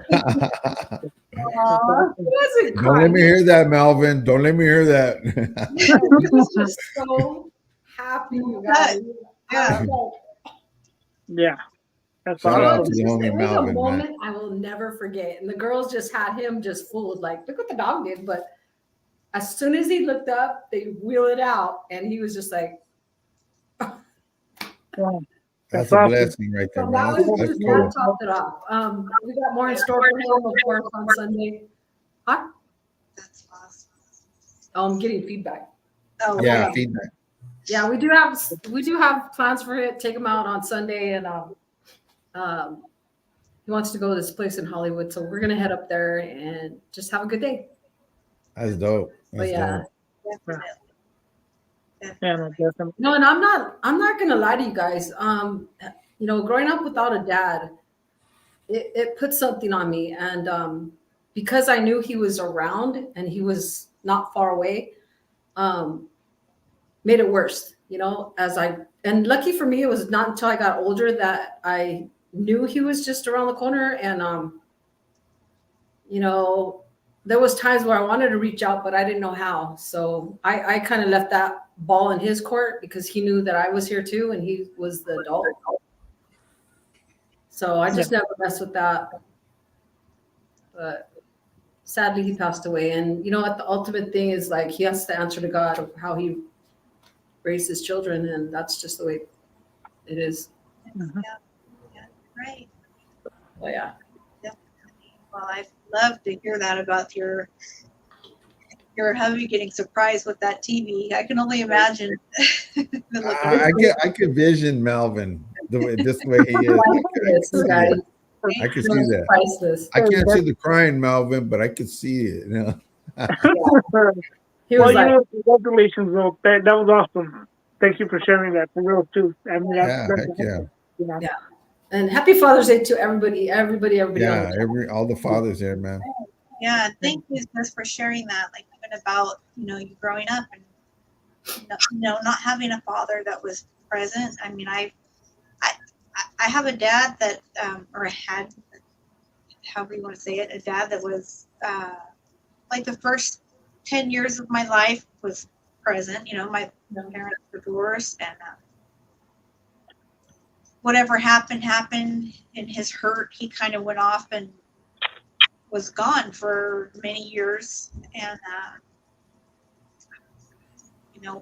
Speaker 3: wasn't
Speaker 2: Don't
Speaker 3: crying.
Speaker 2: let me hear that, Melvin. Don't let me hear that.
Speaker 3: He was just so happy, you guys.
Speaker 1: Yeah.
Speaker 4: Yeah. That's
Speaker 2: Shout out
Speaker 4: awesome.
Speaker 2: to the homie
Speaker 3: It was a
Speaker 2: Melvin, man.
Speaker 3: moment I will never forget. And the girls just had him just fooled, like, look what the dog did. But as soon as he looked up, they wheel it out, and he was just like,
Speaker 4: Yeah.
Speaker 2: That's
Speaker 4: That's
Speaker 2: a
Speaker 4: awesome.
Speaker 2: blessing right there,
Speaker 3: so
Speaker 2: man.
Speaker 3: that was
Speaker 2: That's
Speaker 3: just
Speaker 2: cool.
Speaker 3: that topped it off. We got more in store for him, of course, on Sunday.
Speaker 1: That's awesome.
Speaker 3: Getting feedback.
Speaker 1: Oh,
Speaker 2: Yeah, feedback.
Speaker 3: Yeah, we do have plans for it. Take him out on Sunday, and he wants to go to this place in Hollywood, so we're gonna head up there and just have a good day.
Speaker 2: That's dope.
Speaker 3: But
Speaker 2: That's
Speaker 3: yeah,
Speaker 2: dope.
Speaker 1: definitely.
Speaker 4: Yeah, no, definitely.
Speaker 3: no, and I'm not gonna lie to you guys. Growing up without a dad, it put something on me, and because I knew he was around and he was not far away, made it worse. And lucky for me, it was not until I got older that I knew he was just around the corner. And there was times where I wanted to reach out, but I didn't know how. So I kind of left that ball in his court, because he knew that I was here too, and he was the adult. So I just never messed with that. But sadly, he passed away. And what the ultimate thing is, like, he has to answer to God of how he raised his children, and that's just the way it is.
Speaker 1: Right.
Speaker 3: But yeah.
Speaker 1: Well, I'd love to hear that about your hubby getting surprised with that TV. I can only imagine.
Speaker 2: I could vision Melvin this way he is.
Speaker 3: Priceless, guys.
Speaker 2: I could see that.
Speaker 3: Priceless.
Speaker 2: I can't see the crying, Melvin, but I could see it.
Speaker 3: He
Speaker 4: Well,
Speaker 3: was like,
Speaker 4: congratulations, though. That was awesome. Thank you for sharing that for real too. I mean,
Speaker 2: Yeah,
Speaker 4: that's
Speaker 2: heck yeah.
Speaker 4: you know.
Speaker 3: yeah. And happy Father's Day to everybody on
Speaker 2: Yeah,
Speaker 3: the
Speaker 2: all the fathers there, man.
Speaker 1: Yeah, and thank you sis for sharing that. Like even about you growing up and not having a father that was present. I mean, I have a dad that or I had, however you want to say it, a dad that was like the first 10 years of my life was present. My parents were divorced, and whatever happened in his hurt. He kind of went off and was gone for many years, and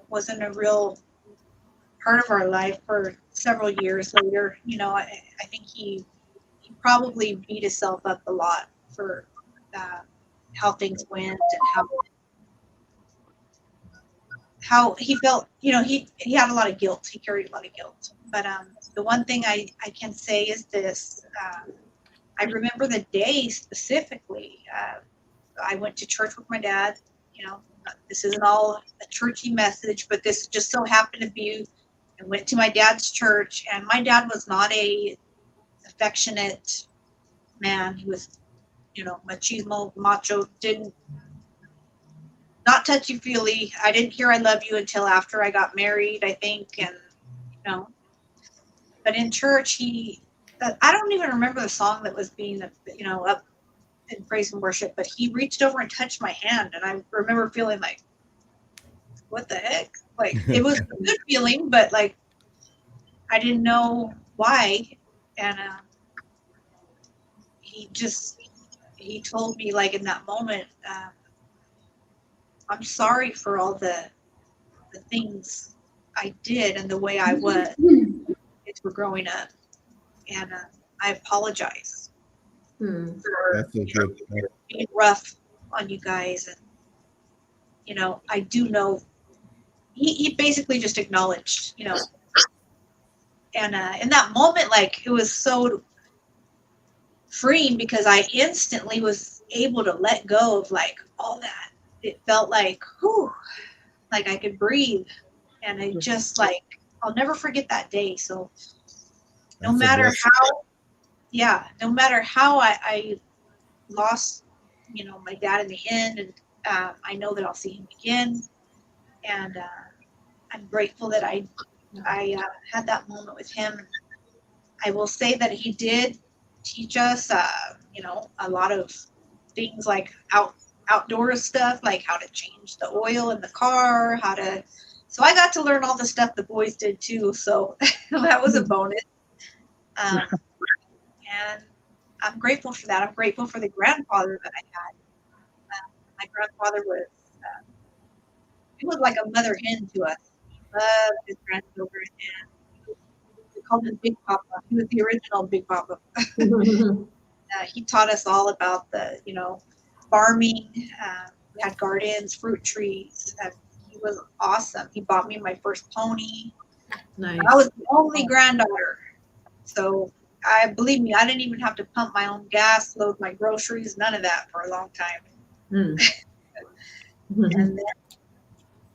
Speaker 1: wasn't a real part of our life for several years later. I think he probably beat himself up a lot for how things went and how he felt. He had a lot of guilt. He carried a lot of guilt. But the one thing I can say is this. I remember the day specifically. I went to church with my dad. This isn't all a churchy message, but this just so happened to be. I went to my dad's church, and my dad was not a affectionate man. He was, machismo, macho, not touchy feely. I didn't hear "I love you" until after I got married, I think, and But in church, I don't even remember the song that was being, up in praise and worship, but he reached over and touched my hand, and I remember feeling like, what the heck? Like, it was a good feeling, but like, I didn't know why. And he told me, like, in that moment, I'm sorry for all the things I did and the way I was kids were growing up, and I apologize for
Speaker 2: That's so good.
Speaker 1: being rough on you guys. And I do know he basically just acknowledged, and in that moment, like, it was so freeing because I instantly was able to let go of like all that. It felt like, whew, like I could breathe, and I just like, I'll never forget that day. So no
Speaker 2: That's a
Speaker 1: matter
Speaker 2: blessing.
Speaker 1: no matter how I lost, my dad in the end, and I know that I'll see him again, and I'm grateful that I had that moment with him. I will say that he did teach us, a lot of things like outdoor stuff, like how to change the oil in the car, so I got to learn all the stuff the boys did too. So that was a bonus. And I'm grateful for that. I'm grateful for the grandfather that I had. My grandfather he was like a mother hen to us. He loved his grandchildren, and we called him Big Papa. He was the original Big Papa. He taught us all about the, farming. We had gardens, fruit trees. He was awesome. He bought me my first pony.
Speaker 3: nice.
Speaker 1: I was the only granddaughter. So believe me, I didn't even have to pump my own gas, load my groceries, none of that for a long time. And then,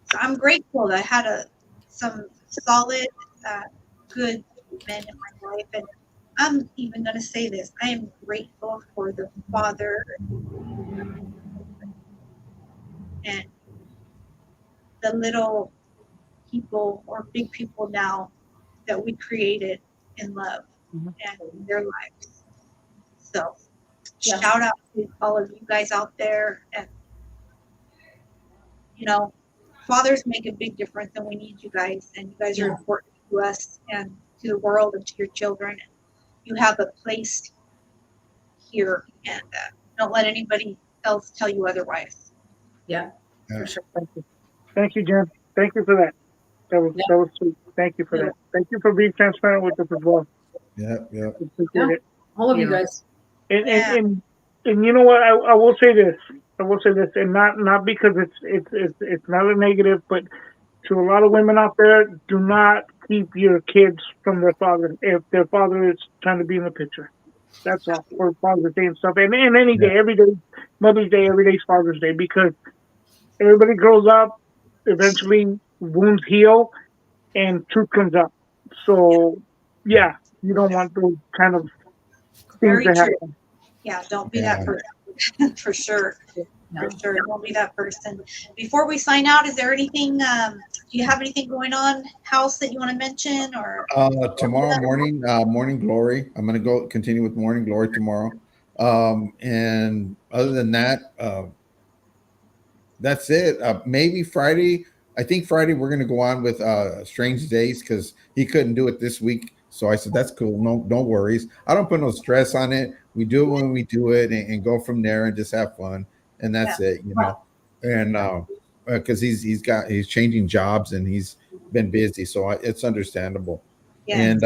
Speaker 1: so I'm grateful that I had some solid, good men in my life. And I'm even going to say this. I am grateful for the father and the little people or big people now that we created in love and in their lives. So
Speaker 3: Yeah.
Speaker 1: shout out to all of you guys out there. And, fathers make a big difference, and we need you guys. And you guys are important to us and to the world and to your children. And you have a place here, and don't let anybody else tell you otherwise.
Speaker 3: Yeah,
Speaker 2: Yeah.
Speaker 3: for sure.
Speaker 4: Thank you, Jen. Thank you for that. That was sweet. Thank you for that. Thank you for being transparent with us as well.
Speaker 2: Yep.
Speaker 4: Appreciate it.
Speaker 3: All of you guys.
Speaker 4: And you know what? I will say this. And not because it's not a negative, but to a lot of women out there, do not keep your kids from their father if their father is trying to be in the picture. That's all. Or Father's Day and stuff. And any day, every day, Mother's Day, every day's Father's Day, because everybody grows up. Eventually, wounds heal, and truth comes up. So, yeah, you don't want those kind of things
Speaker 1: Very
Speaker 4: to
Speaker 1: true.
Speaker 4: happen.
Speaker 1: Yeah, don't be
Speaker 2: Yeah.
Speaker 1: that person. For sure.
Speaker 3: Yeah.
Speaker 1: For sure. Don't be that person. Before we sign out, is there anything, do you have anything going on, house, that you want to mention, or?
Speaker 2: Tomorrow morning, Morning Glory. I'm gonna go continue with Morning Glory tomorrow. And other than that, that's it. Maybe Friday. I think Friday we're gonna go on with Strange Days because he couldn't do it this week. So I said that's cool. No worries. I don't put no stress on it. We do it when we do it, and go from there and just have fun. And that's it, you know. And because he's changing jobs and he's been busy, so it's understandable.
Speaker 1: Yeah.
Speaker 2: And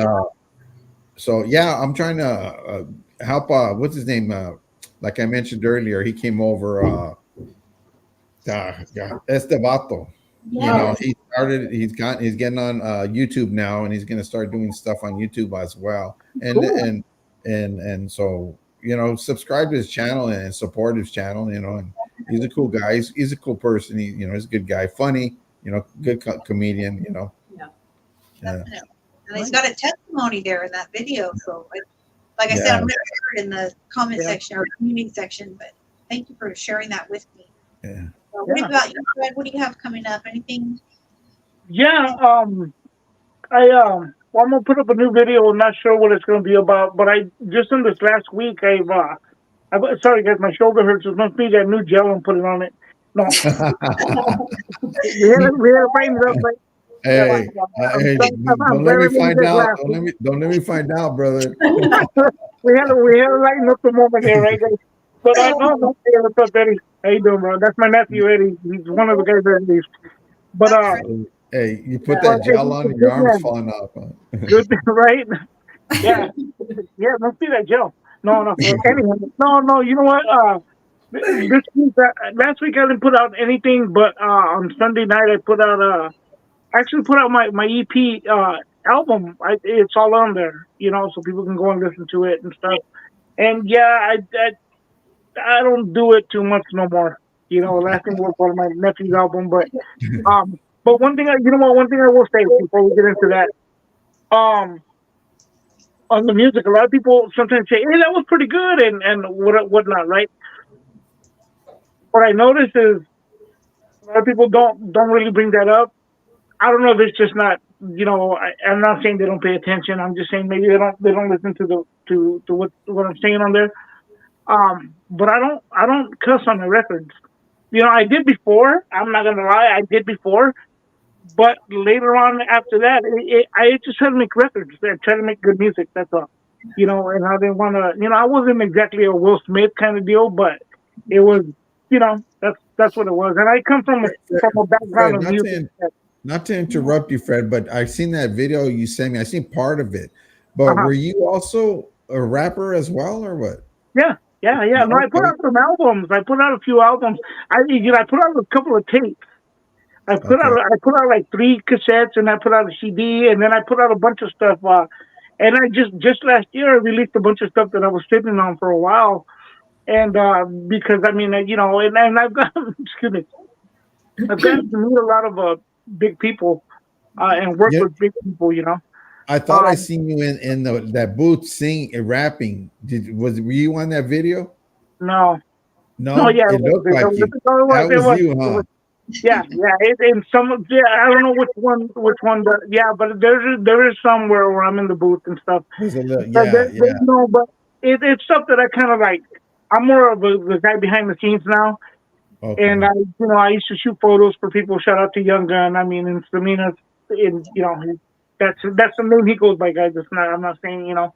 Speaker 2: so yeah, I'm trying to help. What's his name? Like I mentioned earlier, he came over. Estevato. You know, he's getting on YouTube now, and he's going to start doing stuff on YouTube as well. And
Speaker 4: Cool.
Speaker 2: and so, you know, subscribe to his channel and support his channel. You know, and he's a cool guy. He's a cool person. He's a good guy, funny. You know, good comedian. You know.
Speaker 3: Yeah.
Speaker 1: Definitely. And he's got a testimony there in that video. So, like I said,
Speaker 2: Yeah.
Speaker 1: I'm going to share it in the comment
Speaker 4: Yeah.
Speaker 1: section or community section, but thank you for sharing that with me.
Speaker 2: Yeah.
Speaker 1: What
Speaker 4: Yeah.
Speaker 1: about you, Fred? What do you have coming up? Anything?
Speaker 4: Yeah, well, I'm gonna put up a new video. I'm not sure what it's gonna be about, but I just in this last week, sorry guys, my shoulder hurts. It must be that new gel I'm putting on it. No, we had to find it up. But,
Speaker 2: Hey,
Speaker 4: I'm
Speaker 2: hey,
Speaker 4: glad- I'm
Speaker 2: don't let
Speaker 4: glad
Speaker 2: me
Speaker 4: I didn't
Speaker 2: find
Speaker 4: get
Speaker 2: out.
Speaker 4: last
Speaker 2: Don't let me find out, brother.
Speaker 4: we had to lighten up the moment here, right, guys? But no, hey, what's up, Eddie? How you doing, bro? That's my nephew, Eddie. He's one of the guys that leaves. But
Speaker 2: Hey, you put
Speaker 4: Well,
Speaker 2: that gel
Speaker 4: it's
Speaker 2: on,
Speaker 4: a
Speaker 2: and your
Speaker 4: good
Speaker 2: arms
Speaker 4: man.
Speaker 2: falling off. Huh?
Speaker 4: good, right? Yeah, yeah. Must be that gel. No. Anyway, no. You know what? This week, last week I didn't put out anything, but on Sunday night I put out actually put out my EP album. It's all on there, you know, so people can go and listen to it and stuff. And yeah, I don't do it too much no more. You know, last thing was on my nephew's album, but one thing you know what? One thing I will say before we get into that, on the music, a lot of people sometimes say, "Hey, that was pretty good," and whatnot, right? What I noticed is a lot of people don't really bring that up. I don't know if it's just not, you know, I'm not saying they don't pay attention. I'm just saying maybe they don't listen to what I'm saying on there. But I don't cuss on the records. You know, I did before. I'm not gonna lie, I did before. But later on, after that, I just try to make records. I try to make good music. That's all. You know, and I didn't want to. You know, I wasn't exactly a Will Smith kind of deal, but it was. You know, that's what it was. And I come from a background of music.
Speaker 2: Not to interrupt you, Fred, but I've seen that video you sent me. I seen part of it. But were you also a rapper as well, or what?
Speaker 4: Yeah. No, I put out some albums. I put out a few albums. I put out a couple of tapes. I put out like 3 cassettes, and I put out a CD, and then I put out a bunch of stuff. And I just last year I released a bunch of stuff that I was sitting on for a while, and because I mean, you know, and I've got excuse me, I've gotten to meet a lot of big people and work with big people, you know.
Speaker 2: I thought I seen you in that booth singing and rapping. Were you on that video?
Speaker 4: No.
Speaker 2: No,
Speaker 4: Yeah,
Speaker 2: it looked like you. That was you, huh?
Speaker 4: Yeah. And some, I don't know which one, but yeah, but there is somewhere where I'm in the booth and stuff. No, but it's stuff that I kind of like. I'm more of the guy behind the scenes now, and I used to shoot photos for people. Shout out to Young Gun. I mean, in Salinas, you know, that's the name he goes by, guys. It's not. I'm not saying, you know,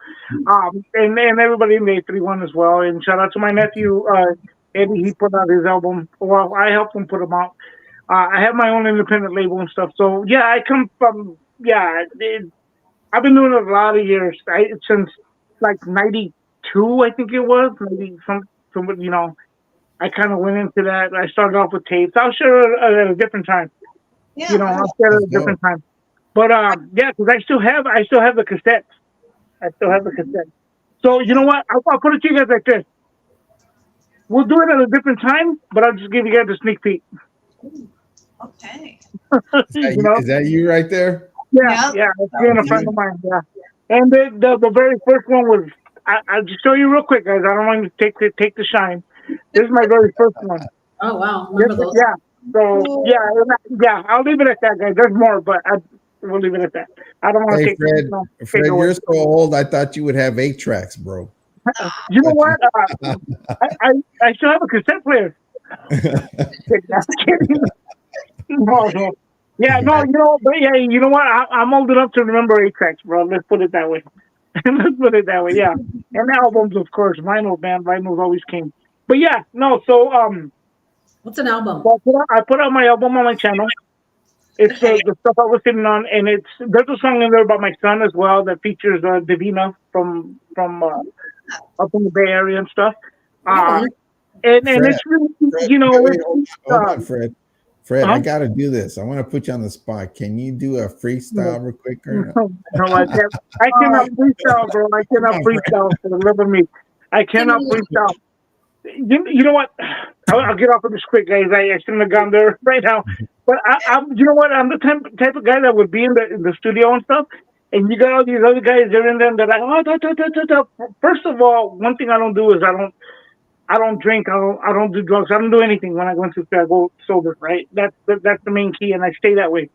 Speaker 4: and everybody in the A31 as well. And shout out to my nephew Eddie. He put out his album. Well, I helped him put him out. I have my own independent label and stuff. So yeah, I come from I've been doing it a lot of years. Since like '92, I think it was. Maybe some you know. I kind of went into that. I started off with tapes. I'll share it at a different time.
Speaker 1: Yeah.
Speaker 4: You know, I'll share it at a different time. But yeah, because I still have the cassettes. I still have the cassettes. So you know what? I'll put it to you guys like this. We'll do it at a different time, but I'll just give you guys a sneak peek.
Speaker 1: Okay.
Speaker 2: Is that you right there?
Speaker 4: Yeah,
Speaker 1: Yep.
Speaker 4: yeah, it's been a friend of mine. Yeah, and the very first one was I'll just show you real quick, guys. I don't want to take the shine. This is my very first one.
Speaker 3: Oh wow, remember those?
Speaker 4: Yeah. So yeah, I'll leave it at that, guys. There's more, but we'll leave it at that. I don't want to
Speaker 2: Hey,
Speaker 4: take.
Speaker 2: Fred.
Speaker 4: take
Speaker 2: Fred,
Speaker 4: away.
Speaker 2: you're so old. I thought you would have 8 tracks, bro.
Speaker 4: You know what? I still have a cassette player. I'm kidding. No. Yeah, no, but yeah, you know what? I'm old enough to remember 8 tracks, bro. Let's put it that way. Let's put it that way, yeah. And albums, of course. Vinyl, man. Vinyls always came. But yeah, no, so
Speaker 3: What's an album?
Speaker 4: so I put out my album on my channel. It's the stuff I was sitting on, and there's a song in there about my son as well that features Davina from up in the Bay Area and stuff. And it's really,
Speaker 2: Fred, hold on, Fred. Fred, I
Speaker 4: huh?
Speaker 2: got to do this. I want to put you on the spot. Can you do a freestyle real quick? Or not?
Speaker 4: No, I can't. I cannot freestyle, bro. I cannot freestyle for the love of me. I cannot freestyle. You know what? I'll get off of this quick, guys. I shouldn't have gone there right now. But you know what? I'm the type of guy that would be in the studio and stuff. And you got all these other guys, they're in there, and they're like, oh, da, da, da, da, da. First of all, one thing I don't do is I don't drink. I don't do drugs. I don't do anything when I go into I go sober, right? That's the main key, and I stay that way.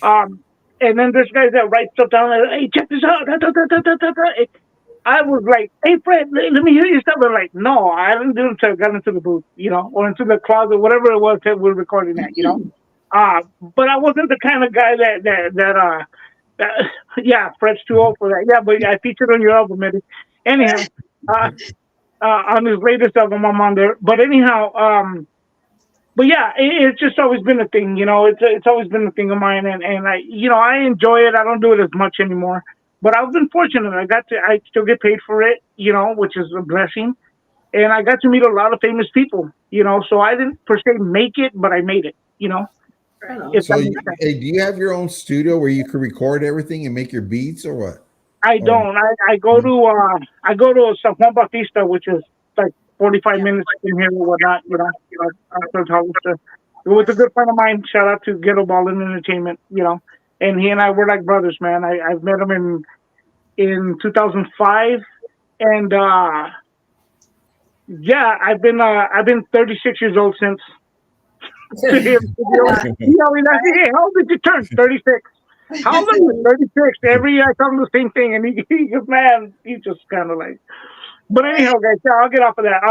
Speaker 4: And then there's guys that write stuff down. Like, hey, check this out. Da, da, da, da, da, da, da. I was like, hey, Fred, let me hear your stuff. I'm like, no, I didn't do it until I got into the booth, or into the closet, whatever it was that we're recording at, But I wasn't the kind of guy that yeah, Fred's too old for that. Yeah, but I featured on your album, Eddie. Anyhow, on his latest album, I'm on there. But anyhow, but yeah, it's just always been a thing, It's always been a thing of mine, and I enjoy it. I don't do it as much anymore, but I've been fortunate. I still get paid for it, which is a blessing, and I got to meet a lot of famous people, So I didn't per se make it, but I made it, If
Speaker 2: So,
Speaker 4: that makes sense.
Speaker 2: hey, do you have your own studio where you can record everything and make your beats, or what?
Speaker 4: I don't. I go to San Juan Bautista, which is like 45 minutes from here or whatnot. It was a good friend of mine. Shout out to Ghetto Ballin Entertainment. And he and I were like brothers, man. I've met him in 2005, and yeah, I've been 36 years old since. He always asked me, hey, how old did you turn? 36. How old are you? 36. Every year I tell him the same thing, and he goes, man, he's just kind of like. But anyhow, guys, yeah, I'll get off of that.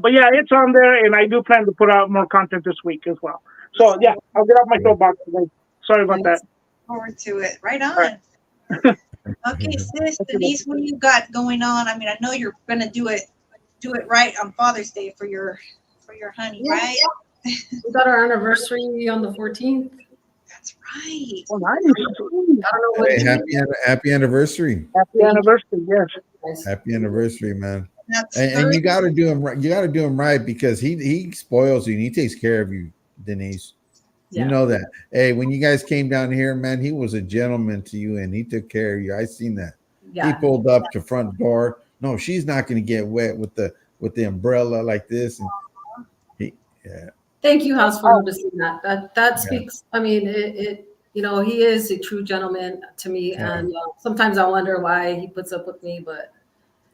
Speaker 4: But yeah, it's on there, and I do plan to put out more content this week as well. So yeah, I'll get off my soapbox today. Sorry about that.
Speaker 1: Forward to it. Right on.
Speaker 4: Right.
Speaker 1: Okay, sis, Denise, what do you got going on? I mean, I know you're gonna do it right on Father's Day for your honey, right?
Speaker 3: We got our anniversary on the 14th.
Speaker 1: That's right.
Speaker 4: Well, nice.
Speaker 3: I don't know what
Speaker 2: Hey,
Speaker 3: to do.
Speaker 2: happy anniversary!
Speaker 4: Happy anniversary, yes.
Speaker 2: Happy anniversary, man!
Speaker 1: That's
Speaker 2: And you got to do him right. You got to do him right because he spoils you and he takes care of you, Denise.
Speaker 3: Yeah.
Speaker 2: You know that. Hey, when you guys came down here, man, he was a gentleman to you and he took care of you. I seen that. He
Speaker 3: Yeah.
Speaker 2: pulled up to front door. No, she's not going to get wet with the umbrella like this. And yeah.
Speaker 3: Thank you, House, for noticing that. That speaks. I mean, it. He is a true gentleman to me,
Speaker 2: Yeah.
Speaker 3: and sometimes I wonder why he puts up with me. But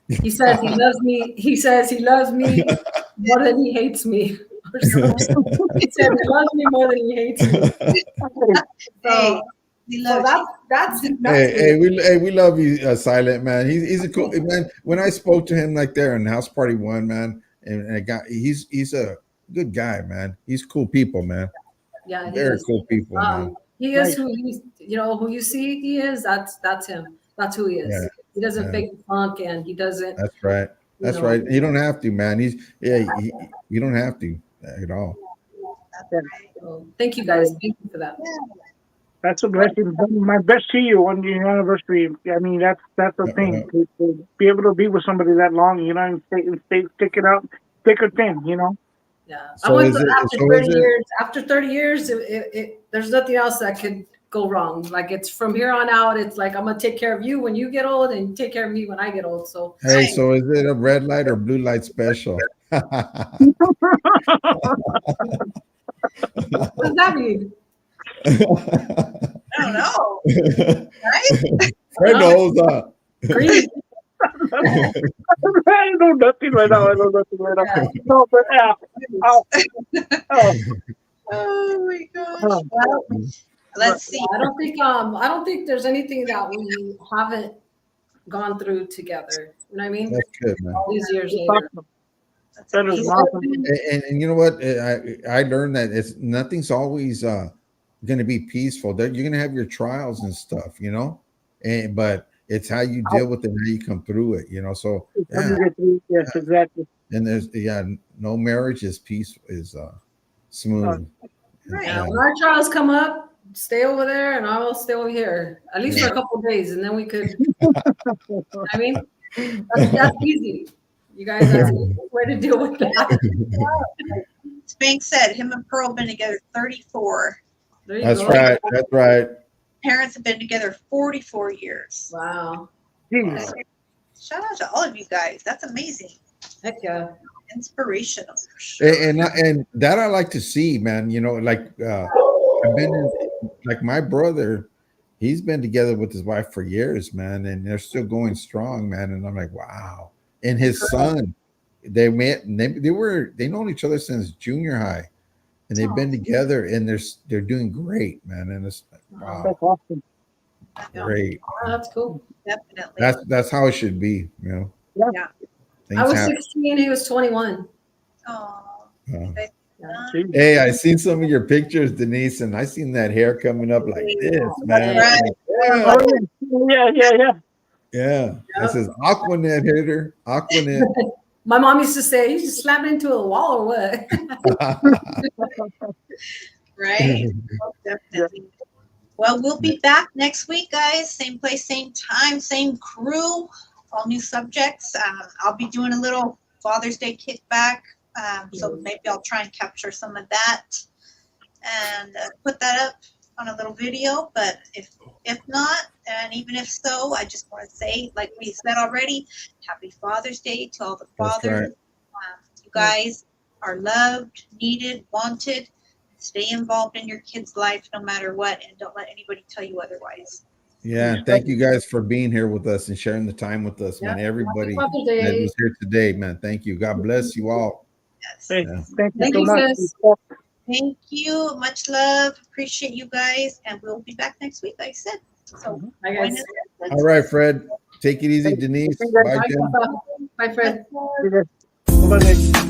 Speaker 3: he says he loves me. He says he loves me more than he hates me. Or something. He said he loves me more than he hates me.
Speaker 1: hey, we love you.
Speaker 3: That's
Speaker 2: Hey, we love you, Silent Man. He's a cool man. When I spoke to him like there in House Party 1, man, and I got he's a good guy, man. He's cool people, man.
Speaker 3: Yeah, he
Speaker 2: Very
Speaker 3: is.
Speaker 2: cool people, man.
Speaker 3: He is who he's. Who you see he is. That's him. That's who he is.
Speaker 2: Yeah.
Speaker 3: He doesn't
Speaker 2: Yeah.
Speaker 3: fake the funk, and he doesn't.
Speaker 2: That's right. That's
Speaker 3: know.
Speaker 2: right. You don't have to, man. You don't have to at all.
Speaker 3: So, thank you guys. Thank you for that.
Speaker 4: That's a blessing. My best to you on your anniversary. I mean, that's the thing. To be able to be with somebody that long, and stay stick it out, thick or thin,
Speaker 3: Yeah.
Speaker 2: So
Speaker 3: I
Speaker 2: is
Speaker 3: went
Speaker 2: it-
Speaker 3: after
Speaker 2: so
Speaker 3: 30
Speaker 2: is it-
Speaker 3: years. After 30 years, there's nothing else that could go wrong. Like it's from here on out. It's like I'm gonna take care of you when you get old, and you take care of me when I get old. So
Speaker 2: Hey, so is it a red light or blue light special?
Speaker 3: blue that mean?
Speaker 1: I don't know. Right?
Speaker 2: Fred knows.
Speaker 3: Green.
Speaker 4: I know nothing right now.
Speaker 3: Yeah.
Speaker 4: No, but oh,
Speaker 1: Oh my gosh.
Speaker 4: oh,
Speaker 1: Well, let's see.
Speaker 3: I don't think there's anything that we haven't gone through together. You know what I mean?
Speaker 2: That's good, man.
Speaker 3: All these years
Speaker 4: it's
Speaker 3: later.
Speaker 4: awesome.
Speaker 1: That's
Speaker 4: That is
Speaker 1: amazing.
Speaker 4: awesome.
Speaker 2: And you know what? I learned that it's nothing's always going to be peaceful. That you're going to have your trials and stuff, you know, but it's how you deal with it, and how you come through it, you know. So yeah,
Speaker 4: Yes, exactly.
Speaker 2: and there's no marriage is peace is smooth.
Speaker 1: Right.
Speaker 3: Yeah, when our trials come up, stay over there and I will stay over here. At least for a couple of days, and then we could I mean that's easy. You guys, that's the easiest way to deal with that.
Speaker 1: Spank said him and Pearl been together 34.
Speaker 3: There you
Speaker 2: That's
Speaker 3: go.
Speaker 2: right. That's right.
Speaker 1: Parents have been together 44 years.
Speaker 3: Wow.
Speaker 4: Jeez.
Speaker 1: Shout out to all of you guys. That's amazing.
Speaker 3: Heck yeah.
Speaker 1: Inspirational. For sure.
Speaker 2: And that I like to see, man. You know, like I've been in, like my brother, he's been together with his wife for years, man, and they're still going strong, man. And I'm like, wow. And his son, they met. They known each other since junior high, and they've been together, and they're doing great, man. And it's like, wow,
Speaker 4: That's awesome.
Speaker 2: great.
Speaker 3: Oh, that's cool.
Speaker 1: Definitely.
Speaker 2: That's how it should be, you know.
Speaker 1: Yeah.
Speaker 2: Things
Speaker 3: I was
Speaker 2: happen.
Speaker 3: 16, he was 21.
Speaker 1: Oh.
Speaker 2: Yeah. Hey, I seen some of your pictures, Denise, and I seen that hair coming up like this, man.
Speaker 1: Right.
Speaker 2: Yeah.
Speaker 4: Yeah.
Speaker 2: Yeah. This is Aquanet hitter. Aquanet.
Speaker 3: My mom used to say, "You just slap it into a wall or what?"
Speaker 1: Right. Definitely. Well, we'll be back next week, guys. Same place, same time, same crew. All new subjects. I'll be doing a little Father's Day kickback. So maybe I'll try and capture some of that and put that up on a little video. But if not, and even if so, I just want to say, like we said already, happy Father's Day to all the
Speaker 2: That's
Speaker 1: fathers.
Speaker 2: right.
Speaker 1: You guys are loved, needed, wanted. Stay involved in your kid's life no matter what, and don't let anybody tell you otherwise.
Speaker 2: Yeah, thank you guys for being here with us and sharing the time with us, man. Everybody
Speaker 3: Happy Father's
Speaker 2: that
Speaker 3: Day.
Speaker 2: was here today, man. Thank you. God bless you all.
Speaker 1: Yes.
Speaker 4: Hey,
Speaker 2: Yeah.
Speaker 4: thank you
Speaker 3: Thank
Speaker 4: so
Speaker 3: you,
Speaker 4: much.
Speaker 3: sis.
Speaker 1: Thank you. Much love. Appreciate you guys. And we'll be back next week, like I said. So,
Speaker 3: Bye,
Speaker 1: join
Speaker 3: guys.
Speaker 1: us.
Speaker 2: All right, Fred. Take it easy, Denise. Bye,
Speaker 3: Bye,
Speaker 2: Jen.
Speaker 3: Papa. Bye, Fred.
Speaker 4: Bye-bye.